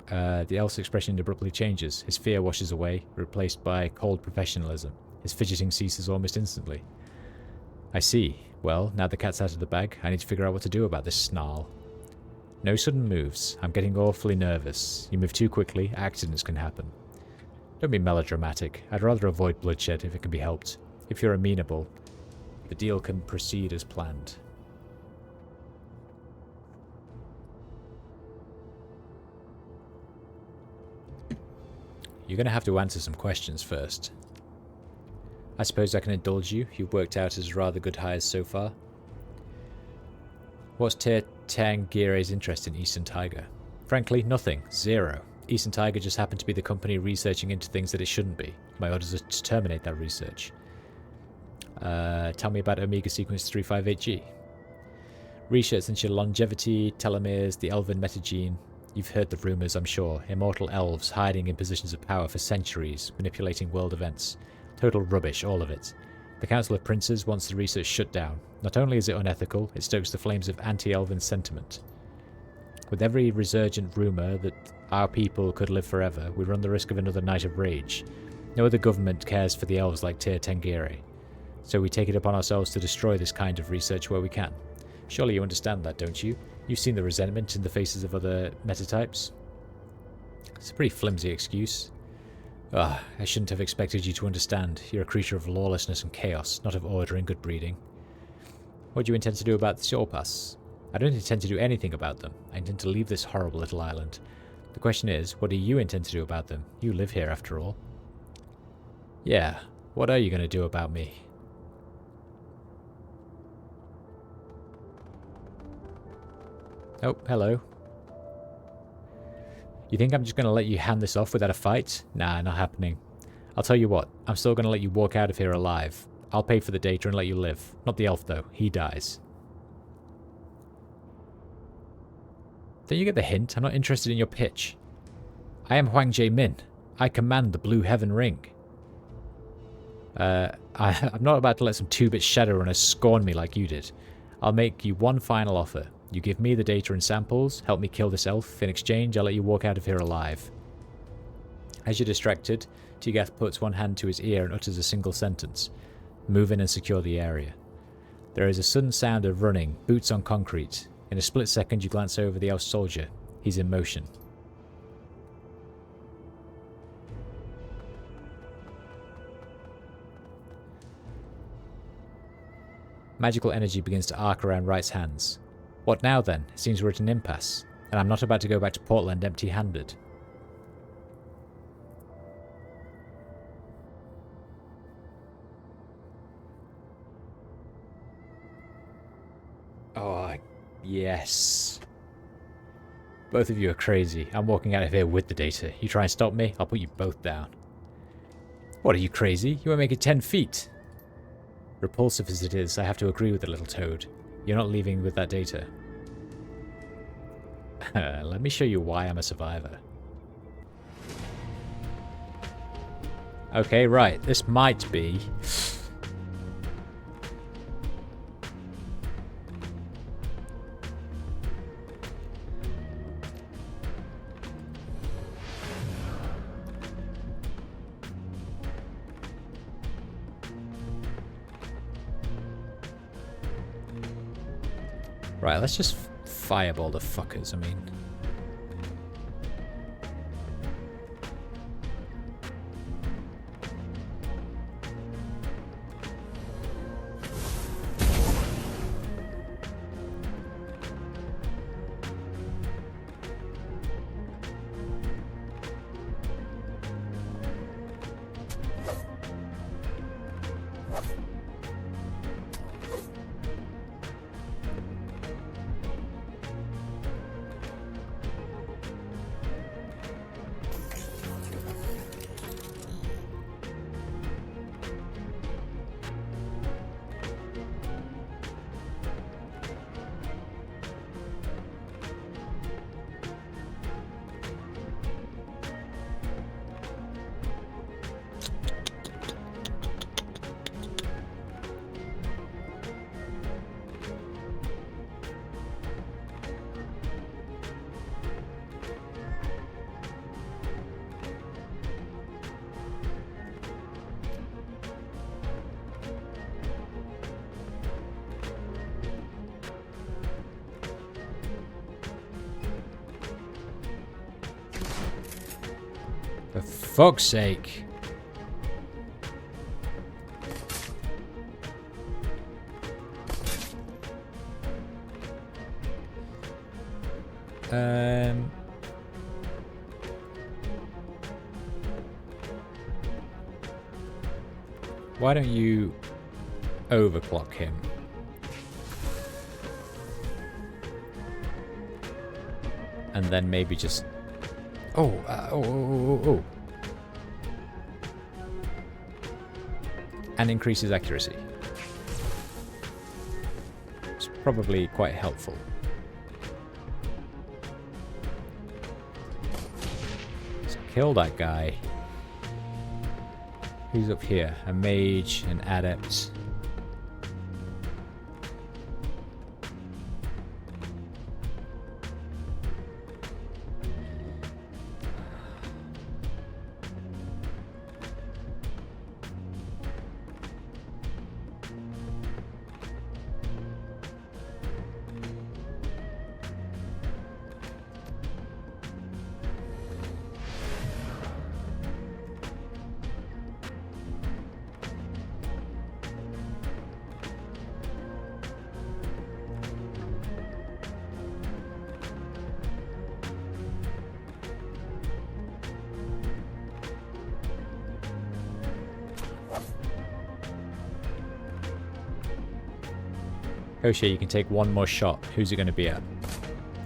The elf's expression abruptly changes. His fear washes away, replaced by cold professionalism. His fidgeting ceases almost instantly. I see. Well, now the cat's out of the bag, I need to figure out what to do about this snarl. No sudden moves. I'm getting awfully nervous. You move too quickly, accidents can happen. Don't be melodramatic. I'd rather avoid bloodshed if it can be helped. If you're amenable, the deal can proceed as planned. You're going to have to answer some questions first. I suppose I can indulge you. You've worked out as rather good hires so far. What's Tangire's interest in Eastern Tiger? Frankly, nothing. Zero. Eastern Tiger just happened to be the company researching into things that it shouldn't be. My orders are to terminate that research. Tell me about Omega Sequence 358G. Research into longevity, telomeres, the elven metagene. You've heard the rumours, I'm sure. Immortal elves hiding in positions of power for centuries, manipulating world events. Total rubbish, all of it. The Council of Princes wants the research shut down. Not only is it unethical, it stokes the flames of anti-elven sentiment. With every resurgent rumour that our people could live forever, we run the risk of another night of rage. No other government cares for the elves like Tir Tengire. So we take it upon ourselves to destroy this kind of research where we can. Surely you understand that, don't you? You've seen the resentment in the faces of other metatypes. It's a pretty flimsy excuse. I shouldn't have expected you to understand. You're a creature of lawlessness and chaos, not of order and good breeding. What do you intend to do about the Seoul Pass? I don't intend to do anything about them. I intend to leave this horrible little island. The question is, what do you intend to do about them? You live here, after all. Yeah, what are you going to do about me? Oh, hello. You think I'm just going to let you hand this off without a fight? Nah, not happening. I'll tell you what, I'm still going to let you walk out of here alive. I'll pay for the data and let you live. Not the elf, though. He dies. Don't you get the hint? I'm not interested in your pitch. I am Huang Jae-min. I command the Blue Heaven Ring. I'm not about to let some 2-bit Shadowrunners scorn me like you did. I'll make you one final offer. You give me the data and samples, help me kill this elf. In exchange, I'll let you walk out of here alive. As you're distracted, Tegath puts one hand to his ear and utters a single sentence. Move in and secure the area. There is a sudden sound of running, boots on concrete. In a split second, you glance over the elf soldier. He's in motion. Magical energy begins to arc around Wright's hands. What now then? It seems we're at an impasse, and I'm not about to go back to Portland empty-handed. Oh, yes. Both of you are crazy. I'm walking out of here with the data. You try and stop me, I'll put you both down. What, are you crazy? You won't make it 10 feet. Repulsive as it is, I have to agree with the little toad. You're not leaving with that data. Let me show you why I'm a survivor. Okay, right. This might be... Right, let's just fireball the fuckers, I mean. For fuck's sake. Why don't you overclock him? And then maybe just... Oh. And increases accuracy. It's probably quite helpful. Let's kill that guy. Who's up here? A mage, an adept. Koshi, you can take one more shot. Who's it going to be at?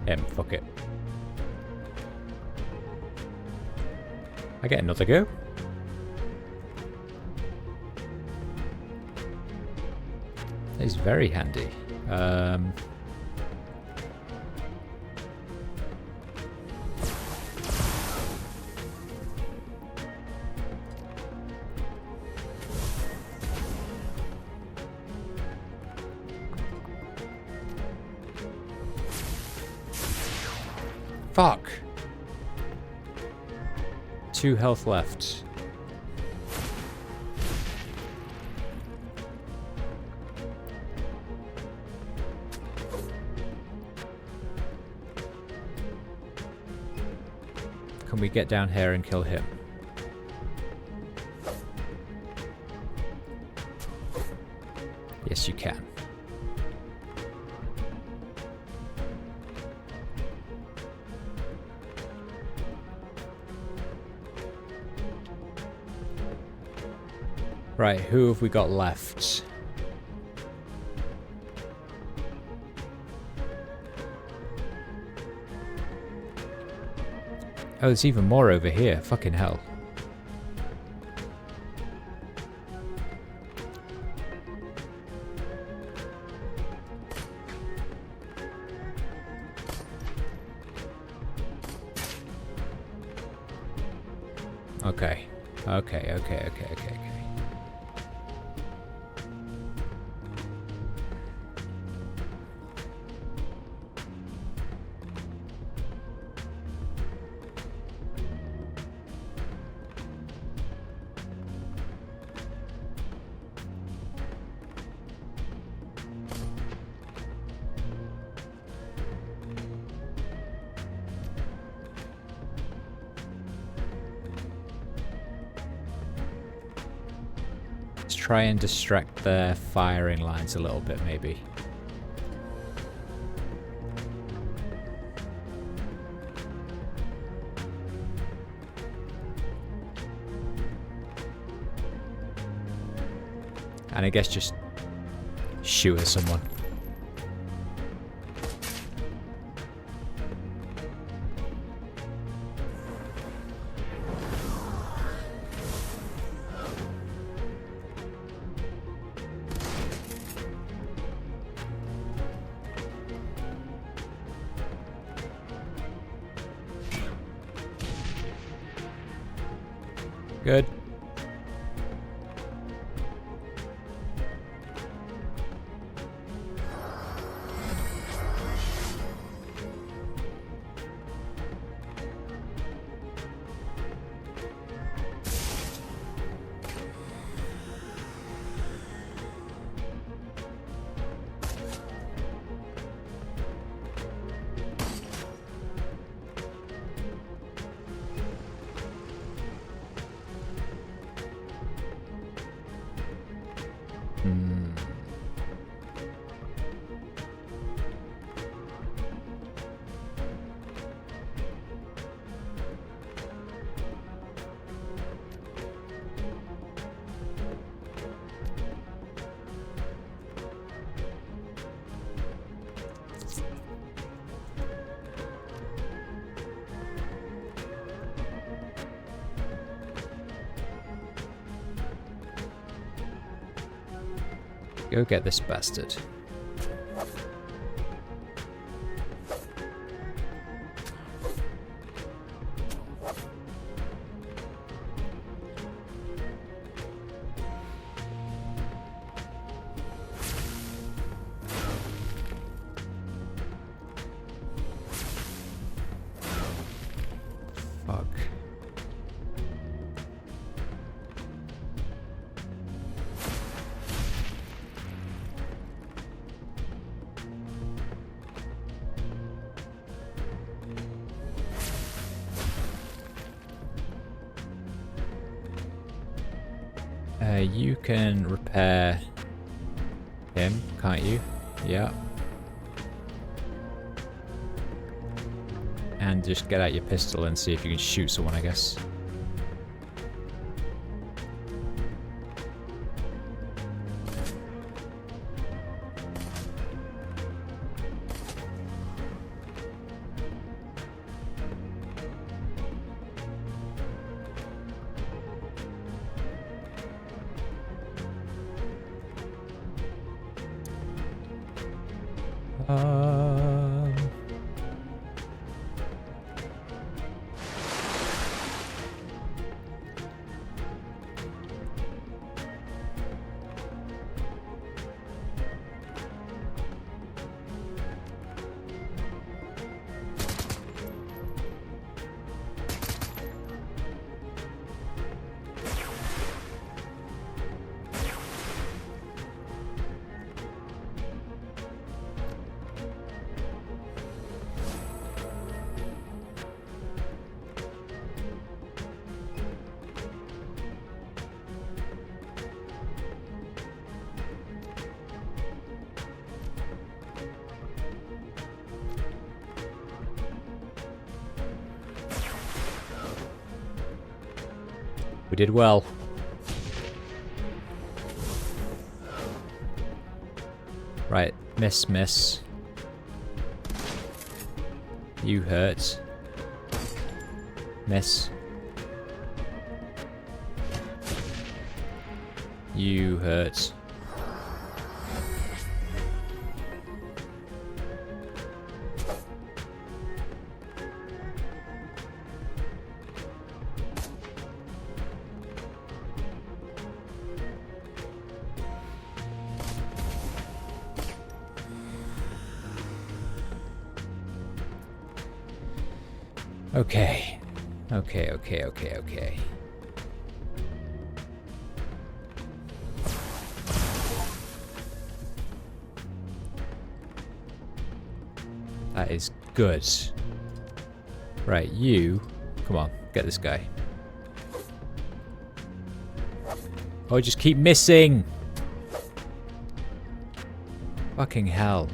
Him. Fuck it. I get another go. That is very handy. Fuck! 2 health left. Can we get down here and kill him? Yes, you can. Right, who have we got left? Oh, there's even more over here. Fucking hell. Okay. Okay. Try and distract their firing lines a little bit, maybe. And I guess just shoot at someone. Good. Go get this bastard. Fuck. You can repair him, can't you? Yeah. And just get out your pistol and see if you can shoot someone, I guess. We did well. Right, miss. You hurt. Miss. You hurt. Okay. Okay. That is good. Right, you... Come on, get this guy. Oh, just keep missing! Fucking hell.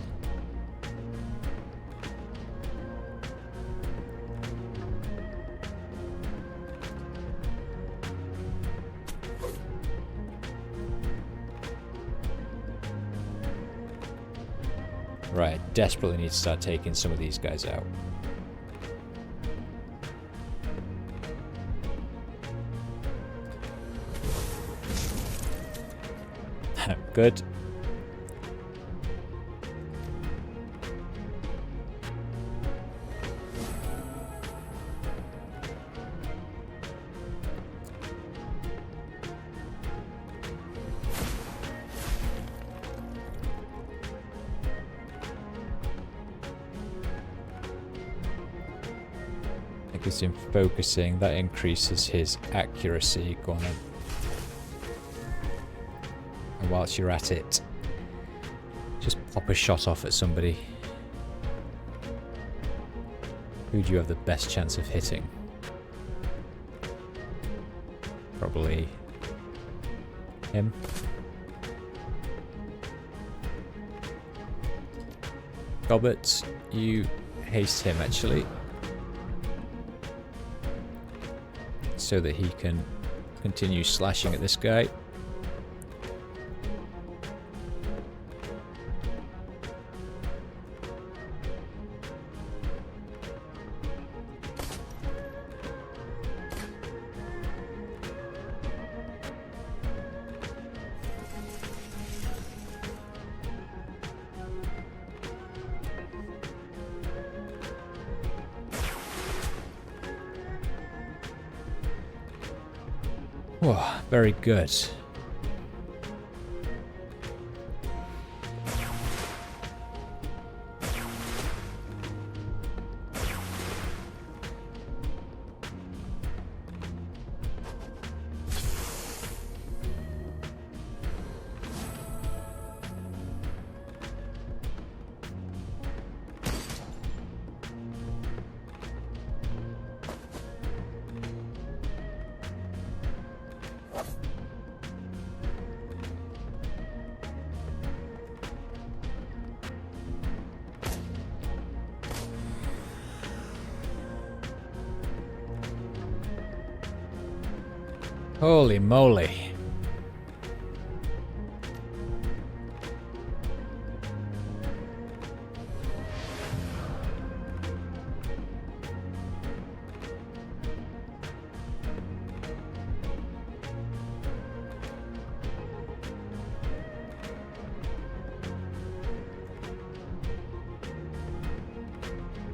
Right, desperately need to start taking some of these guys out. Good. Because in focusing, that increases his accuracy. Go on then. And whilst you're at it, just pop a shot off at somebody. Who do you have the best chance of hitting? Probably him. Gobbert, you haste him actually. So that he can continue slashing at this guy. Oh, very good. Holy moly.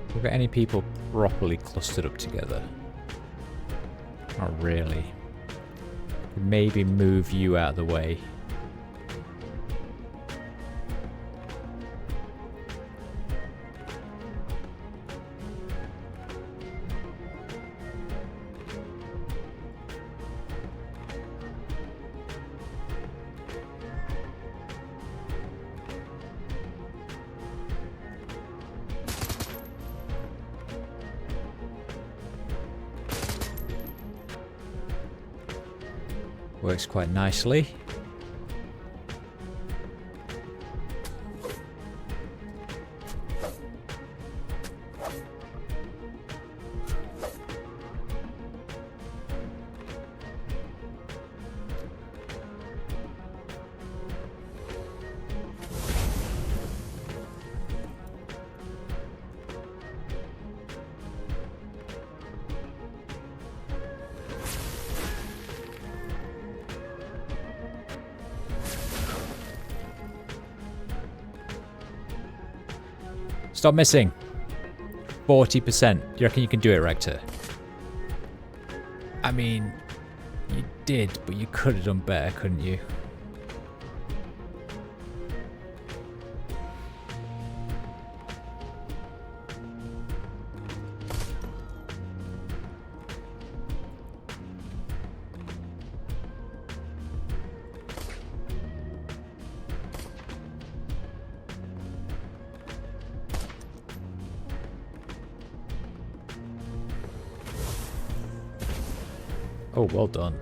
Have we got any people properly clustered up together? Not really. Maybe move you out of the way. Works quite nicely. Stop missing. 40%. Do you reckon you can do it, Rector? I mean, you did, but you could have done better, couldn't you? Oh, well done.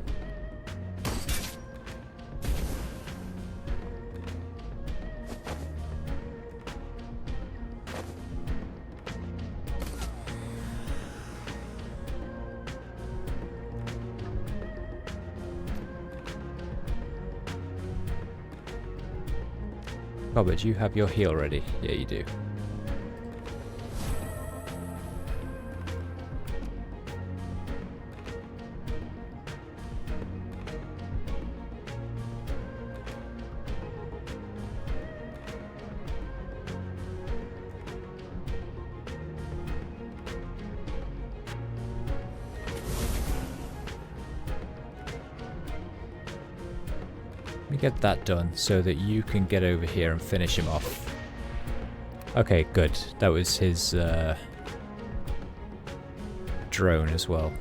Robert, do you have your heal ready? Yeah, you do. Get that done so that you can get over here and finish him off. Okay, good. That was his drone as well.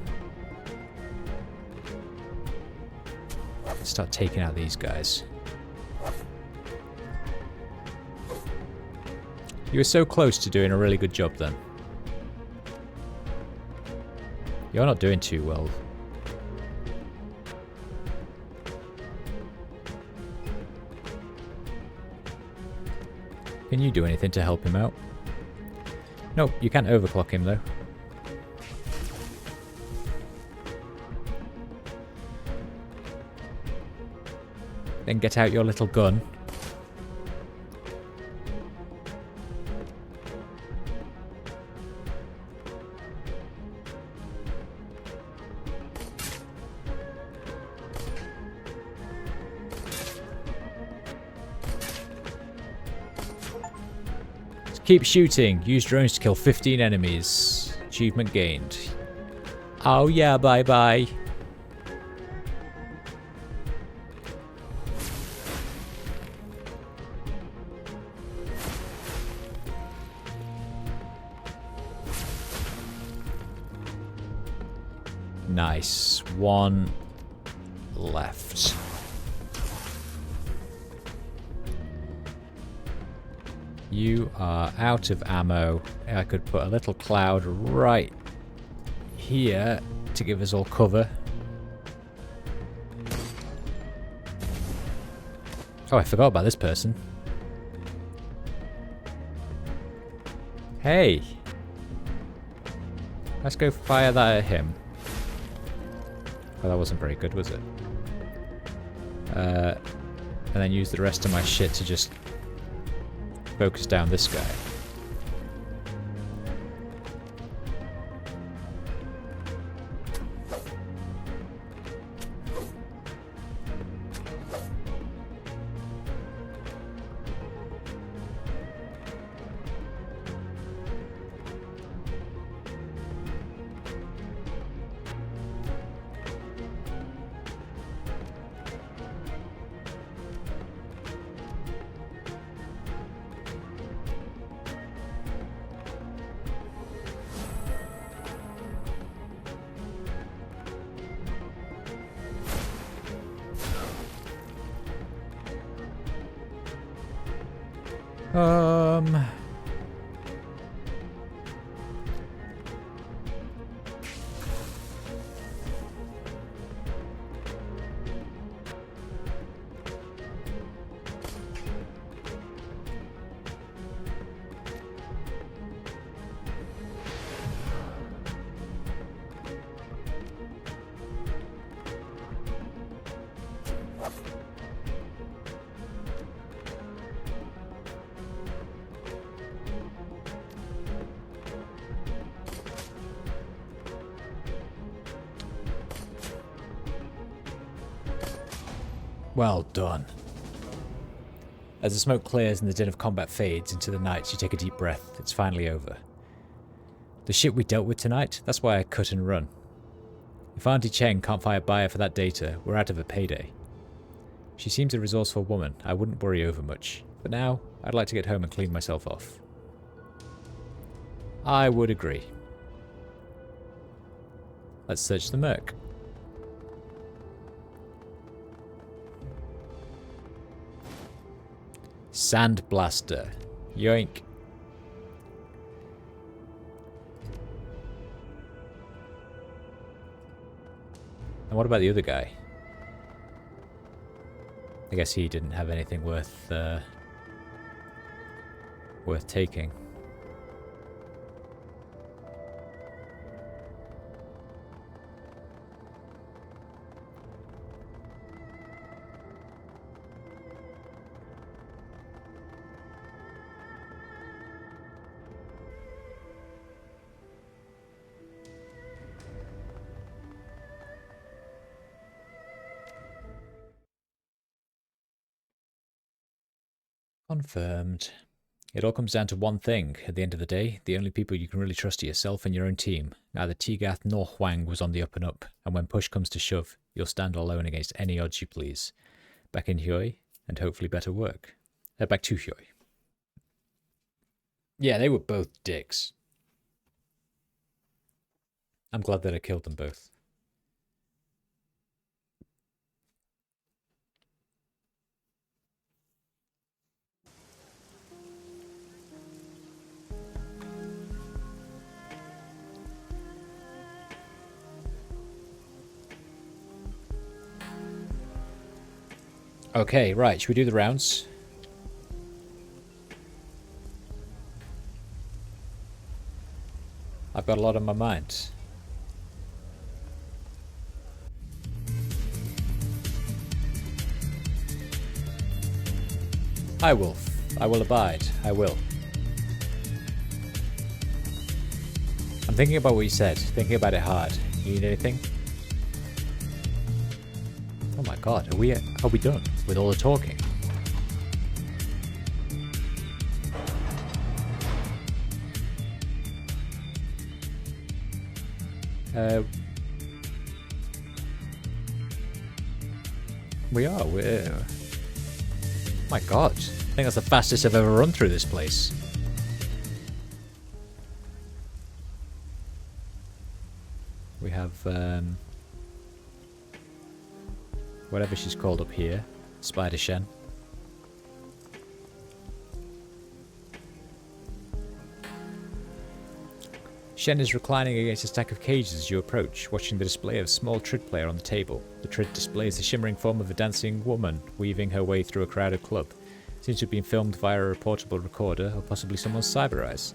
Let's start taking out these guys. You were so close to doing a really good job then. You're not doing too well. Can you do anything to help him out? Nope, you can't overclock him though. Then get out your little gun. Keep shooting. Use drones to kill 15 enemies. Achievement gained. Oh yeah, bye bye. Nice. One left. You are out of ammo. I could put a little cloud right here to give us all cover. Oh, I forgot about this person. Hey! Let's go fire that at him. Oh, that wasn't very good, was it? And then use the rest of my shit to just focus down this guy. Well done. As the smoke clears and the din of combat fades into the night, you take a deep breath. It's finally over. The shit we dealt with tonight, that's why I cut and run. If Auntie Cheng can't find a buyer for that data, we're out of a payday. She seems a resourceful woman. I wouldn't worry over much. But now, I'd like to get home and clean myself off. I would agree. Let's search the Merc. Sand Blaster. Yoink. And what about the other guy? I guess he didn't have anything worth taking. Confirmed. It all comes down to one thing. At the end of the day, the only people you can really trust are yourself and your own team. Neither Tegath nor Huang was on the up and up, and when push comes to shove, you'll stand alone against any odds you please. Back in Huey, and hopefully better work. Back to Huey. Yeah, they were both dicks. I'm glad that I killed them both. Okay, right, should we do the rounds? I've got a lot on my mind. Hi, Wolf. I will abide. I will. I'm thinking about what you said. Thinking about it hard. You need anything? Oh my god, are we done with all the talking? We're... My god, I think that's the fastest I've ever run through this place. We have whatever she's called up here, Spider Shen. Shen is reclining against a stack of cages as you approach, watching the display of a small trid player on the table. The trid displays the shimmering form of a dancing woman weaving her way through a crowded club. It seems to have been filmed via a reportable recorder or possibly someone's cyber eyes.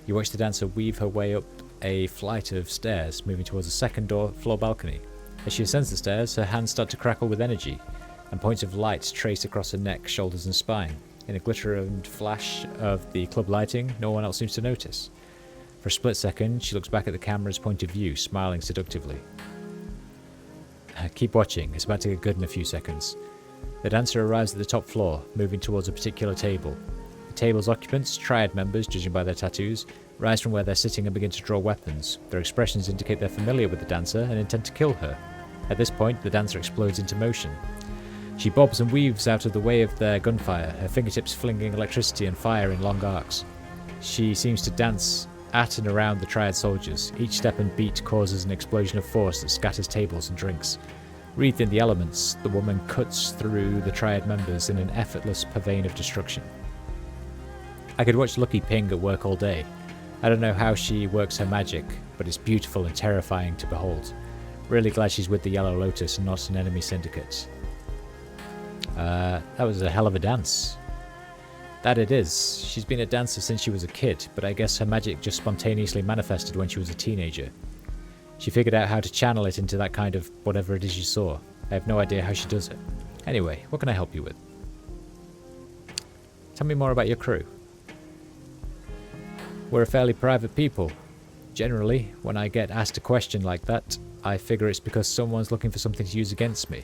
You watch the dancer weave her way up a flight of stairs, moving towards a second floor balcony. As she ascends the stairs, her hands start to crackle with energy, and points of light trace across her neck, shoulders and spine. In a glitter and flash of the club lighting, no one else seems to notice. For a split second, she looks back at the camera's point of view, smiling seductively. Keep watching, it's about to get good in a few seconds. The dancer arrives at the top floor, moving towards a particular table. The table's occupants, triad members, judging by their tattoos, rise from where they're sitting and begin to draw weapons. Their expressions indicate they're familiar with the dancer and intend to kill her. At this point, the dancer explodes into motion. She bobs and weaves out of the way of their gunfire, her fingertips flinging electricity and fire in long arcs. She seems to dance at and around the triad soldiers. Each step and beat causes an explosion of force that scatters tables and drinks. Wreathed in the elements, the woman cuts through the triad members in an effortless pavane of destruction. I could watch Lucky Ping at work all day. I don't know how she works her magic, but it's beautiful and terrifying to behold. Really glad she's with the Yellow Lotus and not an enemy syndicate. That was a hell of a dance. That it is. She's been a dancer since she was a kid, but I guess her magic just spontaneously manifested when she was a teenager. She figured out how to channel it into that kind of whatever it is you saw. I have no idea how she does it. Anyway, what can I help you with? Tell me more about your crew. We're a fairly private people. Generally, when I get asked a question like that, I figure it's because someone's looking for something to use against me.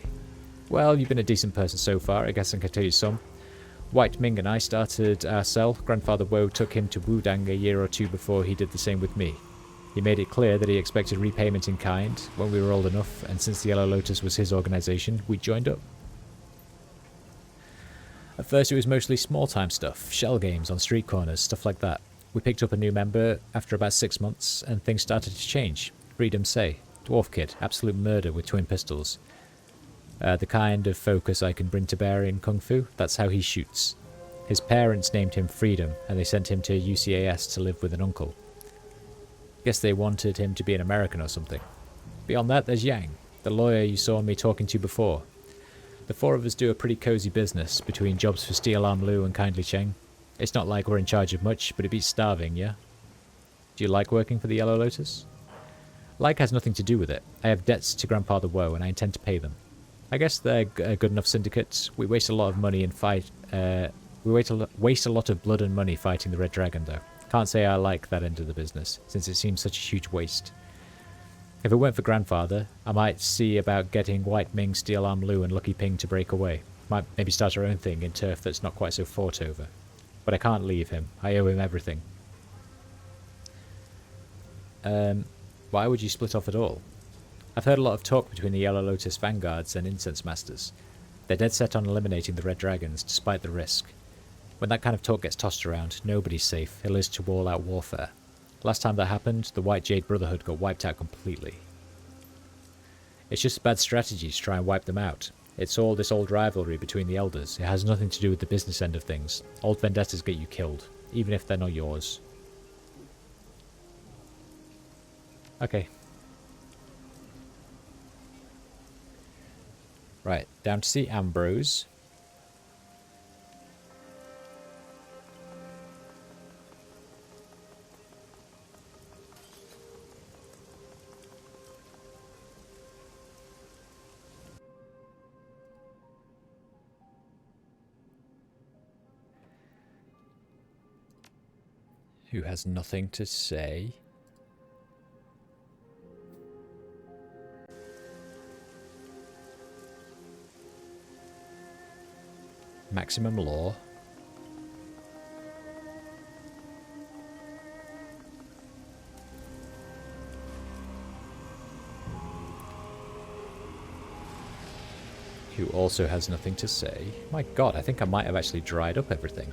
Well, you've been a decent person so far, I guess I can tell you some. White Ming and I started our cell. Grandfather Woe took him to Wudang a year or two before he did the same with me. He made it clear that he expected repayment in kind when we were old enough, and since the Yellow Lotus was his organisation, we joined up. At first it was mostly small-time stuff, shell games on street corners, stuff like that. We picked up a new member after about 6 months, and things started to change. Freedom Say, dwarf kid, absolute murder with twin pistols. The kind of focus I can bring to bear in Kung Fu, that's how he shoots. His parents named him Freedom, and they sent him to UCAS to live with an uncle. Guess they wanted him to be an American or something. Beyond that, there's Yang, the lawyer you saw me talking to before. The four of us do a pretty cozy business, between jobs for Steel Arm Lu and Kindly Cheng. It's not like we're in charge of much, but it beats starving, yeah? Do you like working for the Yellow Lotus? Like has nothing to do with it. I have debts to Grandfather Woe, and I intend to pay them. I guess they're a good enough syndicate. We waste a lot of money and fight. We waste a lot of blood and money fighting the Red Dragon, though. Can't say I like that end of the business, since it seems such a huge waste. If it weren't for Grandfather, I might see about getting White Ming, Steel Arm Lu, and Lucky Ping to break away. Might maybe start our own thing in turf that's not quite so fought over. But I can't leave him. I owe him everything. Why would you split off at all? I've heard a lot of talk between the Yellow Lotus Vanguards and Incense Masters. They're dead set on eliminating the Red Dragons, despite the risk. When that kind of talk gets tossed around, nobody's safe. It leads to all-out warfare. Last time that happened, the White Jade Brotherhood got wiped out completely. It's just a bad strategy to try and wipe them out. It's all this old rivalry between the elders. It has nothing to do with the business end of things. Old vendettas get you killed, even if they're not yours. Okay. Right, down to see Ambrose. Who has nothing to say. Maximum Law. Who also has nothing to say. My god, I think I might have actually dried up everything.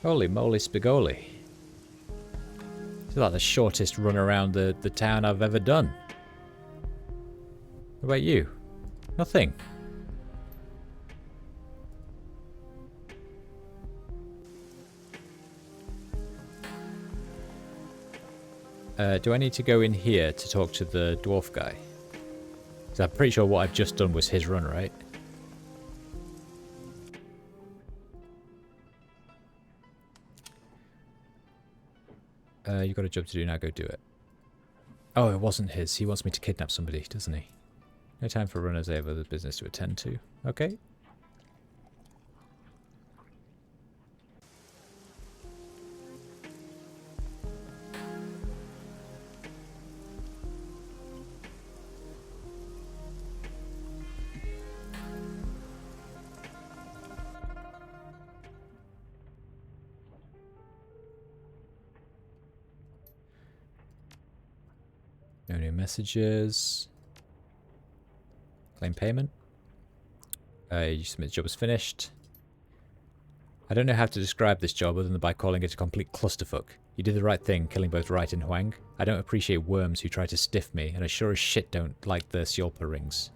Holy moly spigoli. It's like the shortest run around the town I've ever done. What about you? Nothing. Do I need to go in here to talk to the dwarf guy? Because I'm pretty sure what I've just done was his run, right? You've got a job to do now, go do it. Oh, it wasn't his. He wants me to kidnap somebody, doesn't he? No time for runners, they have other business to attend to. Okay. No new messages. Claim payment. You submit the job is finished. I don't know how to describe this job other than by calling it a complete clusterfuck. You did the right thing, killing both Wright and Huang. I don't appreciate worms who try to stiff me, and I sure as shit don't like the Siolpa rings.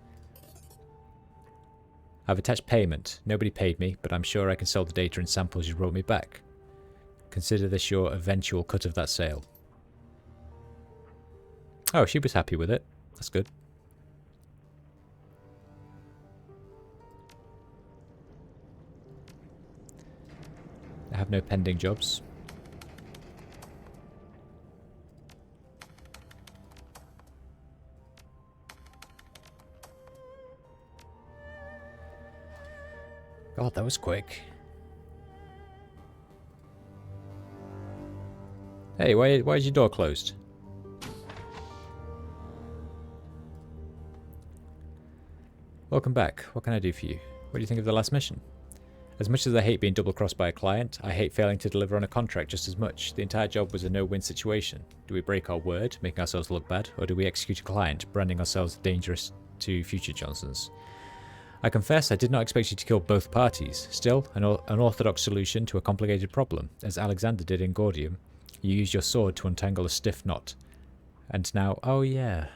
I've attached payment. Nobody paid me, but I'm sure I can sell the data and samples you wrote me back. Consider this your eventual cut of that sale. Oh, she was happy with it. That's good. I have no pending jobs. God, that was quick. Hey, why is your door closed? Welcome back. What can I do for you? What do you think of the last mission? As much as I hate being double-crossed by a client, I hate failing to deliver on a contract just as much. The entire job was a no-win situation. Do we break our word, making ourselves look bad, or do we execute a client, branding ourselves dangerous to future Johnsons? I confess I did not expect you to kill both parties. Still, an orthodox solution to a complicated problem. As Alexander did in Gordium, you used your sword to untangle a stiff knot. And now, oh yeah,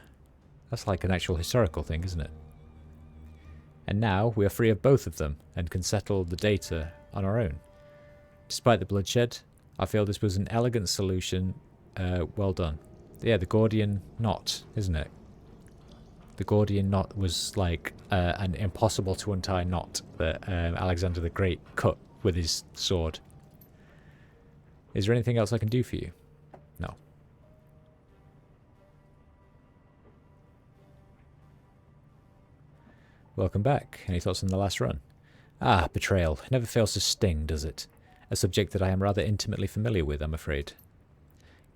that's like an actual historical thing, isn't it? And now we are free of both of them and can settle the data on our own. Despite the bloodshed, I feel this was an elegant solution. Well done. Yeah, the Gordian knot, isn't it? The Gordian knot was like an impossible to untie knot that Alexander the Great cut with his sword. Is there anything else I can do for you? No. Welcome back. Any thoughts on the last run? Ah, betrayal. Never fails to sting, does it? A subject that I am rather intimately familiar with, I'm afraid.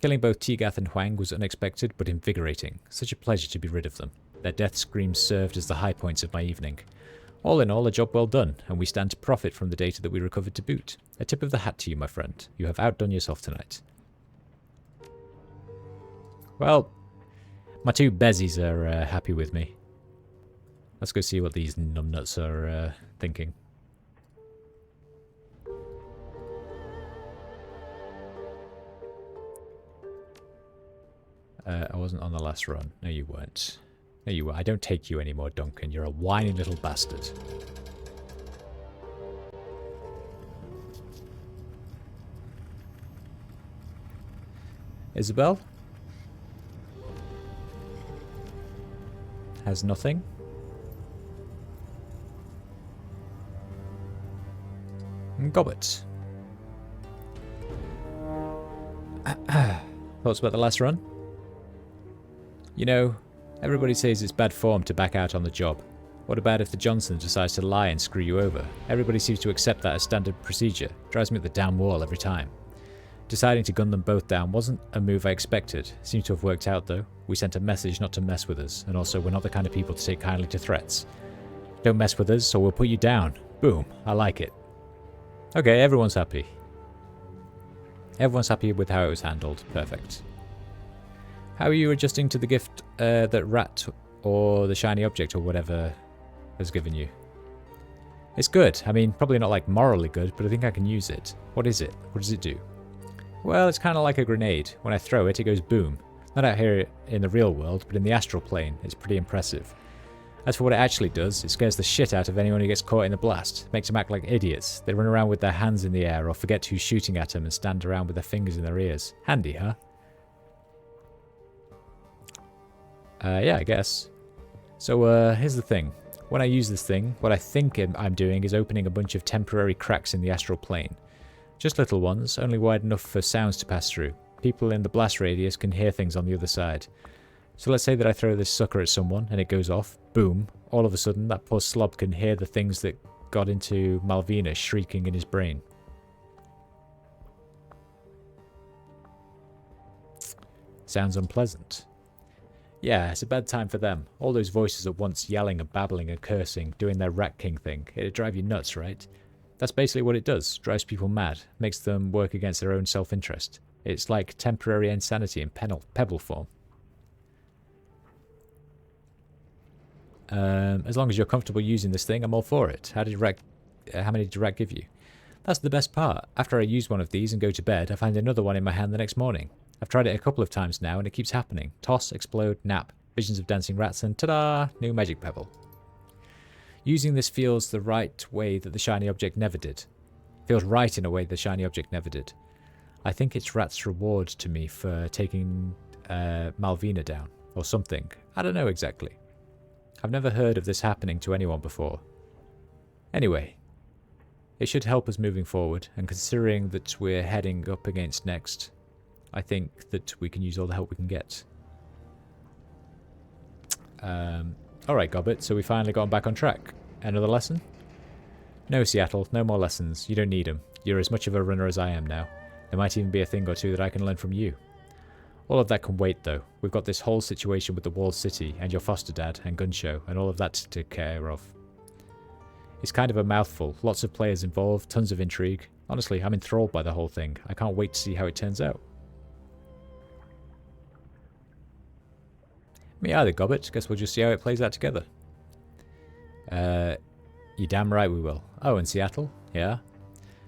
Killing both Tigath and Huang was unexpected but invigorating. Such a pleasure to be rid of them. Their death screams served as the high points of my evening. All in all, a job well done, and we stand to profit from the data that we recovered to boot. A tip of the hat to you, my friend. You have outdone yourself tonight. Well, my two bezies are happy with me. Let's go see what these numbnuts are thinking. I wasn't on the last run. No, you weren't. No, you were. I don't take you anymore, Duncan. You're a whiny little bastard. Isabel? Has nothing. Gobbet. Thoughts about the last run? You know, everybody says it's bad form to back out on the job. What about if the Johnson decides to lie and screw you over? Everybody seems to accept that as standard procedure. Drives me up the damn wall every time. Deciding to gun them both down wasn't a move I expected. Seems to have worked out though. We sent a message not to mess with us, and also we're not the kind of people to take kindly to threats. Don't mess with us or we'll put you down. Boom. I like it. Okay, everyone's happy. Everyone's happy with how it was handled. Perfect. How are you adjusting to the gift that Rat or the shiny object or whatever has given you? It's good. I mean, probably not like morally good, but I think I can use it. What is it? What does it do? Well, it's kind of like a grenade. When I throw it, it goes boom. Not out here in the real world, but in the astral plane, it's pretty impressive. As for what it actually does, it scares the shit out of anyone who gets caught in the blast. Makes them act like idiots. They run around with their hands in the air or forget who's shooting at them and stand around with their fingers in their ears. Handy, huh? Yeah, I guess. So, here's the thing. When I use this thing, what I think I'm doing is opening a bunch of temporary cracks in the astral plane. Just little ones, only wide enough for sounds to pass through. People in the blast radius can hear things on the other side. So let's say that I throw this sucker at someone and it goes off. Boom. All of a sudden, that poor slob can hear the things that got into Malvina shrieking in his brain. Sounds unpleasant. Yeah, it's a bad time for them. All those voices at once yelling and babbling and cursing, doing their Rat King thing. It'd drive you nuts, right? That's basically what it does. Drives people mad. Makes them work against their own self-interest. It's like temporary insanity in pebble form. As long as you're comfortable using this thing, I'm all for it. How many did Rat give you? That's the best part. After I use one of these and go to bed, I find another one in my hand the next morning. I've tried it a couple of times now and it keeps happening. Toss, explode, nap. Visions of dancing rats and ta-da! New magic pebble. Using this feels the right way that the shiny object never did. Feels right in a way the shiny object never did. I think it's Rat's reward to me for taking Malvina down. Or something. I don't know exactly. I've never heard of this happening to anyone before. Anyway, it should help us moving forward, and considering that we're heading up against next, I think that we can use all the help we can get. Alright, Gobbet, so we finally got back on track. Another lesson? No, Seattle, no more lessons. You don't need them. You're as much of a runner as I am now. There might even be a thing or two that I can learn from you. All of that can wait, though. We've got this whole situation with the walled city, and your foster dad, and gun show, and all of that to take care of. It's kind of a mouthful. Lots of players involved, tons of intrigue. Honestly, I'm enthralled by the whole thing. I can't wait to see how it turns out. Me either, Gobbet. Guess we'll just see how it plays out together. You're damn right we will. Oh, and Seattle? Yeah?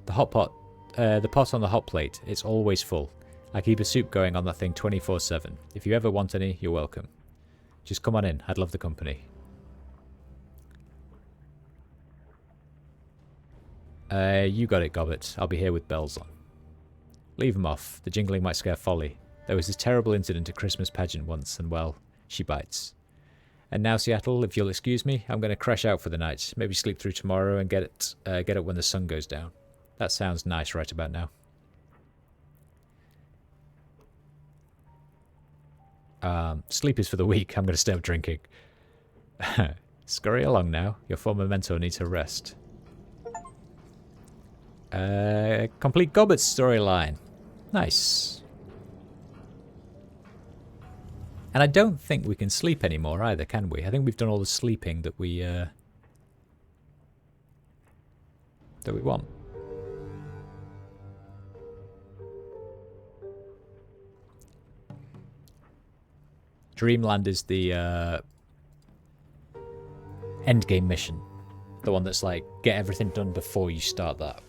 The pot on the hot plate, it's always full. I keep a soup going on that thing 24/7. If you ever want any, you're welcome. Just come on in. I'd love the company. You got it, Gobbet. I'll be here with bells on. Leave 'em off. The jingling might scare Folly. There was this terrible incident at Christmas pageant once, and well, she bites. And now, Seattle, if you'll excuse me, I'm going to crash out for the night. Maybe sleep through tomorrow and get up when the sun goes down. That sounds nice right about now. Sleep is for the weak. I'm going to stay up drinking. Scurry along now. Your former mentor needs a rest. Complete Gobbet's storyline. Nice. And I don't think we can sleep anymore either, can we? I think we've done all the sleeping that we want. Dreamland is the endgame mission. The one that's like, get everything done before you start that.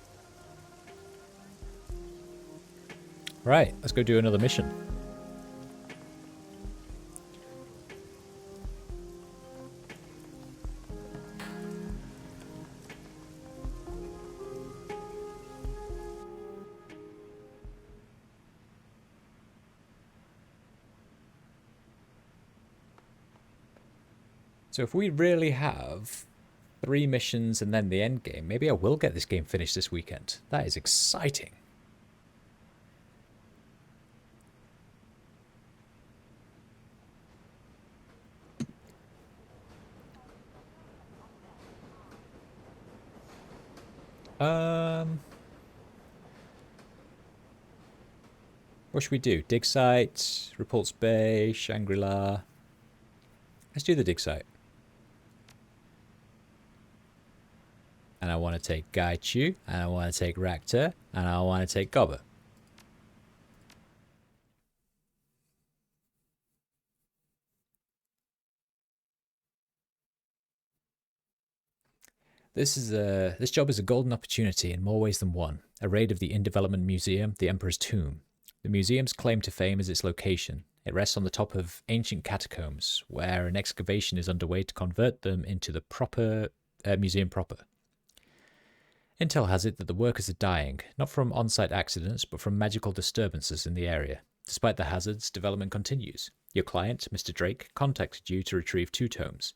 Right, let's go do another mission. So if we really have 3 missions and then the end game, maybe I will get this game finished this weekend. That is exciting. What should we do? Dig site, Repulse Bay, Shangri-La. Let's do the dig site. And I want to take Gaichu, and I want to take Rakta, and I want to take Gobbet. This job is a golden opportunity in more ways than one. A raid of the in-development museum, the Emperor's Tomb. The museum's claim to fame is its location. It rests on the top of ancient catacombs, where an excavation is underway to convert them into the proper museum proper. Intel has it that the workers are dying, not from on-site accidents, but from magical disturbances in the area. Despite the hazards, development continues. Your client, Mr. Drake, contacted you to retrieve 2 tomes.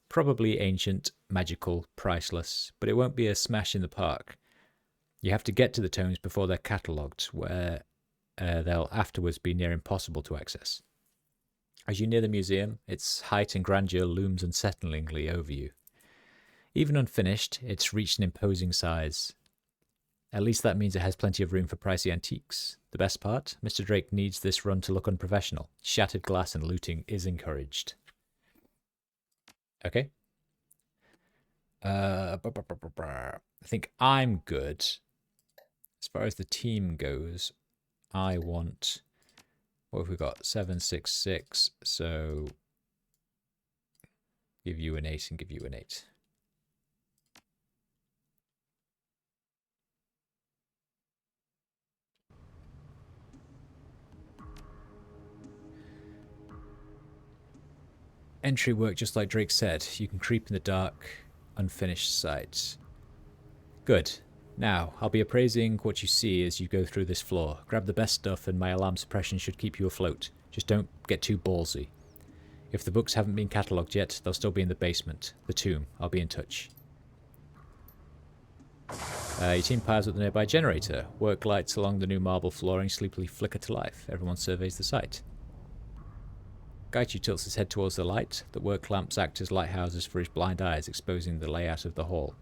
Probably ancient, magical, priceless, but it won't be a smash in the park. You have to get to the tomes before they're catalogued, where they'll afterwards be near impossible to access. As you near the museum, its height and grandeur looms unsettlingly over you. Even unfinished, it's reached an imposing size. At least that means it has plenty of room for pricey antiques. The best part? Mr. Drake needs this run to look unprofessional. Shattered glass and looting is encouraged. Okay. I think I'm good. As far as the team goes, I want... What have we got? 7, 6, 6. So... give you an 8 and give you an 8. Entry work, just like Drake said. You can creep in the dark, unfinished sites. Good. Now, I'll be appraising what you see as you go through this floor. Grab the best stuff and my alarm suppression should keep you afloat. Just don't get too ballsy. If the books haven't been catalogued yet, they'll still be in the basement. The tomb. I'll be in touch. Your team powers up the nearby generator. Work lights along the new marble flooring sleepily flicker to life. Everyone surveys the site. Gaichu tilts his head towards the light. The work lamps act as lighthouses for his blind eyes, exposing the layout of the hall.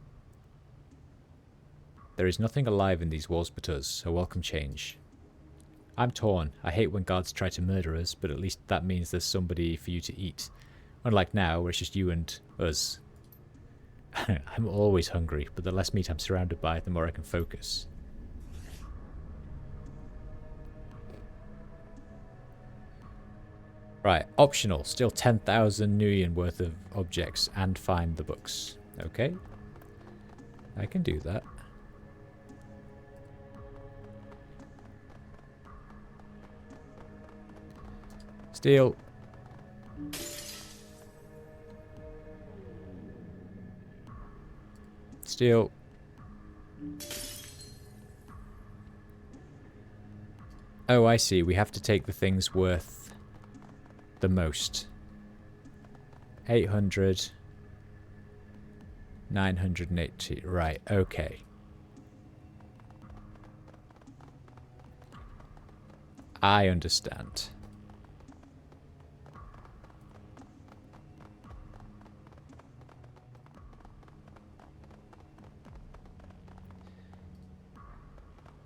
There is nothing alive in these walls but us, a welcome change. I'm torn. I hate when guards try to murder us, but at least that means there's somebody for you to eat. Unlike now, where it's just you and us. I'm always hungry, but the less meat I'm surrounded by, the more I can focus. Right, optional. Steal 10,000 Nuyen worth of objects and find the books. Okay. I can do that. Steal. Steal. Oh, I see. We have to take the things worth the most. 800. 980. Right, okay. I understand.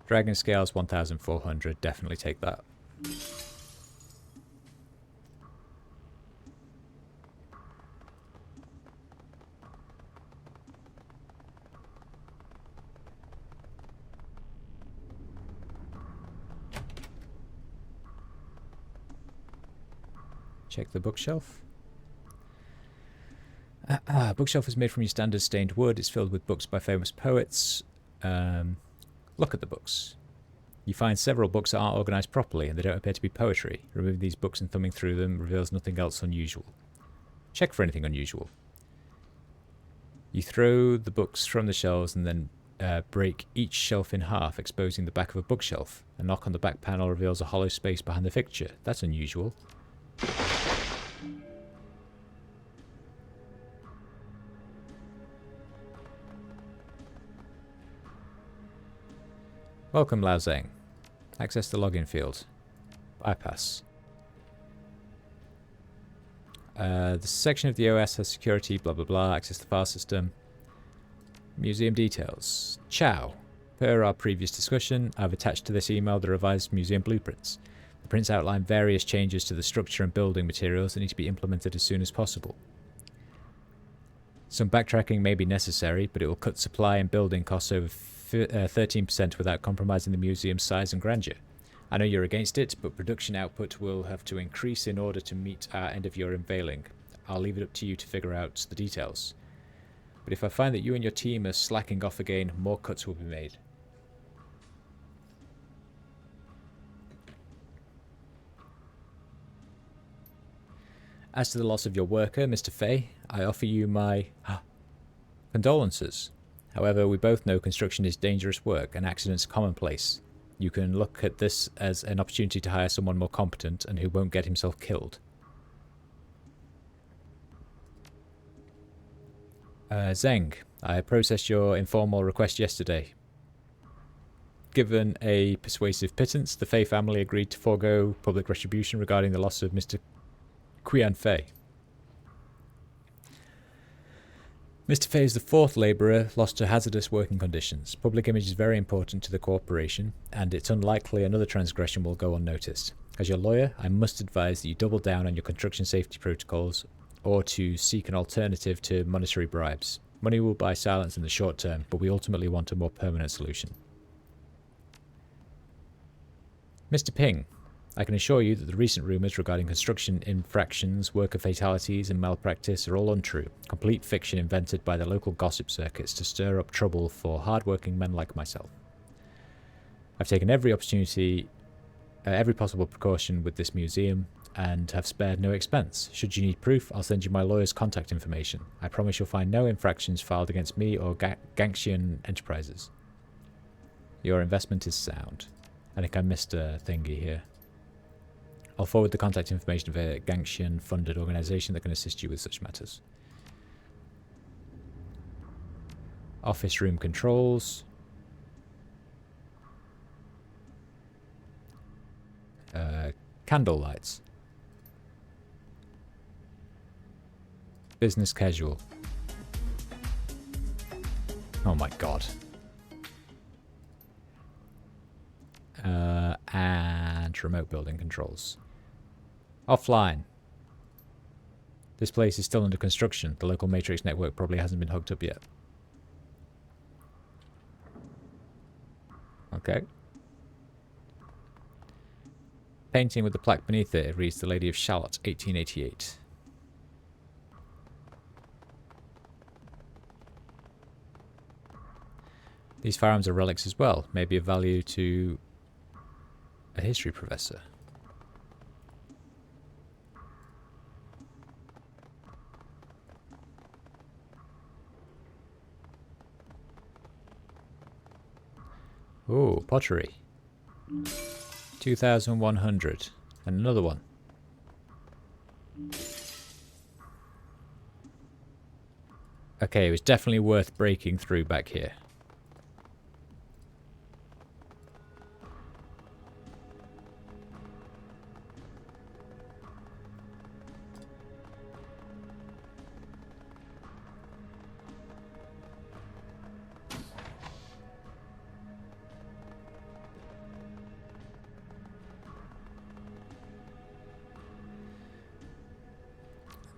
Dragon scales 1,400. Definitely take that. Check the bookshelf. Bookshelf is made from your standard stained wood. It's filled with books by famous poets. Look at the books. You find several books that aren't organised properly and they don't appear to be poetry. Removing these books and thumbing through them reveals nothing else unusual. Check for anything unusual. You throw the books from the shelves and then break each shelf in half, exposing the back of a bookshelf. A knock on the back panel reveals a hollow space behind the fixture. That's unusual. Welcome, Lao Zeng. Access the login field. Bypass. The section of the OS has security, blah blah blah. Access the file system. Museum details. Ciao. Per our previous discussion, I've attached to this email the revised museum blueprints. The prints outline various changes to the structure and building materials that need to be implemented as soon as possible. Some backtracking may be necessary, but it will cut supply and building costs over 13% without compromising the museum's size and grandeur. I know you're against it, but production output will have to increase in order to meet our end of year unveiling. I'll leave it up to you to figure out the details. But if I find that you and your team are slacking off again, more cuts will be made. As to the loss of your worker, Mr. Fay, I offer you my condolences. However, we both know construction is dangerous work and accidents are commonplace. You can look at this as an opportunity to hire someone more competent and who won't get himself killed. Zeng, I processed your informal request yesterday. Given a persuasive pittance, the Fay family agreed to forego public retribution regarding the loss of Mr. Qian Fei. Mr. Fei is the fourth labourer lost to hazardous working conditions. Public image is very important to the corporation, and it's unlikely another transgression will go unnoticed. As your lawyer, I must advise that you double down on your construction safety protocols, or to seek an alternative to monetary bribes. Money will buy silence in the short term, but we ultimately want a more permanent solution. Mr. Ping, I can assure you that the recent rumours regarding construction infractions, worker fatalities and malpractice are all untrue, complete fiction invented by the local gossip circuits to stir up trouble for hard-working men like myself. I've taken every opportunity, every possible precaution with this museum, and have spared no expense. Should you need proof, I'll send you my lawyer's contact information. I promise you'll find no infractions filed against me or Gangxian Enterprises. Your investment is sound. I think I missed a thingy here. I'll forward the contact information of a Gangxian-funded organisation that can assist you with such matters. Office room controls. Candle lights. Business casual. Oh my god. And remote building controls. Offline. This place is still under construction. The local matrix network probably hasn't been hooked up yet. Okay. Painting with the plaque beneath it, it reads The Lady of Shalott, 1888. These firearms are relics as well, maybe of value to a history professor. Oh, pottery. 2,100. And another one. Okay, it was definitely worth breaking through back here.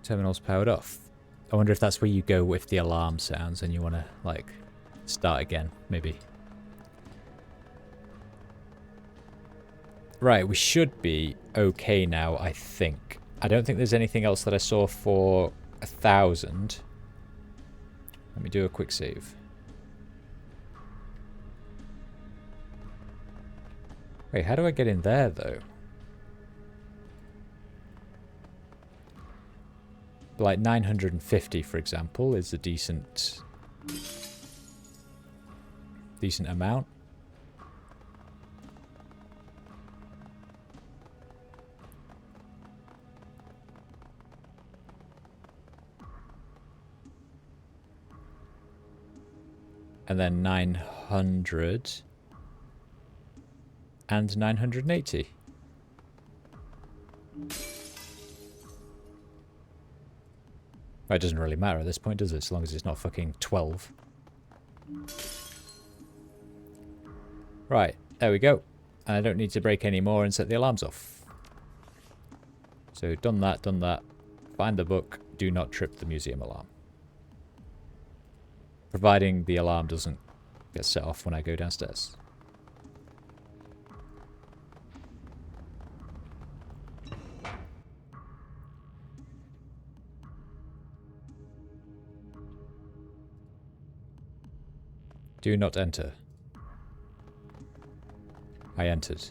Terminal's powered off. I wonder if that's where you go with the alarm sounds and you want to, like, start again, maybe. Right, we should be okay now, I think. I don't think there's anything else that I saw for 1,000. Let me do a quick save. Wait, how do I get in there, though? Like 950, for example, is a decent amount. And then 900 and 980. Well, it doesn't really matter at this point, does it? As long as it's not fucking 12. Right, there we go. I don't need to break any more and set the alarms off. So, done that, done that. Find the book. Do not trip the museum alarm. Providing the alarm doesn't get set off when I go downstairs. Do not enter. I entered.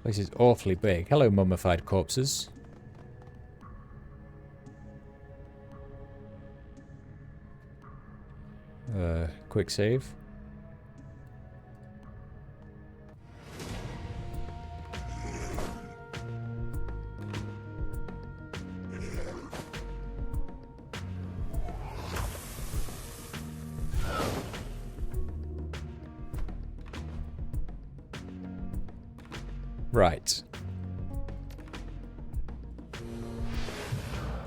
This is awfully big. Hello, mummified corpses. Quick save. Right.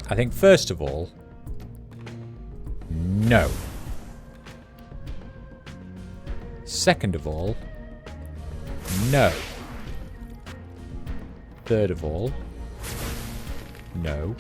I think first of all, no. Second of all, no. Third of all, no.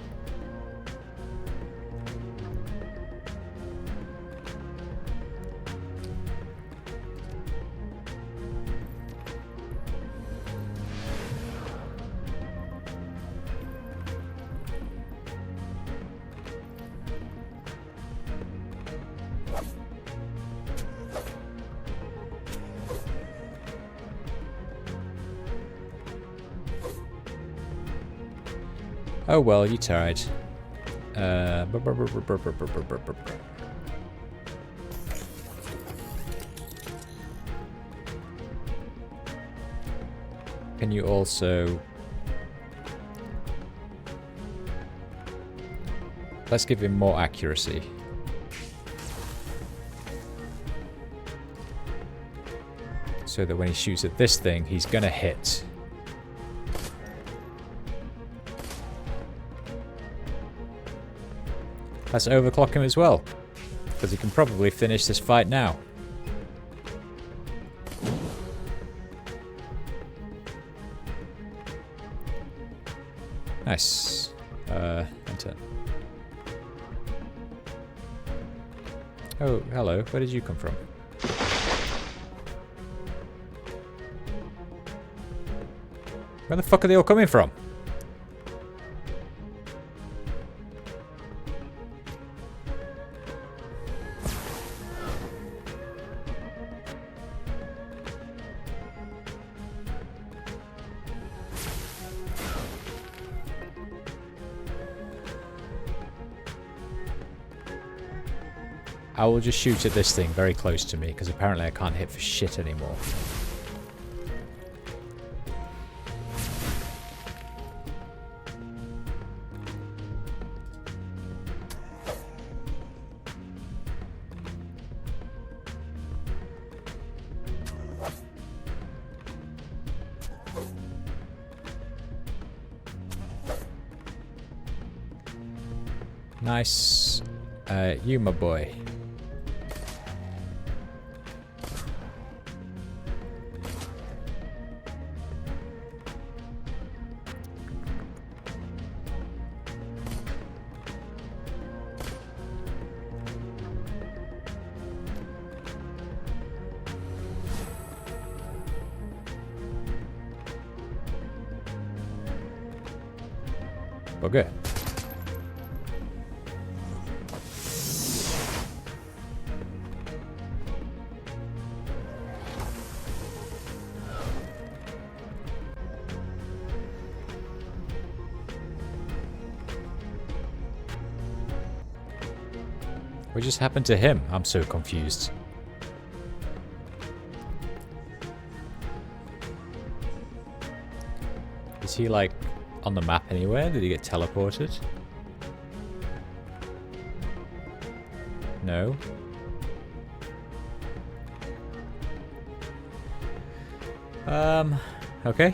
Oh well, you tried. Can you also... Let's give him more accuracy. So that when he shoots at this thing, he's gonna hit. Let's overclock him as well, because he can probably finish this fight now. Nice. Enter. Oh, hello. Where did you come from? Where the fuck are they all coming from? I will just shoot at this thing very close to me, because apparently I can't hit for shit anymore. Nice. You, my boy. Bugger. What just happened to him? I'm so confused. Is he like on the map anywhere? Did he get teleported? No. Okay.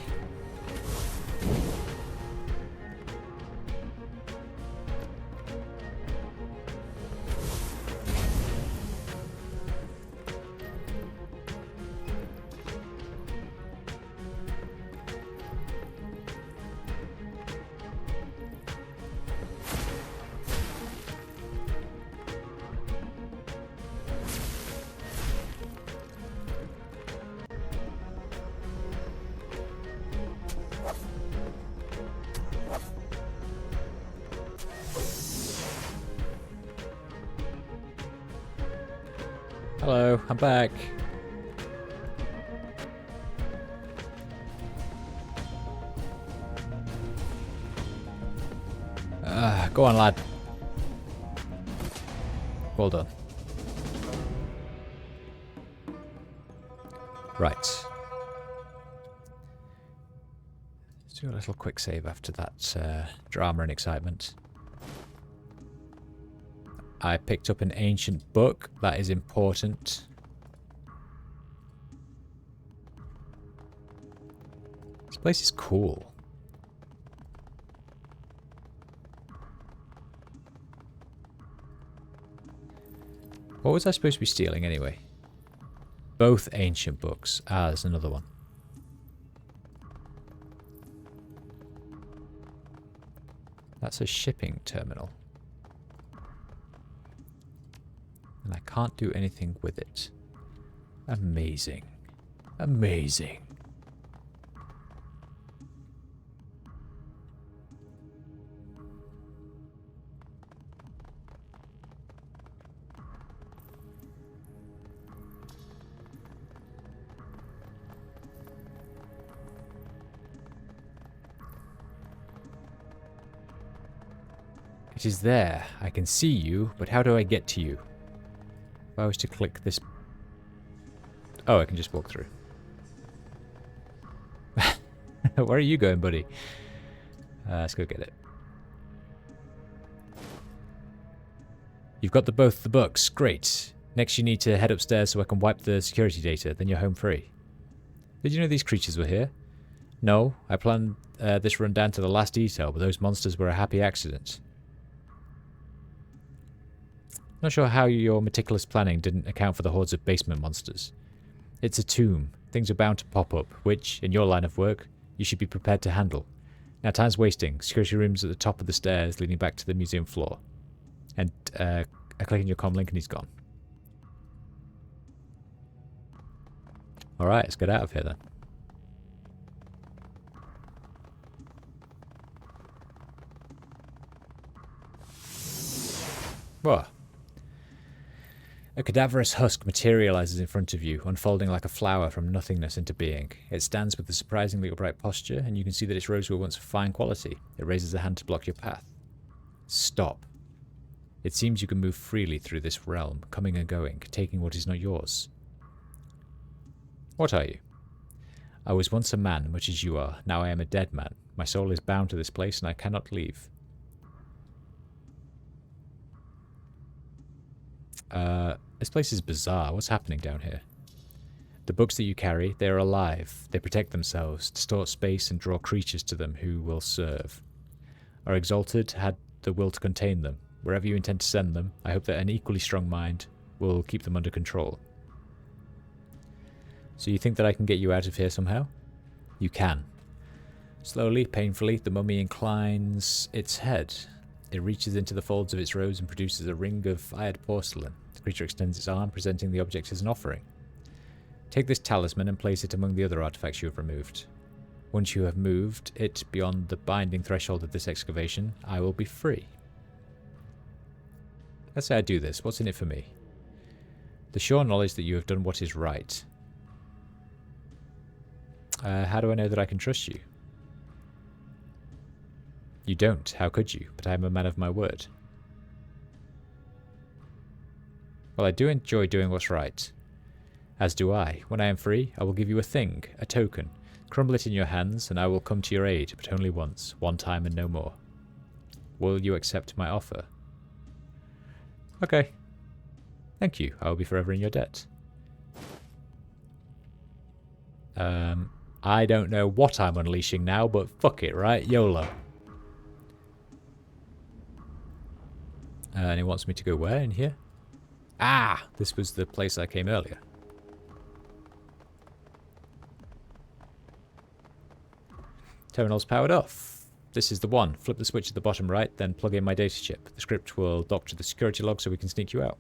Hello, I'm back. Go on, lad. Well done. Right. Let's do a little quick save after that drama and excitement. I picked up an ancient book. That is important. This place is cool. What was I supposed to be stealing anyway? Both ancient books. Ah, there's another one. That's a shipping terminal. And I can't do anything with it. Amazing. Amazing. It is there. I can see you, but how do I get to you? If I was to click this... Oh, I can just walk through. Where are you going, buddy? Let's go get it. You've got both the books. Great. Next you need to head upstairs so I can wipe the security data, then you're home free. Did you know these creatures were here? No, I planned this run down to the last detail, but those monsters were a happy accident. Not sure how your meticulous planning didn't account for the hordes of basement monsters. It's a tomb. Things are bound to pop up, which, in your line of work, you should be prepared to handle. Now time's wasting. Security room's at the top of the stairs leading back to the museum floor. And I click on your comm link and he's gone. Alright, let's get out of here then. What? A cadaverous husk materializes in front of you, unfolding like a flower from nothingness into being. It stands with a surprisingly upright posture, and you can see that its robes were once of fine quality. It raises a hand to block your path. Stop. It seems you can move freely through this realm, coming and going, taking what is not yours. What are you? I was once a man, much as you are. Now I am a dead man. My soul is bound to this place, and I cannot leave. This place is bizarre. What's happening down here? The books that you carry, they are alive. They protect themselves, distort space, and draw creatures to them who will serve. Our Exalted had the will to contain them. Wherever you intend to send them, I hope that an equally strong mind will keep them under control. So you think that I can get you out of here somehow? You can. Slowly, painfully, the mummy inclines its head. It reaches into the folds of its robes and produces a ring of fired porcelain. The creature extends its arm, presenting the object as an offering. Take this talisman and place it among the other artifacts you have removed. Once you have moved it beyond the binding threshold of this excavation, I will be free. Let's say I do this. What's in it for me? The sure knowledge that you have done what is right. How do I know that I can trust you? You don't. How could you? But I am a man of my word. Well, I do enjoy doing what's right. As do I. When I am free, I will give you a thing, a token. Crumble it in your hands, and I will come to your aid, but only once. One time and no more. Will you accept my offer? Okay. Thank you. I will be forever in your debt. I don't know what I'm unleashing now, but fuck it, right? YOLO. And it wants me to go where in here? Ah! This was the place I came earlier. Terminal's powered off. This is the one. Flip the switch at the bottom right, then plug in my data chip. The script will dock to the security log so we can sneak you out.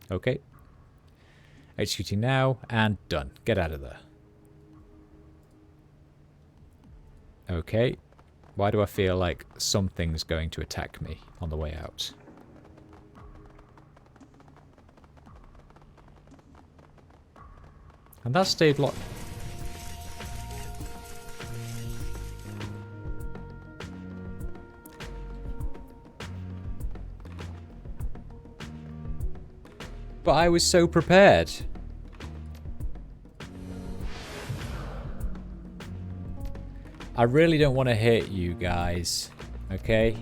Okay. Executing now, and done. Get out of there. Okay. Why do I feel like something's going to attack me on the way out? And that stayed locked. But I was so prepared. I really don't want to hit you guys, okay?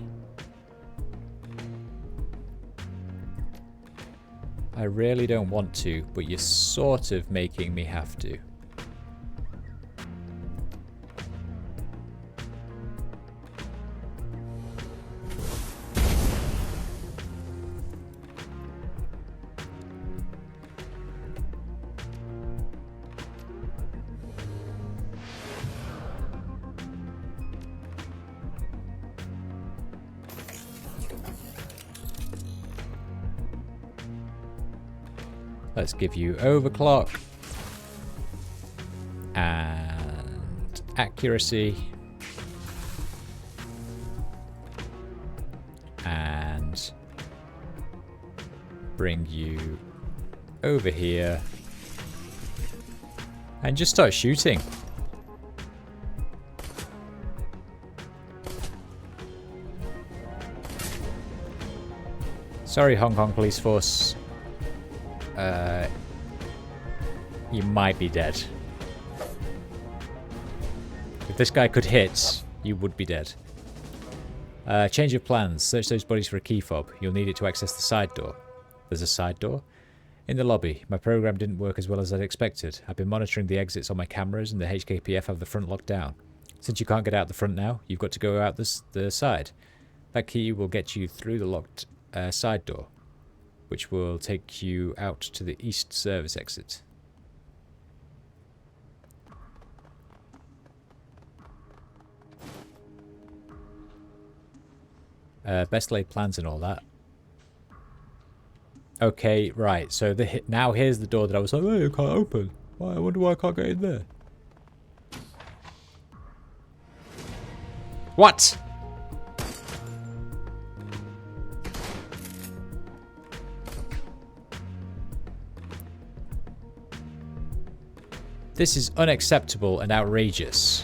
I really don't want to, but you're sort of making me have to. Let's give you overclock and accuracy and bring you over here and just start shooting. Sorry, Hong Kong Police Force. You might be dead. If this guy could hit, you would be dead. Change of plans. Search those bodies for a key fob. You'll need it to access the side door. There's a side door? In the lobby. My program didn't work as well as I'd expected. I've been monitoring the exits on my cameras and the HKPF have the front locked down. Since you can't get out the front now, you've got to go out the side. That key will get you through the locked side door, which will take you out to the east service exit. Best laid plans and all that. Okay, right. So now here's the door that I was like, oh, you can't open. Why? I wonder why I can't get in there. What? This is unacceptable and outrageous.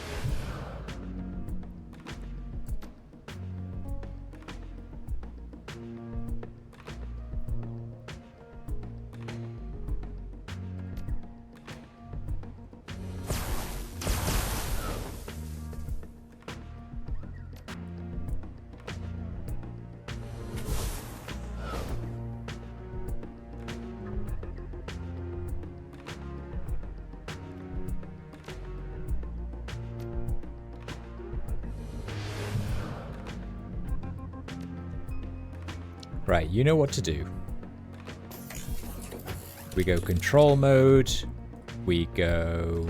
Right, you know what to do. We go control mode. We go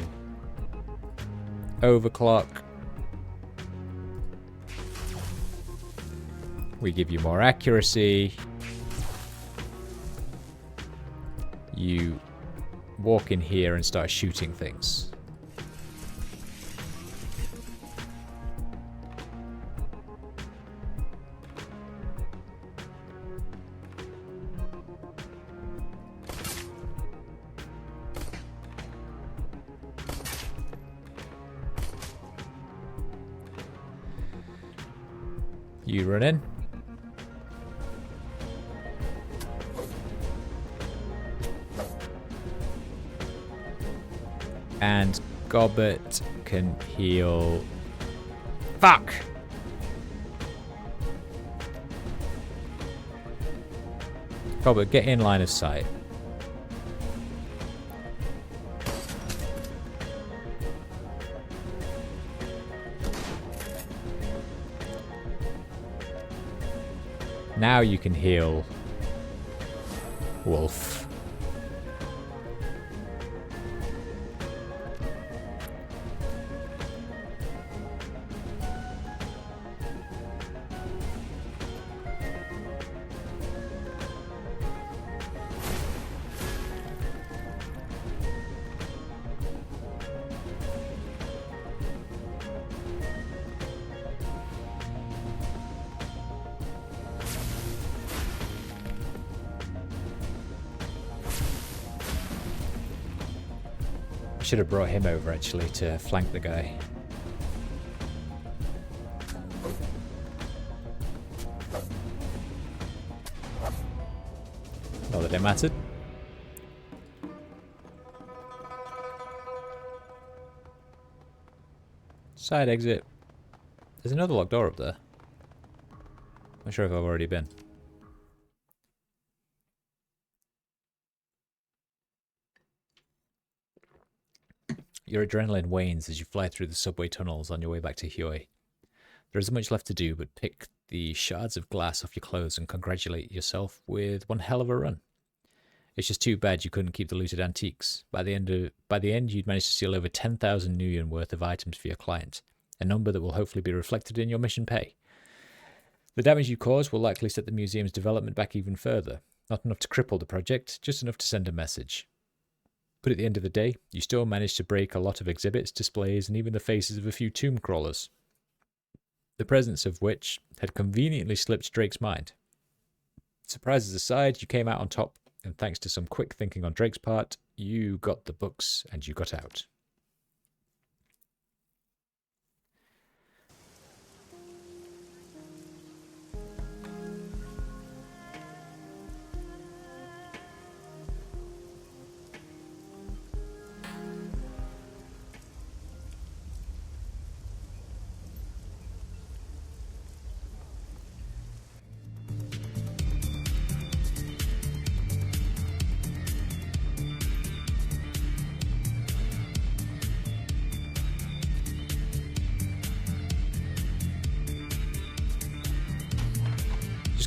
overclock. We give you more accuracy. You walk in here and start shooting things. You run in. And Gobbet can heal. Fuck! Gobbet, get in line of sight. Now you can heal Wolf. I should have brought him over actually to flank the guy. Not that it mattered. Side exit. There's another locked door up there. Not sure if I've already been. Your adrenaline wanes as you fly through the subway tunnels on your way back to Huey. There isn't much left to do but pick the shards of glass off your clothes and congratulate yourself with one hell of a run. It's just too bad you couldn't keep the looted antiques. By the end, you'd managed to steal over 10,000 nuyen worth of items for your client, a number that will hopefully be reflected in your mission pay. The damage you caused will likely set the museum's development back even further. Not enough to cripple the project, just enough to send a message. But at the end of the day, you still managed to break a lot of exhibits, displays, and even the faces of a few tomb crawlers, the presence of which had conveniently slipped Drake's mind. Surprises aside, you came out on top, and thanks to some quick thinking on Drake's part, you got the books and you got out.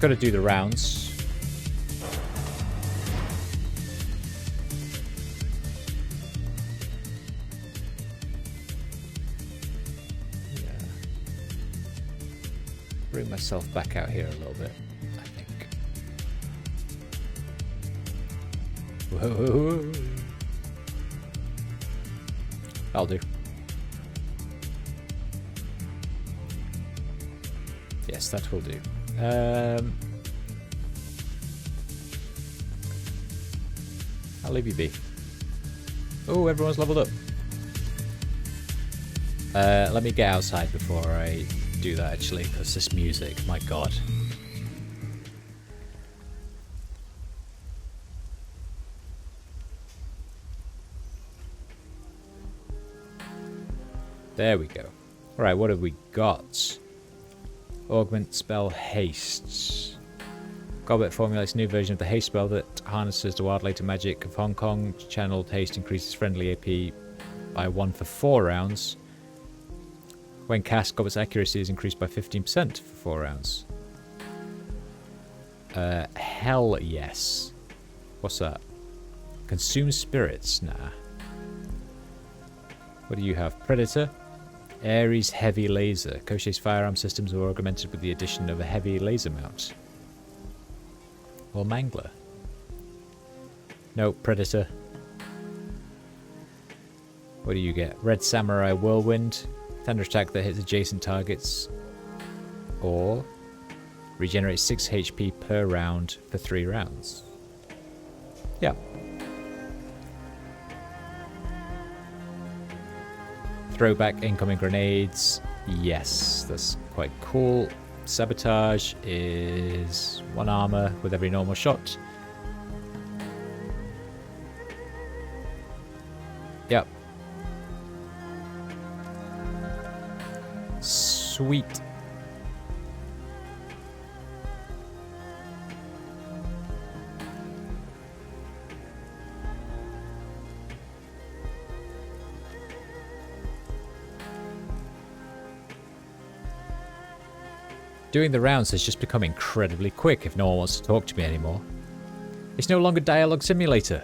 Got to do the rounds. Yeah. Bring myself back out here a little bit, I think. Whoa. I'll do. Yes, that will do. I'll leave you be. Oh, everyone's leveled up. Let me get outside before I do that, actually, because this music, my god. There we go. Alright, what have we got? Augment spell haste. Goblet formulates a new version of the haste spell that harnesses the wild later magic of Hong Kong. Channeled haste increases friendly AP by 1 for 4 rounds. When cast, Goblet's accuracy is increased by 15% for 4 rounds. Hell yes. What's that? Consume spirits? Nah. What do you have? Predator. Ares heavy laser. Koshei's firearm systems were augmented with the addition of a heavy laser mount. Or Mangler. No, Predator. What do you get? Red Samurai Whirlwind. Thunder attack that hits adjacent targets. Or regenerates 6 HP per round for 3 rounds. Yeah. Throwback incoming grenades. Yes, that's quite cool. Sabotage is 1 armor with every normal shot. Yep. Sweet. Doing the rounds has just become incredibly quick if no one wants to talk to me anymore. It's no longer Dialogue Simulator.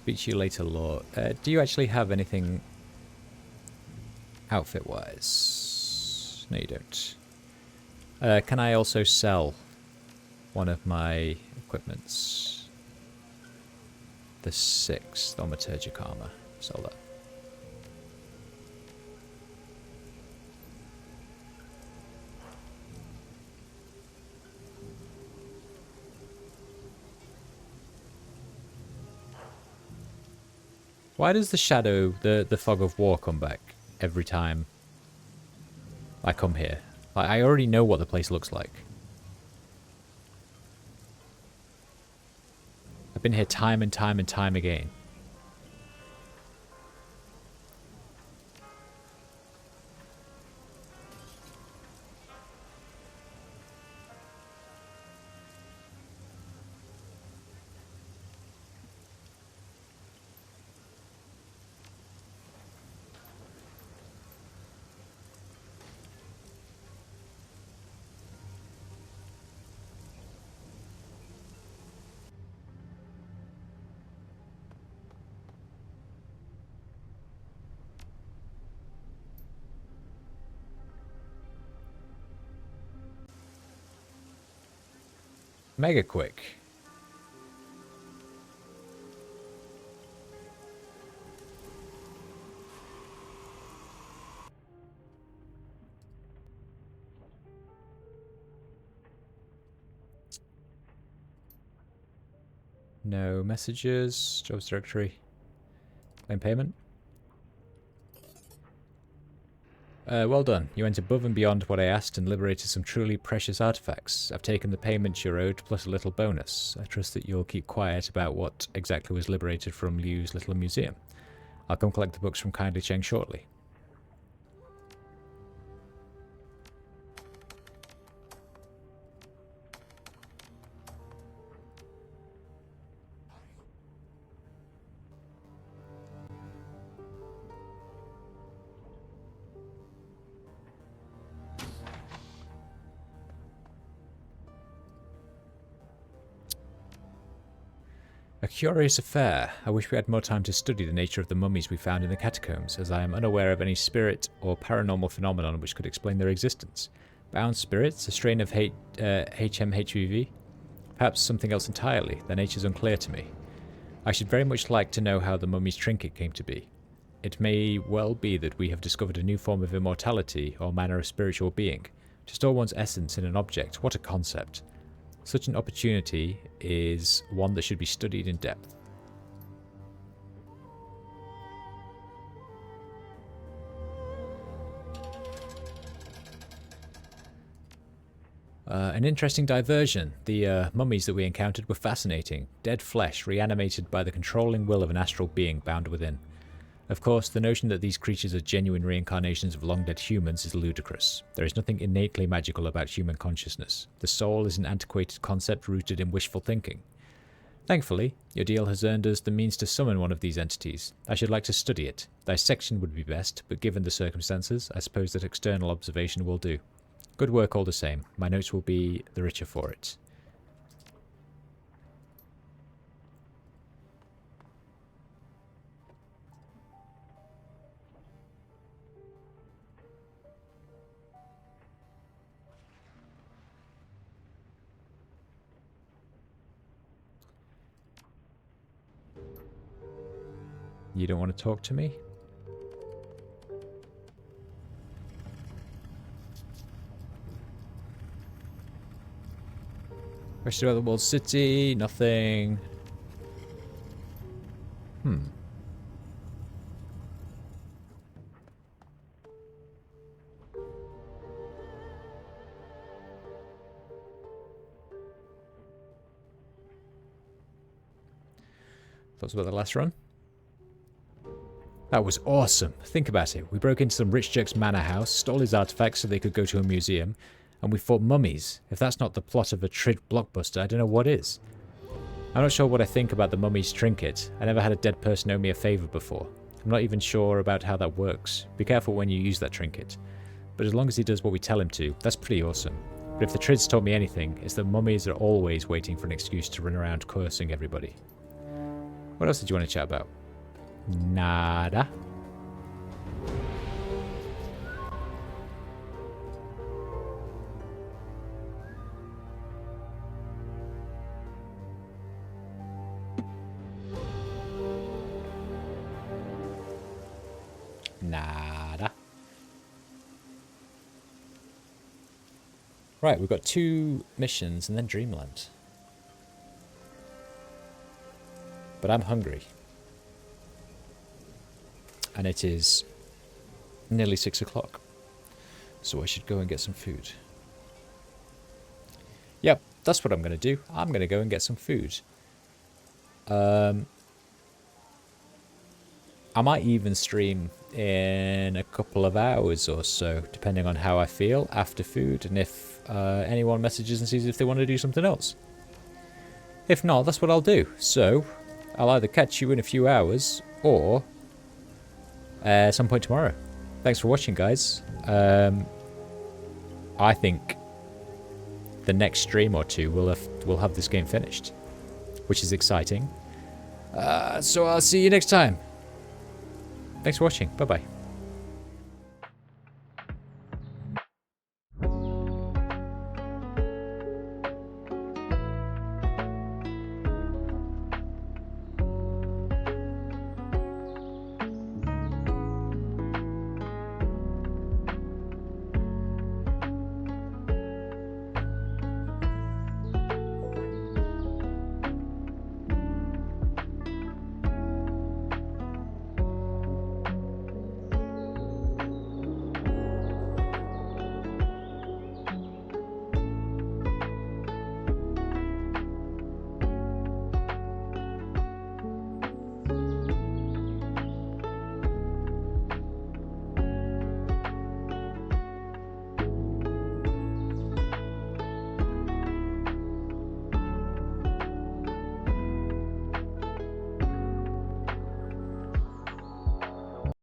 Speak to you later, Lord. Do you actually have anything outfit-wise? No, you don't. Can I also sell one of my equipments? The 6th Thaumaturgic armor. Sell that. Why does the shadow, the fog of war come back every time I come here? Like, I already know what the place looks like. I've been here time and time and time again. Mega quick. No messages. Jobs directory. Claim payment. Well done. You went above and beyond what I asked and liberated some truly precious artifacts. I've taken the payment you're owed plus a little bonus. I trust that you'll keep quiet about what exactly was liberated from Liu's little museum. I'll come collect the books from Kindly Cheng shortly. A curious affair. I wish we had more time to study the nature of the mummies we found in the catacombs, as I am unaware of any spirit or paranormal phenomenon which could explain their existence. Bound spirits? A strain of HMHVV? Perhaps something else entirely. Their nature's unclear to me. I should very much like to know how the mummy's trinket came to be. It may well be that we have discovered a new form of immortality or manner of spiritual being. To store one's essence in an object, what a concept. Such an opportunity is one that should be studied in depth. An interesting diversion. The mummies that we encountered were fascinating. Dead flesh, reanimated by the controlling will of an astral being bound within. Of course, the notion that these creatures are genuine reincarnations of long-dead humans is ludicrous. There is nothing innately magical about human consciousness. The soul is an antiquated concept rooted in wishful thinking. Thankfully, your deal has earned us the means to summon one of these entities. I should like to study it. Dissection would be best, but given the circumstances, I suppose that external observation will do. Good work all the same. My notes will be the richer for it. You don't want to talk to me? Question about the walled city, nothing. Thoughts about the last run? That was awesome. Think about it. We broke into some rich jerk's manor house, stole his artifacts so they could go to a museum, and we fought mummies. If that's not the plot of a Trid blockbuster, I don't know what is. I'm not sure what I think about the mummy's trinket. I never had a dead person owe me a favour before. I'm not even sure about how that works. Be careful when you use that trinket. But as long as he does what we tell him to, that's pretty awesome. But if the Trids taught me anything, it's that mummies are always waiting for an excuse to run around cursing everybody. What else did you want to chat about? Nada. Nada. Right, we've got 2 missions and then Dreamland. But I'm hungry. And it is nearly 6 o'clock. So I should go and get some food. Yep, that's what I'm going to do. I'm going to go and get some food. I might even stream in a couple of hours or so, depending on how I feel after food and if anyone messages and sees if they want to do something else. If not, that's what I'll do. So, I'll either catch you in a few hours or at some point tomorrow. Thanks for watching, guys. I think the next stream or two we'll have this game finished, which is exciting. So I'll see you next time. Thanks for watching. Bye-bye.